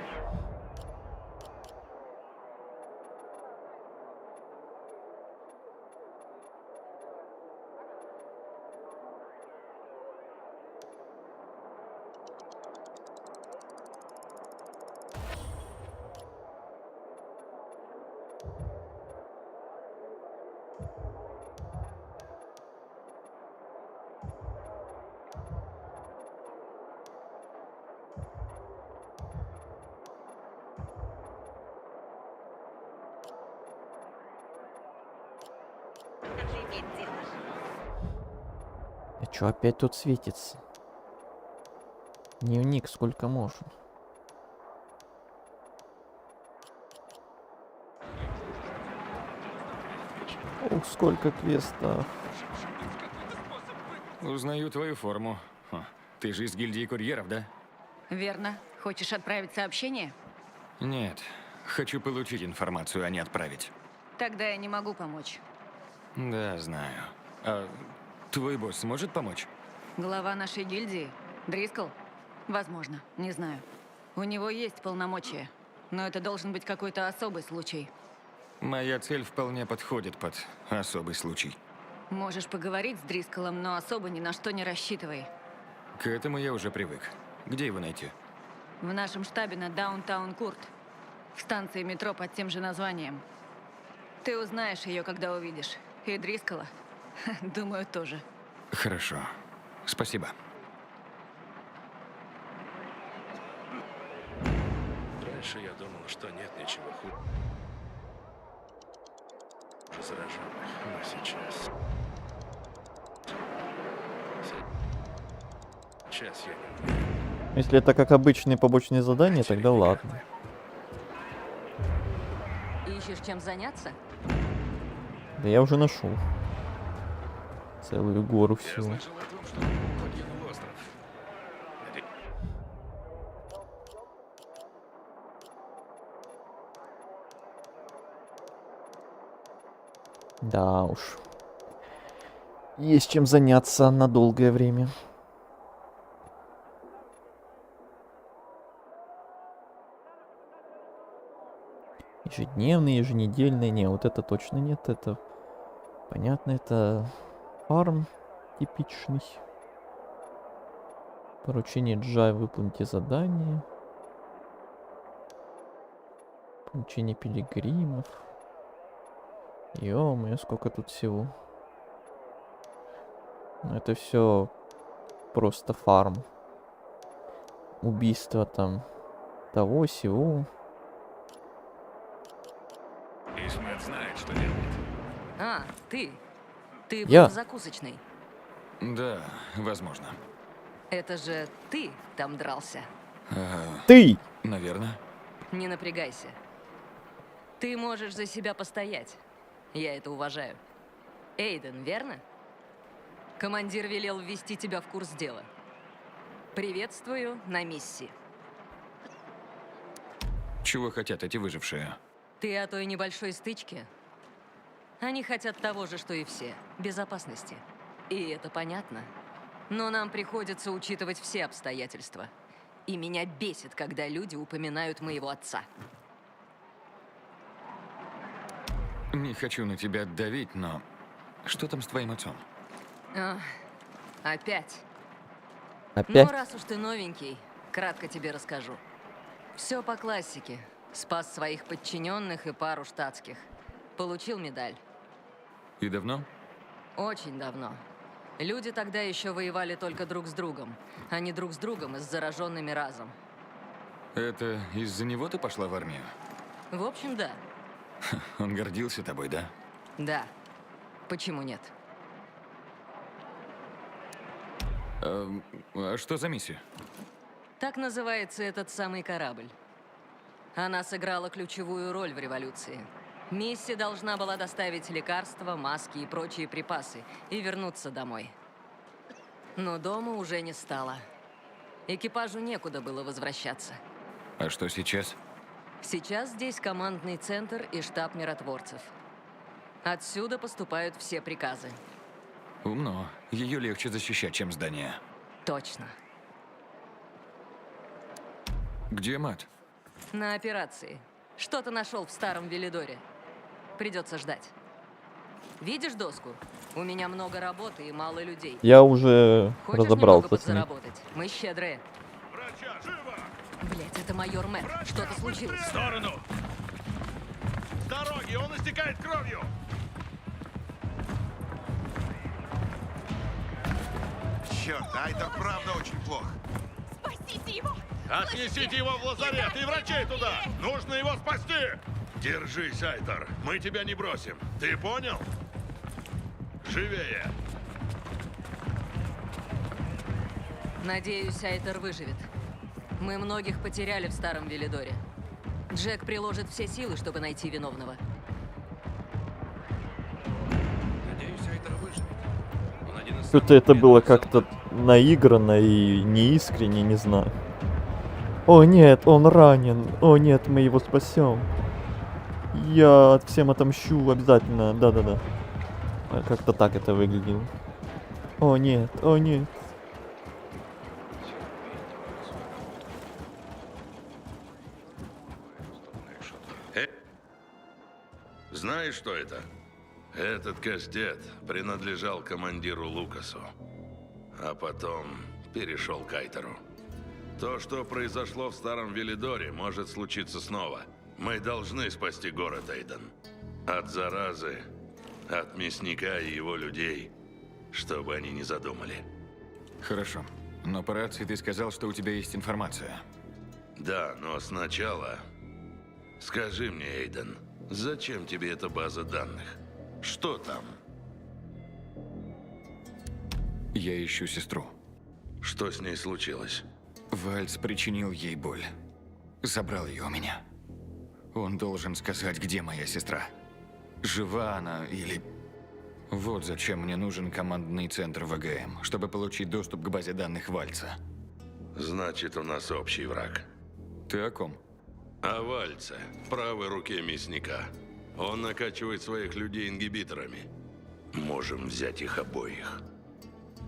А чё опять тут светится? Дневник сколько можно? Ух, сколько квестов. Узнаю твою форму. Ты же из гильдии курьеров, да? Верно. Хочешь отправить сообщение? Нет. Хочу получить информацию, а не отправить. Тогда я не могу помочь. Да, знаю. А твой босс сможет помочь? Глава нашей гильдии? Дрискл? Возможно, не знаю. У него есть полномочия, но это должен быть какой-то особый случай. Моя цель вполне подходит под особый случай. Можешь поговорить с Дрисколом, но особо ни на что не рассчитывай. К этому я уже привык. Где его найти? В нашем штабе на Даунтаун Курт. В станции метро под тем же названием. Ты узнаешь ее, когда увидишь. И Дрискола, думаю, тоже. Хорошо. Спасибо. Раньше я думал, что нет ничего хуже зараженных, но сейчас... Сейчас я не... Если это как обычные побочные задания, тогда ладно. Ищешь чем заняться? Да я уже нашел. Целую гору всего. Я слышал о том, что покинул остров. Да уж. Есть чем заняться на долгое время. Ежедневные, еженедельные. Не, вот это точно нет. Это понятно, это фарм типичный. Поручение Джай, выполните задание. Поручение пилигримов. Ё-моё, сколько тут всего. Ну, это все просто фарм. Убийство там того, сего. Исмет знает, что делает. А, ты. Ты Я? был в закусочной. Да, возможно. Это же ты там дрался. Ты! Наверное. Не напрягайся. Ты можешь за себя постоять. Я это уважаю. Эйден, верно? Командир велел ввести тебя в курс дела. Приветствую на миссии. Чего хотят эти выжившие? Ты о той небольшой стычке? Они хотят того же, что и все. Безопасности. И это понятно. Но нам приходится учитывать все обстоятельства. И меня бесит, когда люди упоминают моего отца. Не хочу на тебя давить, но что там с твоим отцом? Опять. Опять? Ну, раз уж ты новенький, кратко тебе расскажу. Все по классике. Спас своих подчиненных и пару штатских. Получил медаль. И давно? Очень давно. Люди тогда еще воевали только друг с другом, а не друг с другом и с зараженными разом. Это из-за него ты пошла в армию? В общем, да. Он гордился тобой, да? Да. Почему нет? А что за миссия? Так называется этот самый корабль. Она сыграла ключевую роль в революции. Миссия должна была доставить лекарства, маски и прочие припасы и вернуться домой. Но дома уже не стало. Экипажу некуда было возвращаться. А что сейчас? Сейчас здесь командный центр и штаб миротворцев. Отсюда поступают все приказы. Умно. Ее легче защищать, чем здание. Точно. Где мать? На операции. Что-то нашел в старом Велидоре. Придется ждать. Видишь доску? У меня много работы и мало людей. Я уже Хочешь разобрался немного с ней. подзаработать? Мы щедрые. Блять, это майор Мэтт. Что-то случилось. В сторону! С дороги! Он истекает кровью! Черт, Айдер правда очень плохо. Спасите его! Отнесите его в лазарет и врачей туда! Нужно его спасти! Держись, Айтер. Мы тебя не бросим. Ты понял? Живее! Надеюсь, Айтер выживет. Мы многих потеряли в старом Велидоре. Джек приложит все силы, чтобы найти виновного. Надеюсь, Айтер выживет. Он один из Что-то это было как-то наигранно и неискренне, не знаю. О нет, он ранен. О нет, мы его спасем. Я всем отомщу обязательно. Да-да-да. Как-то так это выглядело. О нет, о нет. Знаешь, что это? Этот кастет принадлежал командиру Лукасу, а потом перешел к Айтеру. То, что произошло в старом Велидоре, может случиться снова. Мы должны спасти город, Эйден. От заразы, от мясника и его людей, чтобы они не задумали. Хорошо. Но по рации ты сказал, что у тебя есть информация. Да, но сначала скажи мне, Эйден, зачем тебе эта база данных? Что там? Я ищу сестру. Что с ней случилось? Вальц причинил ей боль. Забрал ее у меня. Он должен сказать, где моя сестра. Жива она или... Вот зачем мне нужен командный центр ВГМ, чтобы получить доступ к базе данных Вальца. Значит, у нас общий враг. Ты о ком? О Вальце, правой руке мясника. Он накачивает своих людей ингибиторами. Можем взять их обоих.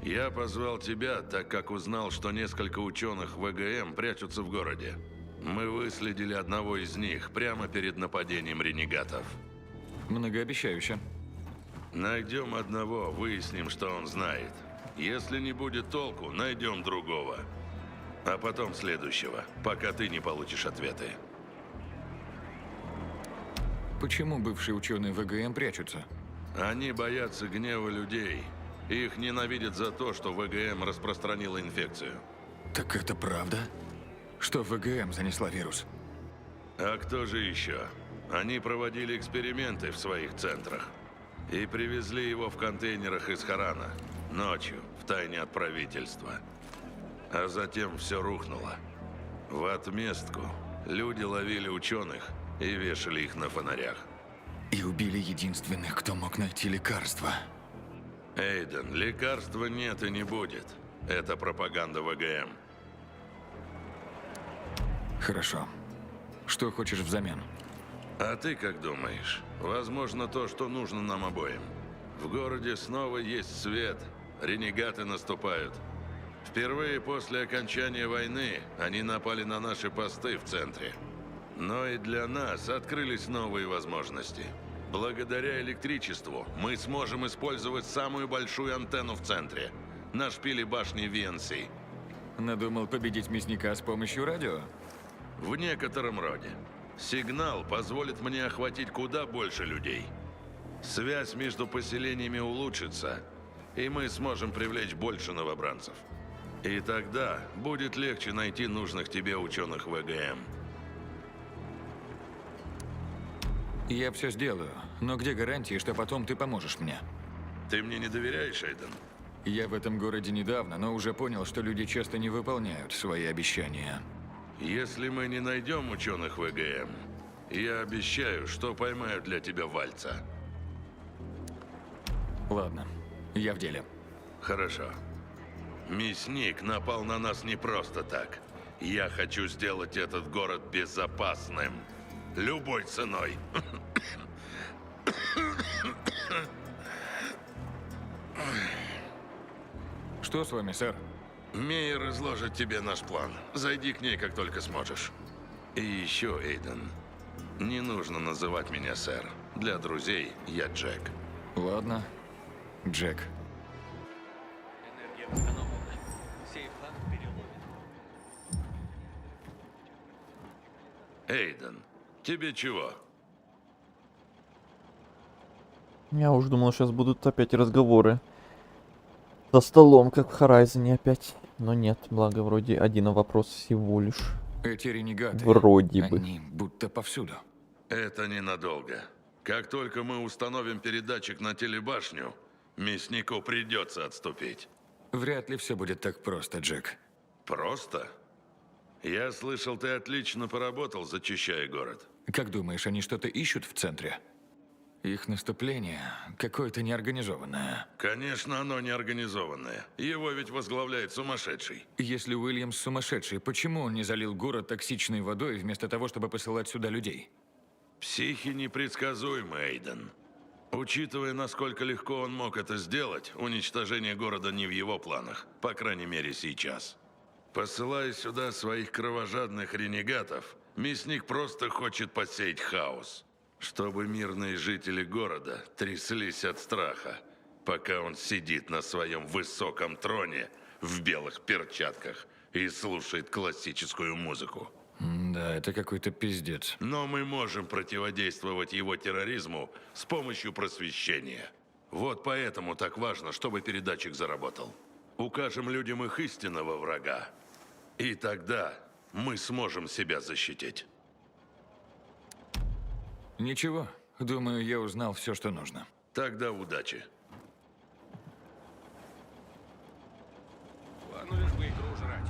Я позвал тебя, так как узнал, что несколько ученых ВГМ прячутся в городе. Мы выследили одного из них прямо перед нападением ренегатов. Многообещающе. Найдем одного, выясним, что он знает. Если не будет толку, найдем другого. А потом следующего, пока ты не получишь ответы. Почему бывшие ученые ВГМ прячутся? Они боятся гнева людей. Их ненавидят за то, что ВГМ распространила инфекцию. Так это правда? Что ВГМ занесла вирус? А кто же еще? Они проводили эксперименты в своих центрах. И привезли его в контейнерах из Харана. Ночью, втайне от правительства. А затем все рухнуло. В отместку люди ловили ученых и вешали их на фонарях. И убили единственных, кто мог найти лекарство. Эйден, лекарства нет и не будет. Это пропаганда ВГМ. Хорошо. Что хочешь взамен? А ты как думаешь? Возможно, то, что нужно нам обоим. В городе снова есть свет. Ренегаты наступают. Впервые после окончания войны они напали на наши посты в центре. Но и для нас открылись новые возможности. Благодаря электричеству мы сможем использовать самую большую антенну в центре. На шпиле башни VNC. Надумал победить мясника с помощью радио? В некотором роде. Сигнал позволит мне охватить куда больше людей. Связь между поселениями улучшится, и мы сможем привлечь больше новобранцев. И тогда будет легче найти нужных тебе ученых ВГМ. Я все сделаю, но где гарантии, что потом ты поможешь мне? Ты мне не доверяешь, Эйден? Я в этом городе недавно, но уже понял, что люди часто не выполняют свои обещания. Если мы не найдем ученых ВГМ, я обещаю, что поймаю для тебя Вальца. Ладно, я в деле. Хорошо. Мясник напал на нас не просто так. Я хочу сделать этот город безопасным. Любой ценой. Что с вами, сэр? Мейер изложит тебе наш план. Зайди к ней, как только сможешь. И еще, Эйден, не нужно называть меня сэр. Для друзей я Джек. Ладно, Джек. Эйден, тебе чего? Я уж думал, сейчас будут опять разговоры. За столом, как в Horizon опять. Но нет, благо вроде один вопрос всего лишь. Эти ренегаты, вроде бы. они будто повсюду. Это ненадолго. Как только мы установим передатчик на телебашню, мяснику придется отступить. Вряд ли все будет так просто, Джек. Просто? Я слышал, ты отлично поработал, зачищая город. Как думаешь, они что-то ищут в центре? Их наступление какое-то неорганизованное. Конечно, оно неорганизованное. Его ведь возглавляет сумасшедший. Если Уильямс сумасшедший, почему он не залил город токсичной водой вместо того, чтобы посылать сюда людей? Психи непредсказуемы, Эйден. Учитывая, насколько легко он мог это сделать, уничтожение города не в его планах. По крайней мере, сейчас. Посылая сюда своих кровожадных ренегатов, мясник просто хочет посеять хаос. Чтобы мирные жители города тряслись от страха, пока он сидит на своем высоком троне в белых перчатках и слушает классическую музыку. Да, это какой-то пиздец. Но мы можем противодействовать его терроризму с помощью просвещения. Вот поэтому так важно, чтобы передатчик заработал. Укажем людям их истинного врага. И тогда мы сможем себя защитить. Ничего, думаю, я узнал все, что нужно. Тогда удачи. Ладно, лишь бы икру жрать.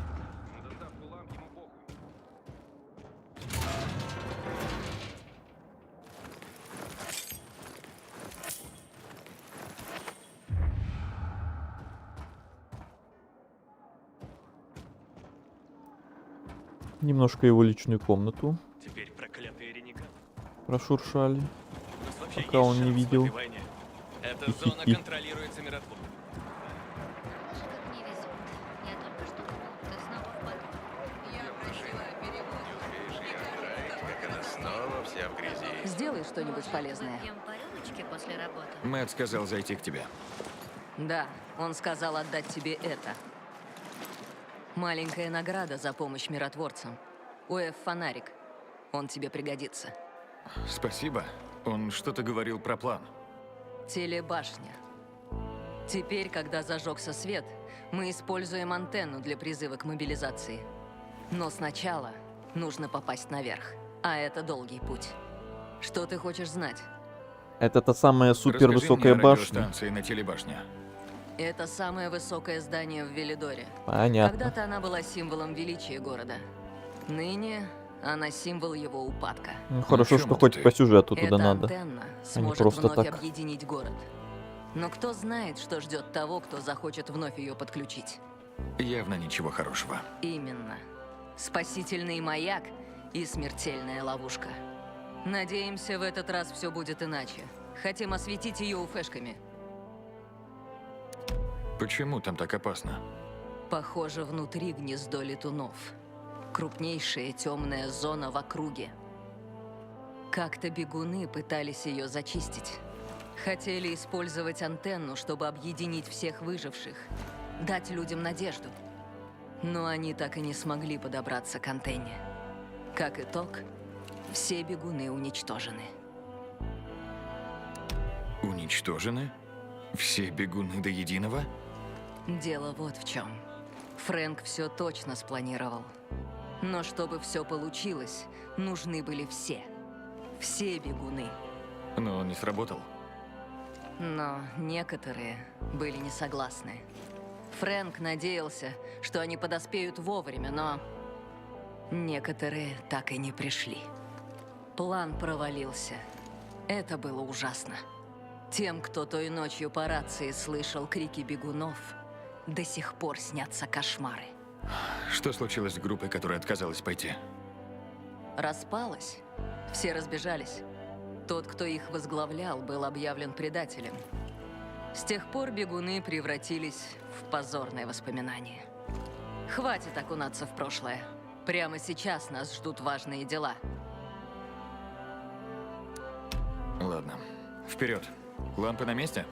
Да, Булан, ему похуй. Немножко его личную комнату Теперь проклятые ренегаты. прошуршали, У нас вообще пока есть он не шанс в видел. этой войне. Эта зона Хи-хи-хи. контролируется миротворцем. Как она снова вся в грязи. Сделай что-нибудь полезное. по рюмочке после работы. Мэтт сказал зайти к тебе. Да, он сказал отдать тебе это. Маленькая награда за помощь миротворцам. УФ-фонарик. Он тебе пригодится. Спасибо. Он что-то говорил про план. Телебашня. Теперь, когда зажегся свет, мы используем антенну для призыва к мобилизации. Но сначала нужно попасть наверх. А это долгий путь. Что ты хочешь знать? Это та самая супер Расскажи высокая мне о башня. радиостанции на телебашне. Это самое высокое здание в Велидоре. Понятно. Когда-то она была символом величия города. Ныне она символ его упадка. Ну, хорошо, что хоть по сюжету туда Эта надо, антенна а не сможет просто вновь так. объединить город. Но кто знает, что ждет того, кто захочет вновь ее подключить? Явно ничего хорошего. Именно. Спасительный маяк и смертельная ловушка. Надеемся, в этот раз все будет иначе. Хотим осветить ее уфэшками. Почему там так опасно? Похоже, внутри гнездо летунов. Крупнейшая темная зона в округе. Как-то бегуны пытались ее зачистить. Хотели использовать антенну, чтобы объединить всех выживших, дать людям надежду. Но они так и не смогли подобраться к антенне. Как итог, все бегуны уничтожены. Уничтожены? Все бегуны до единого? Дело вот в чем. Фрэнк все точно спланировал. Но чтобы все получилось, нужны были все. Все бегуны. Но он не сработал. Но некоторые были не согласны. Фрэнк надеялся, что они подоспеют вовремя, но некоторые так и не пришли. План провалился. Это было ужасно. Тем, кто той ночью по рации слышал крики бегунов, до сих пор снятся кошмары. Что случилось с группой, которая отказалась пойти? Распалась. Все разбежались. Тот, кто их возглавлял, был объявлен предателем. С тех пор бегуны превратились в позорное воспоминание. Хватит окунаться в прошлое. Прямо сейчас нас ждут важные дела. Ладно, вперед. Лампы на месте?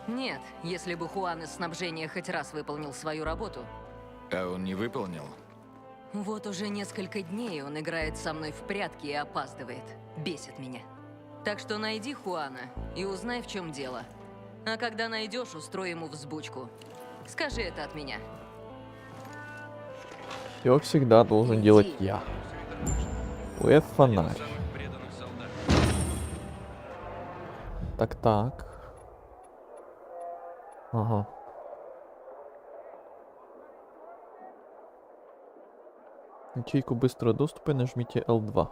Нет, если бы Хуан из снабжения хоть раз выполнил свою работу. А он не выполнил? Вот уже несколько дней он играет со мной в прятки и опаздывает. Бесит меня. Так что найди Хуана и узнай, в чем дело. А когда найдешь, устрой ему взбучку. Скажи это от меня. Все всегда должен делать я. Фонарь. Так. Ага. Ячейку быстрого доступа нажмите L2.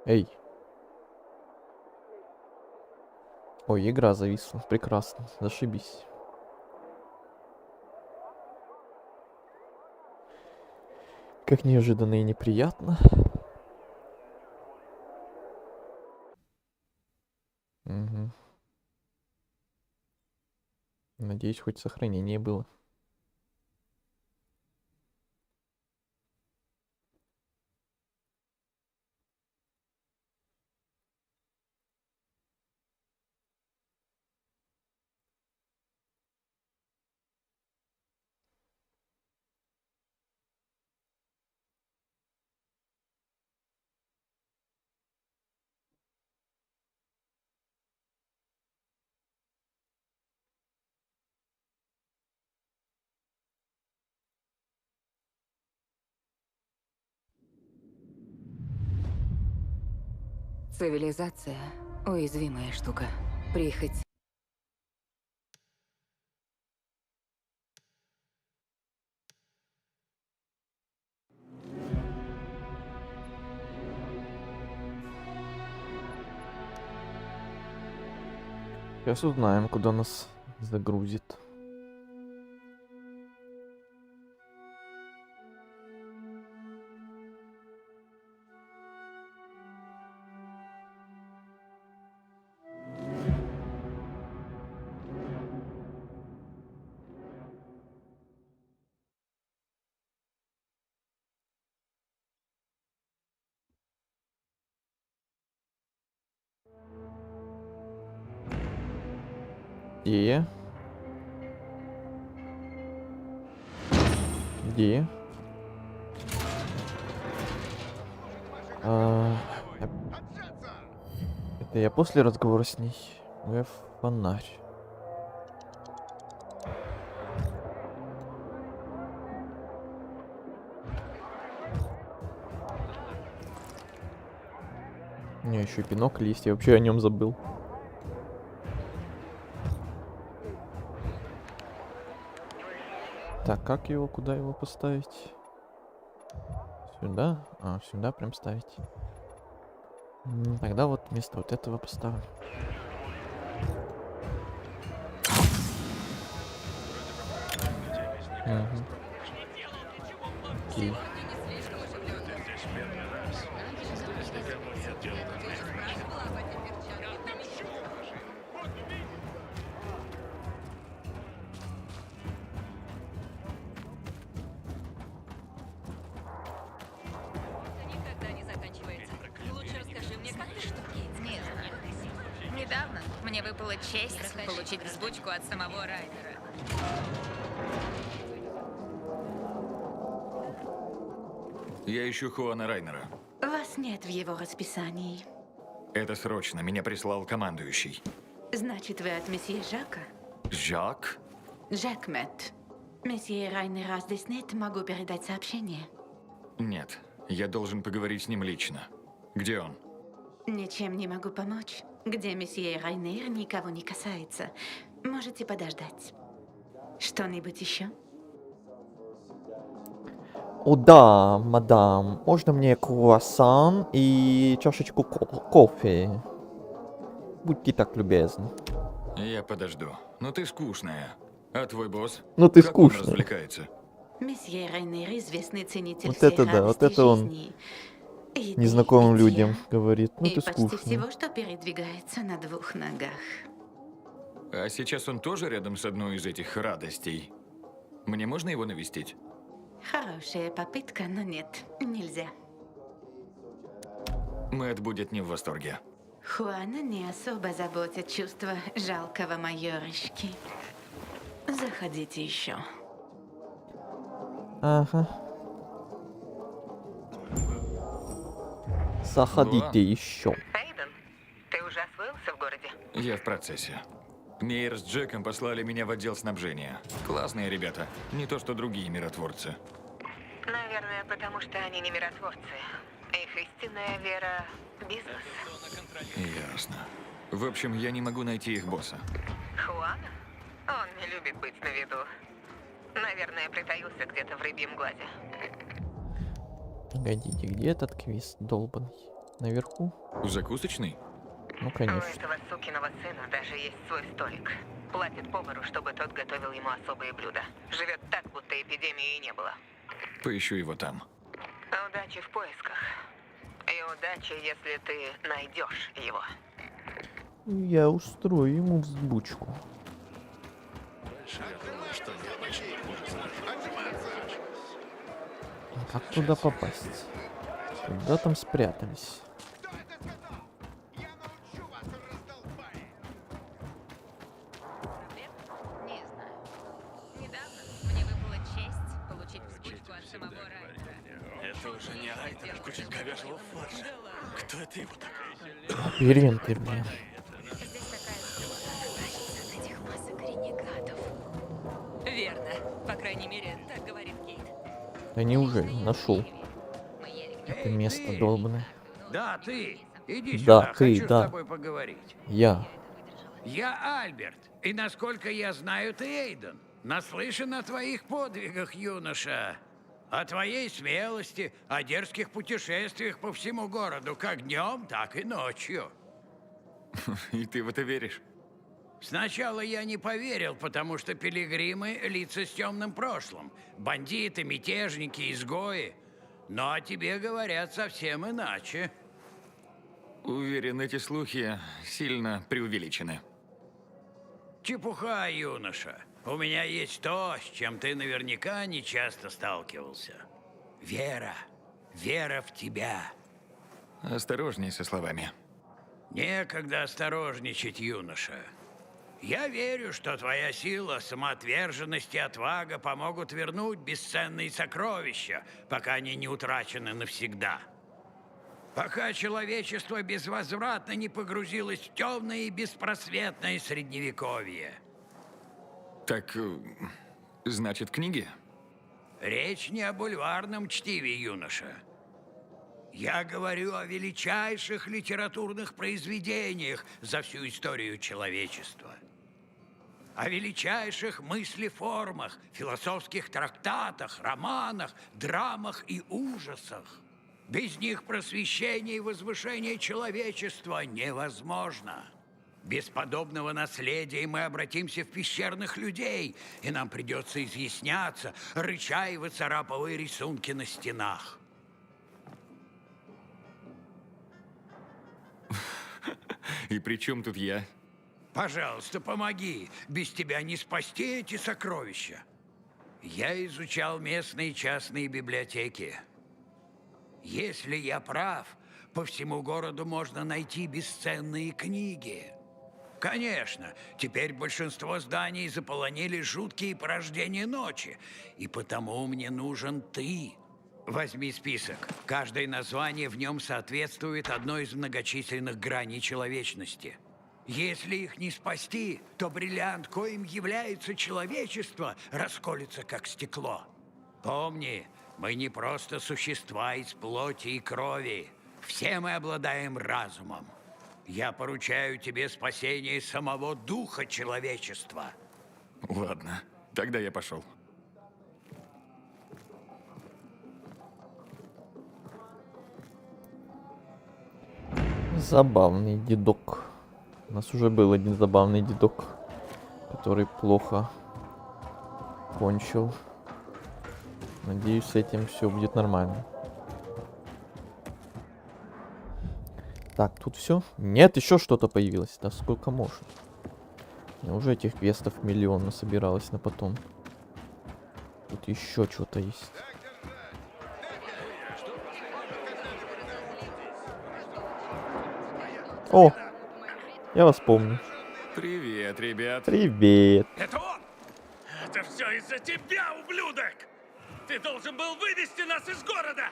Эй. Ой, игра зависла. Прекрасно. Зашибись. Как неожиданно и неприятно. Угу. Надеюсь, хоть сохранение было. Цивилизация – уязвимая штука. Прихоть. Сейчас узнаем, куда нас загрузит. Где? Это я после разговора с ней. Фонарь. меня еще и бинокль есть, я вообще о нем забыл. Так, как его, куда его поставить? Сюда? А, сюда прям ставить. Тогда вот вместо вот этого поставлю. Окей. Никогда не заканчивается. Лучше расскажи мне, как ты что? Не знаю. Недавно мне выпала честь получить взбучку от самого Райнера. Я ищу Хуана Райнера. Вас нет в его расписании. Это срочно, меня прислал командующий. Значит, вы от месье Жака? Жак? Жак Мэтт. Месье Райнера здесь нет, могу передать сообщение. Нет, я должен поговорить с ним лично. Где он? Ничем не могу помочь. Где месье Райнер, никого не касается. Можете подождать. Что-нибудь еще? О да, мадам, можно мне круассан и чашечку кофе? Будьте так любезны. Я подожду. Но ты скучная. А твой босс? Ну ты Как он скучный. развлекается? Месье Райнер известный ценитель Вот всех это да, вот радостей это он жизни. Еды, незнакомым питья. людям говорит. Ну И ты почти скучный. всего, что передвигается на двух ногах. А сейчас он тоже рядом с одной из этих радостей. Мне можно его навестить? Хорошая попытка, но нет, нельзя. Мэтт будет не в восторге. Хуана не особо заботит чувства жалкого майорышки. Заходите еще. Ага. Заходите еще. Эйден, ты уже освоился в городе? Я в процессе. Мейер с Джеком послали меня в отдел снабжения. Классные ребята. Не то, что другие миротворцы. Наверное, потому что они не миротворцы. Их истинная вера – бизнес. Ясно. В общем, я не могу найти их босса. Хуан? Он не любит быть на виду. Наверное, притаился где-то в рыбьем глазе. Погодите, где этот квест долбанный? Наверху? Закусочный? Ну, У конечно. этого сукиного сына даже есть свой столик. Платит повару, чтобы тот готовил ему особые блюда. Живет так, будто эпидемии и не было. Поищу его там. Удачи в поисках. И удачи, если ты найдешь его. Я устрою ему взбучку. А как туда попасть? Куда там спрятались? Не знаю. Недавно мне выпала честь получить взбучку от самого Райнера. Это уже не Айден, куча говяжьего фарша. Кто это его такой? Лабиринты, блин. От этих масок ренегатов. Верно. По крайней мере, так говорит Кейт. Да неужели? Нашел. Это место долбанное. Да, ты. Иди Да, сюда, ты, хочу да. с тобой поговорить. Я. Я Альберт, и насколько я знаю, ты Эйден. Наслышан о твоих подвигах, юноша. О твоей смелости, о дерзких путешествиях по всему городу, как днем, так и ночью. И ты в это веришь? Сначала я не поверил, потому что пилигримы — лица с темным прошлым. Бандиты, мятежники, изгои. Но о тебе говорят совсем иначе. Уверен, эти слухи сильно преувеличены. Чепуха, юноша. У меня есть то, с чем ты наверняка не часто сталкивался. Вера. Вера в тебя. Осторожней со словами. Некогда осторожничать, юноша. Я верю, что твоя сила, самоотверженность и отвага помогут вернуть бесценные сокровища, пока они не утрачены навсегда. Пока человечество безвозвратно не погрузилось в темное и беспросветное средневековье. Так, значит, книги? Речь не о бульварном чтиве, юноша. Я говорю о величайших литературных произведениях за всю историю человечества. О величайших мыслеформах, философских трактатах, романах, драмах и ужасах. Без них просвещение и возвышение человечества невозможно. Без подобного наследия мы обратимся в пещерных людей, и нам придется изъясняться, рыча и выцарапывая рисунки на стенах. И при чем тут я? Пожалуйста, помоги. Без тебя не спасти эти сокровища. Я изучал местные частные библиотеки. Если я прав, по всему городу можно найти бесценные книги. Конечно, теперь большинство зданий заполонили жуткие порождения ночи, и потому мне нужен ты. Возьми список. Каждое название в нем соответствует одной из многочисленных граней человечности. Если их не спасти, то бриллиант, коим является человечество, расколется как стекло. Помни, мы не просто существа из плоти и крови. Все мы обладаем разумом. Я поручаю тебе спасение самого духа человечества. Ладно, тогда я пошел. Забавный дедок. У нас уже был один забавный дедок, который плохо кончил. Надеюсь, с этим все будет нормально. Так, тут все? Нет, еще что-то появилось. Да сколько можно? Уже этих квестов миллион насобиралось на потом. Тут еще что-то есть. О! Я вас помню. Привет, ребят. Привет. Это он! Это все из-за тебя, ублюдок! Ты должен был вывести нас из города!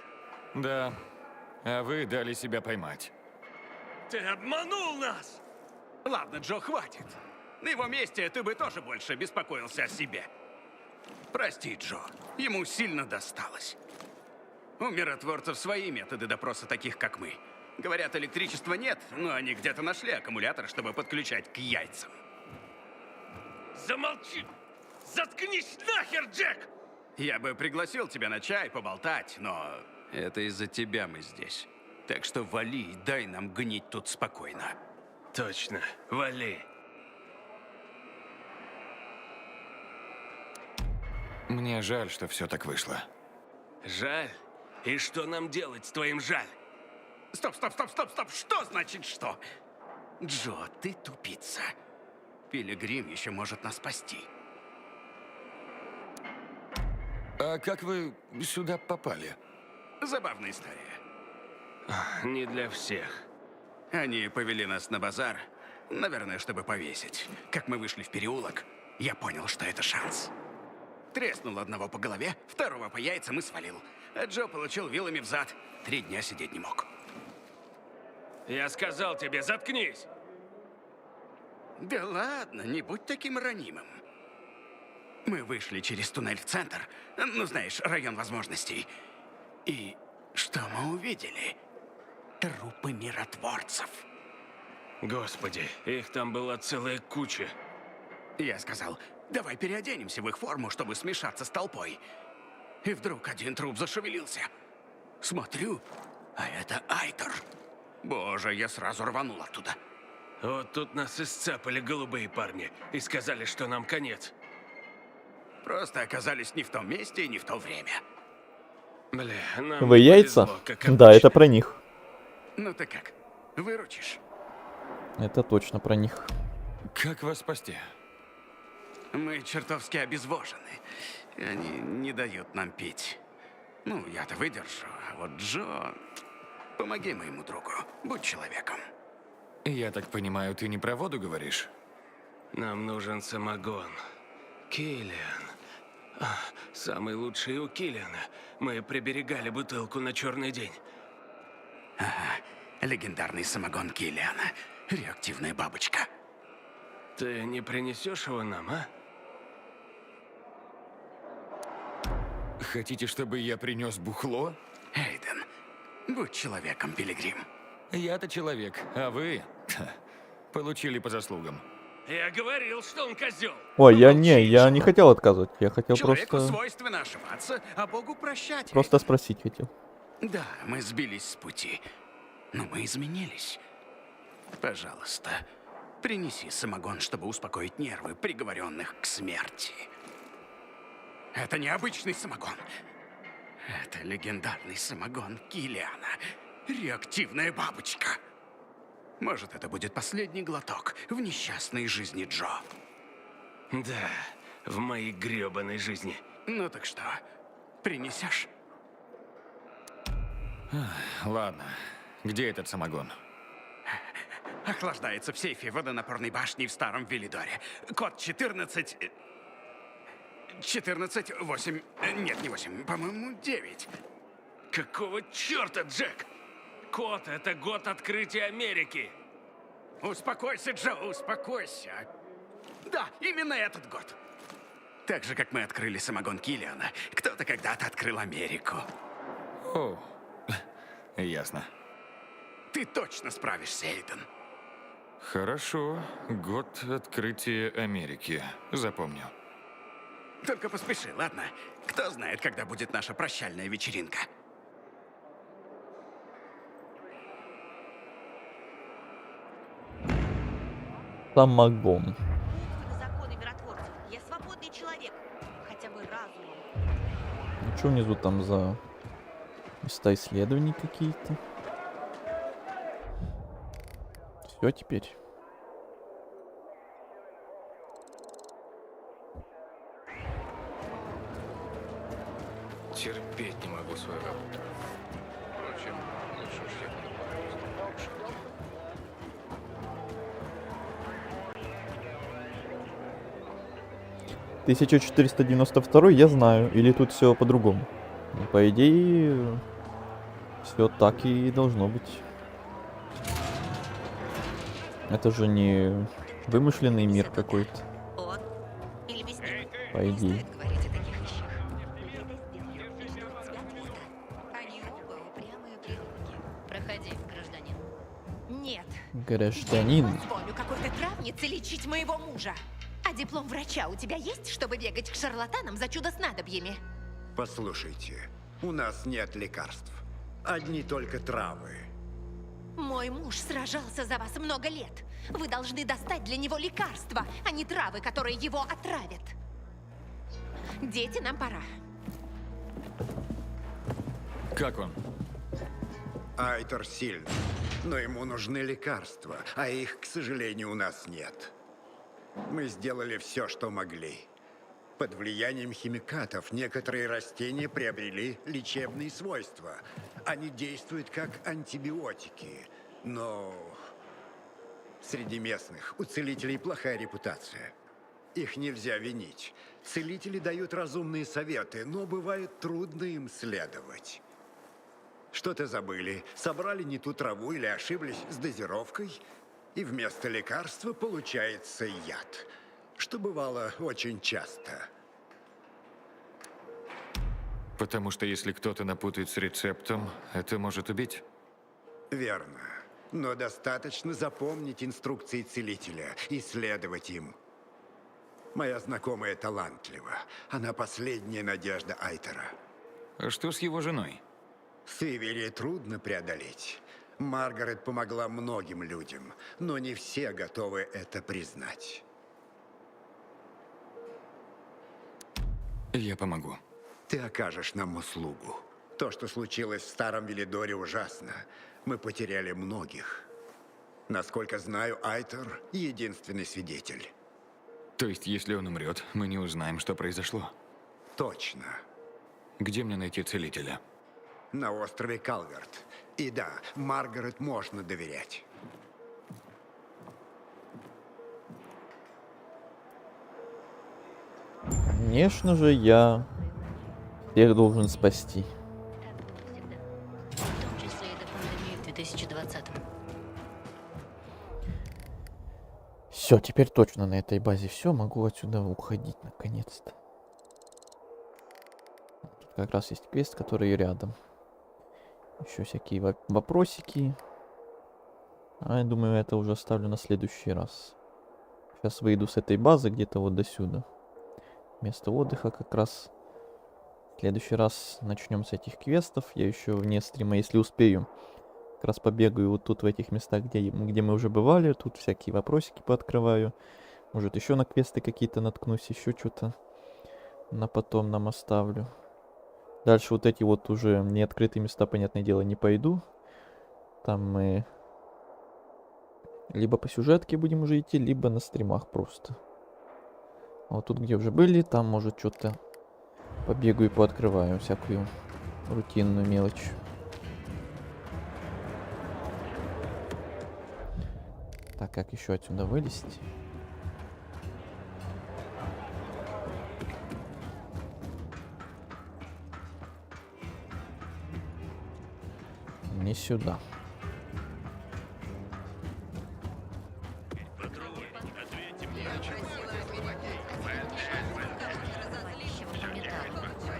Да, а вы дали себя поймать. Ты обманул нас! Ладно, Джо, хватит. На его месте ты бы тоже больше беспокоился о себе. Прости, Джо, ему сильно досталось. У миротворцев свои методы допроса таких, как мы. Говорят, электричества нет, но они где-то нашли аккумулятор, чтобы подключать к яйцам. Замолчи! Заткнись нахер, Джек! Я бы пригласил тебя на чай, поболтать, но это из-за тебя мы здесь. Так что вали и дай нам гнить тут спокойно. Точно, вали. Мне жаль, что все так вышло. Жаль? И что нам делать с твоим жаль? Стоп, стоп, стоп, стоп, стоп! Что значит что? Джо, ты тупица. Пилигрим еще может нас спасти. А как вы сюда попали? Забавная история. Не для всех. Они повели нас на базар, наверное, чтобы повесить. Как мы вышли в переулок, я понял, что это шанс. Треснул одного по голове, второго по яйцам и свалил. А Джо получил вилами в зад. 3 дня сидеть не мог. Я сказал тебе, заткнись! Да ладно, не будь таким ранимым. Мы вышли через туннель в центр, ну знаешь, район возможностей. И что мы увидели? Трупы миротворцев. Господи, их там была целая куча. Я сказал, давай переоденемся в их форму, чтобы смешаться с толпой. И вдруг один труп зашевелился. Смотрю, а это Айтор. Боже, я сразу рванул оттуда. Вот тут нас и сцапали голубые парни и сказали, что нам конец. Просто оказались не в том месте и не в то время. Бля, нам Вы яйца? повезло, как Да, обычно. это про них. Ну ты как, выручишь? Это точно про них. Как вас спасти? Мы чертовски обезвожены. Они не дают нам пить. Ну, я-то выдержу, а вот Джо... Помоги моему другу, будь человеком. Я так понимаю, ты не про воду говоришь? Нам нужен самогон. Киллиан. Самый лучший у Киллиана. Мы приберегали бутылку на черный день. Ага, легендарный самогон Киллиана. Реактивная бабочка. Ты не принесешь его нам, а? Хотите, чтобы я принес бухло? Эйден, Будь человеком, Пилигрим. Я-то человек, а вы получили по заслугам. Я говорил, что он козел. Ой, я не хотел отказывать. Я хотел Человеку просто свойственно ошибаться, а Богу прощать. просто спросить хотел. Да, мы сбились с пути, но мы изменились. Пожалуйста, принеси самогон, чтобы успокоить нервы приговоренных к смерти. Это не обычный самогон. Это легендарный самогон Киллиана. Реактивная бабочка. Может, это будет последний глоток в несчастной жизни Джо. Да, в моей грёбаной жизни. Ну так что, принесешь? Ладно, где этот самогон? Охлаждается в сейфе водонапорной башни в старом Велидоре. Код 14... 14-8... Нет, не 8, по-моему, 9. Какого черта, Джек? Код — это год открытия Америки. Успокойся, Джо, успокойся. Да, именно этот год. Так же, как мы открыли самогон Киллиана, кто-то когда-то открыл Америку. О, ясно. Ты точно справишься, Эйден. Хорошо, год открытия Америки. Запомню. Только поспеши, ладно? Кто знает, когда будет наша прощальная вечеринка. Самогон. Законы миротворцев. Я свободный человек. Хотя бы разумом. Ну что внизу там за места исследований какие-то? Все теперь. Терпеть не могу свою работу. Впрочем, лучше уж я буду поработать решить. 1492 я знаю, или тут все по-другому? Ну, по идее, все так и должно быть. Это же не вымышленный мир какой-то. По идее. Проходи, гражданин. Нет. Гражданин. Позволю какой-то травнице лечить моего мужа. А диплом врача у тебя есть, чтобы бегать к шарлатанам за чудо-снадобьями? Послушайте, у нас нет лекарств. Одни только травы. Мой муж сражался за вас много лет. Вы должны достать для него лекарства, а не травы, которые его отравят. Дети, нам пора. Как он? Айтор сильный, но ему нужны лекарства, а их, к сожалению, у нас нет. Мы сделали все, что могли. Под влиянием химикатов некоторые растения приобрели лечебные свойства. Они действуют как антибиотики, но среди местных у целителей плохая репутация. Их нельзя винить. Целители дают разумные советы, но бывает трудно им следовать. Что-то забыли, собрали не ту траву или ошиблись с дозировкой, и вместо лекарства получается яд, что бывало очень часто. Потому что если кто-то напутает с рецептом, это может убить? Верно. Но достаточно запомнить инструкции целителя и следовать им. Моя знакомая талантлива. Она последняя надежда Айтора. А что с его женой? Суеверие трудно преодолеть. Маргарет помогла многим людям, но не все готовы это признать. Я помогу. Ты окажешь нам услугу. То, что случилось в Старом Велидоре, ужасно. Мы потеряли многих. Насколько знаю, Айтор — единственный свидетель. То есть, если он умрет, мы не узнаем, что произошло? Точно. Где мне найти целителя? На острове Калверт. И да, Маргарет можно доверять. Конечно же, я всех должен спасти. В том числе и до пандемии в 2020-м. Все, теперь точно на этой базе все. Могу отсюда уходить наконец-то. Тут как раз есть квест, который рядом. Еще всякие вопросики. А я думаю, это уже оставлю на следующий раз. Сейчас выйду с этой базы где-то вот до сюда. Место отдыха как раз. В следующий раз начнем с этих квестов. Я еще вне стрима, если успею, как раз побегаю вот тут в этих местах, где мы уже бывали. Тут всякие вопросики пооткрываю. Может, еще на квесты какие-то наткнусь, еще что-то на потом нам оставлю. Дальше вот эти вот уже неоткрытые места, понятное дело, не пойду. Там мы либо по сюжетке будем уже идти, либо на стримах просто. А вот тут, где уже были, там, может, что-то побегаю и пооткрываю, всякую рутинную мелочь. Так, как еще отсюда вылезть? Не сюда.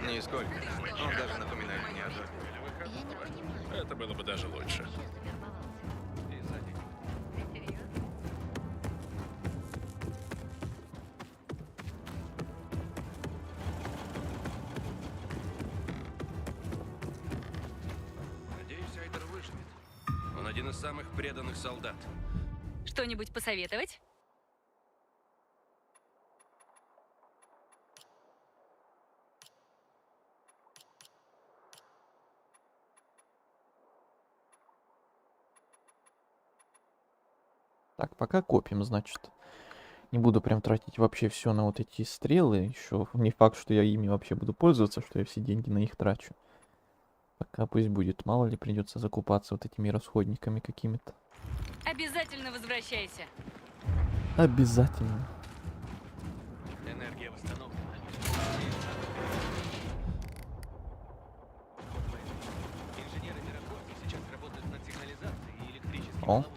Нисколько. Он даже напоминает мне о доме. Это было бы даже лучше. Надеюсь, Айдер выживет. Он один из самых преданных солдат. Что-нибудь посоветовать? Так, пока копим, значит. Не буду прям тратить вообще все на вот эти стрелы. Еще не факт, что я ими вообще буду пользоваться, что я все деньги на них трачу. Пока пусть будет. Мало ли придется закупаться вот этими расходниками какими-то. Обязательно возвращайся. Обязательно. Энергия восстановлена. Инженеры миротворцы сейчас работают над сигнализацией и электрическими О, ловушками.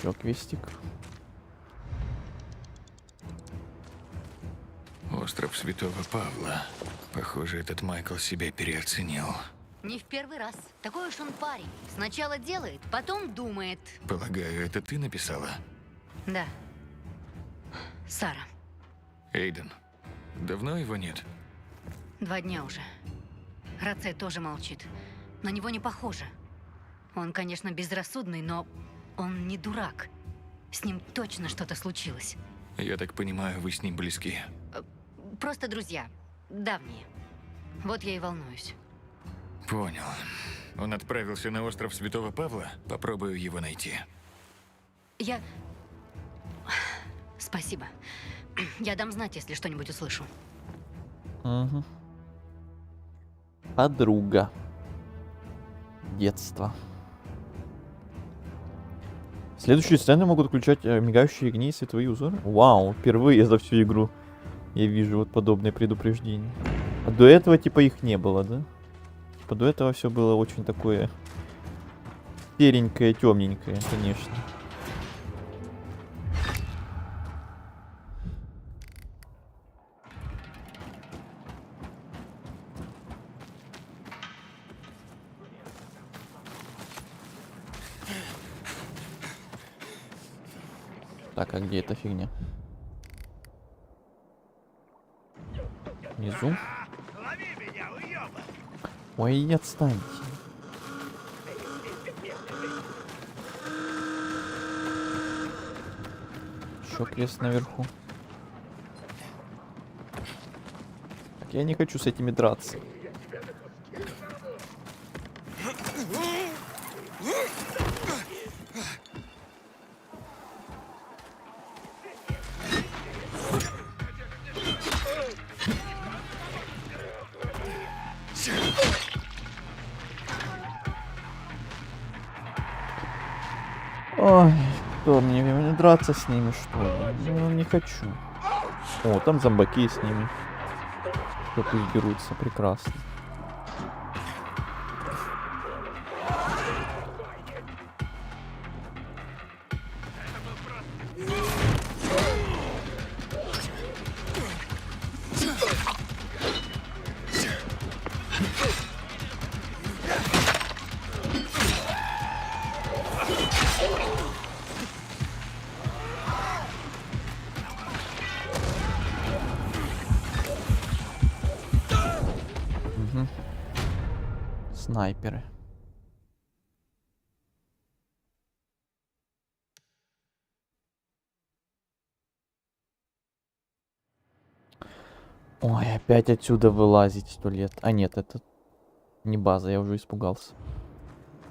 еще квестик. Остров Святого Павла. Похоже, этот Майкл себя переоценил. Не в первый раз. Такой уж он парень. Сначала делает, потом думает. Полагаю, это ты написала? Да. Сара. Эйден. Давно его нет? 2 дня уже. Рация тоже молчит. На него не похоже. Он, конечно, безрассудный, но он не дурак. С ним точно что-то случилось. Я так понимаю, вы с ним близки. Просто друзья. Давние. Вот я и волнуюсь. Понял. Он отправился на остров Святого Павла? Попробую его найти. Я... Спасибо. Я дам знать, если что-нибудь услышу. Угу. Подруга. Детство. Следующие сцены могут включать мигающие огни и световые узоры. Вау, впервые за всю игру я вижу вот подобные предупреждения. А до этого типа их не было, да? Типа до этого все было очень такое серенькое, темненькое, конечно. Так, а где эта фигня? Внизу? Ой, отстаньте. Еще крест наверху. Так, я не хочу с этими драться. Ой, что мне драться с ними, что ли? Ну, не хочу. О, там зомбаки с ними. Что пусть дерутся, прекрасно. снайперы. Ой, опять отсюда вылазить 100 лет. А нет, это не база, я уже испугался.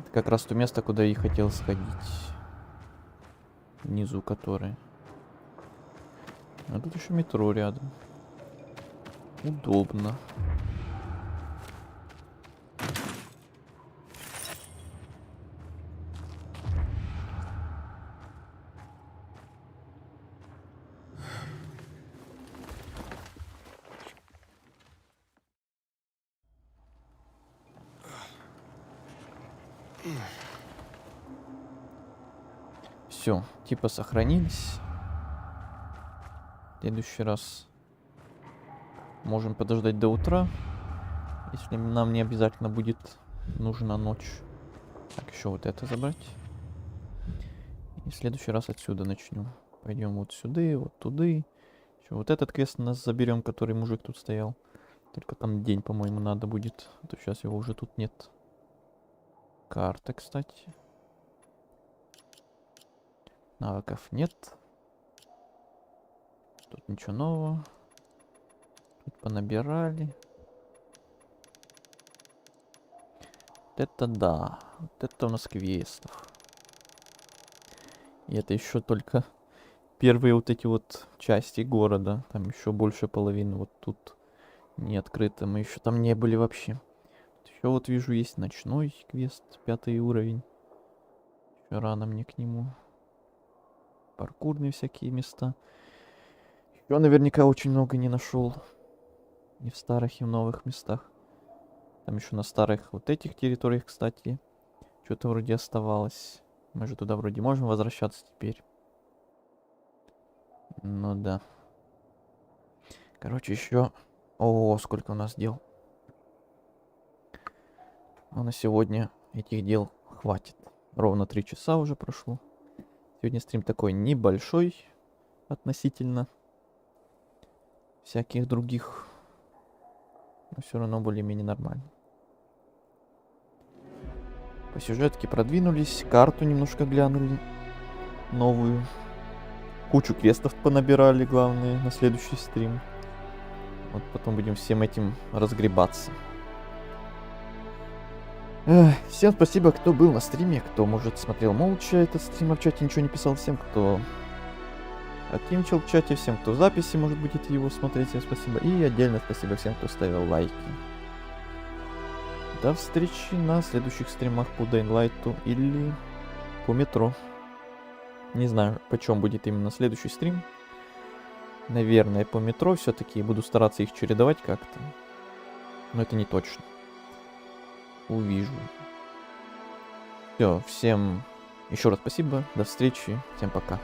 Это как раз то место, куда я и хотел сходить. Внизу которое. А тут еще метро рядом. Удобно. Все, типа сохранились. В следующий раз можем подождать до утра, если нам не обязательно будет нужна ночь. Так, еще вот это забрать. И в следующий раз отсюда начнем. Пойдем вот сюда, вот туда. Еще вот этот квест у нас заберем, который мужик тут стоял. Только там день, по-моему, надо будет. А то сейчас его уже тут нет. Карта, кстати. Навыков нет. Тут ничего нового. Тут понабирали. Вот это да. Вот это у нас квестов. И это еще только первые вот эти вот части города. Там еще больше половины вот тут не открыто. Мы еще там не были вообще. Еще вот вижу есть ночной квест, 5 уровень. Еще рано мне к нему. Паркурные всякие места. Я наверняка очень много не нашел. И в старых, и в новых местах. Там еще на старых вот этих территориях, кстати, что-то вроде оставалось. Мы же туда вроде можем возвращаться теперь. Ну да. Короче, еще... О, сколько у нас дел. Но на сегодня этих дел хватит. Ровно 3 часа уже прошло. Сегодня стрим такой небольшой относительно всяких других. Но все равно более-менее нормально. По сюжетке продвинулись, карту немножко глянули. Новую. Кучу квестов понабирали, главное, на следующий стрим. Вот потом будем всем этим разгребаться. Всем спасибо, кто был на стриме, кто, может, смотрел молча этот стрим, а в чате ничего не писал. Всем, кто активничал в чате, всем, кто в записи, может, будет его смотреть, всем спасибо. И отдельно спасибо всем, кто ставил лайки. До встречи на следующих стримах по Dying Light или по метро. Не знаю, почем будет именно следующий стрим. Наверное, по метро все-таки буду стараться их чередовать как-то. Но это не точно. Увижу. Все, всем еще раз спасибо, до встречи, всем пока.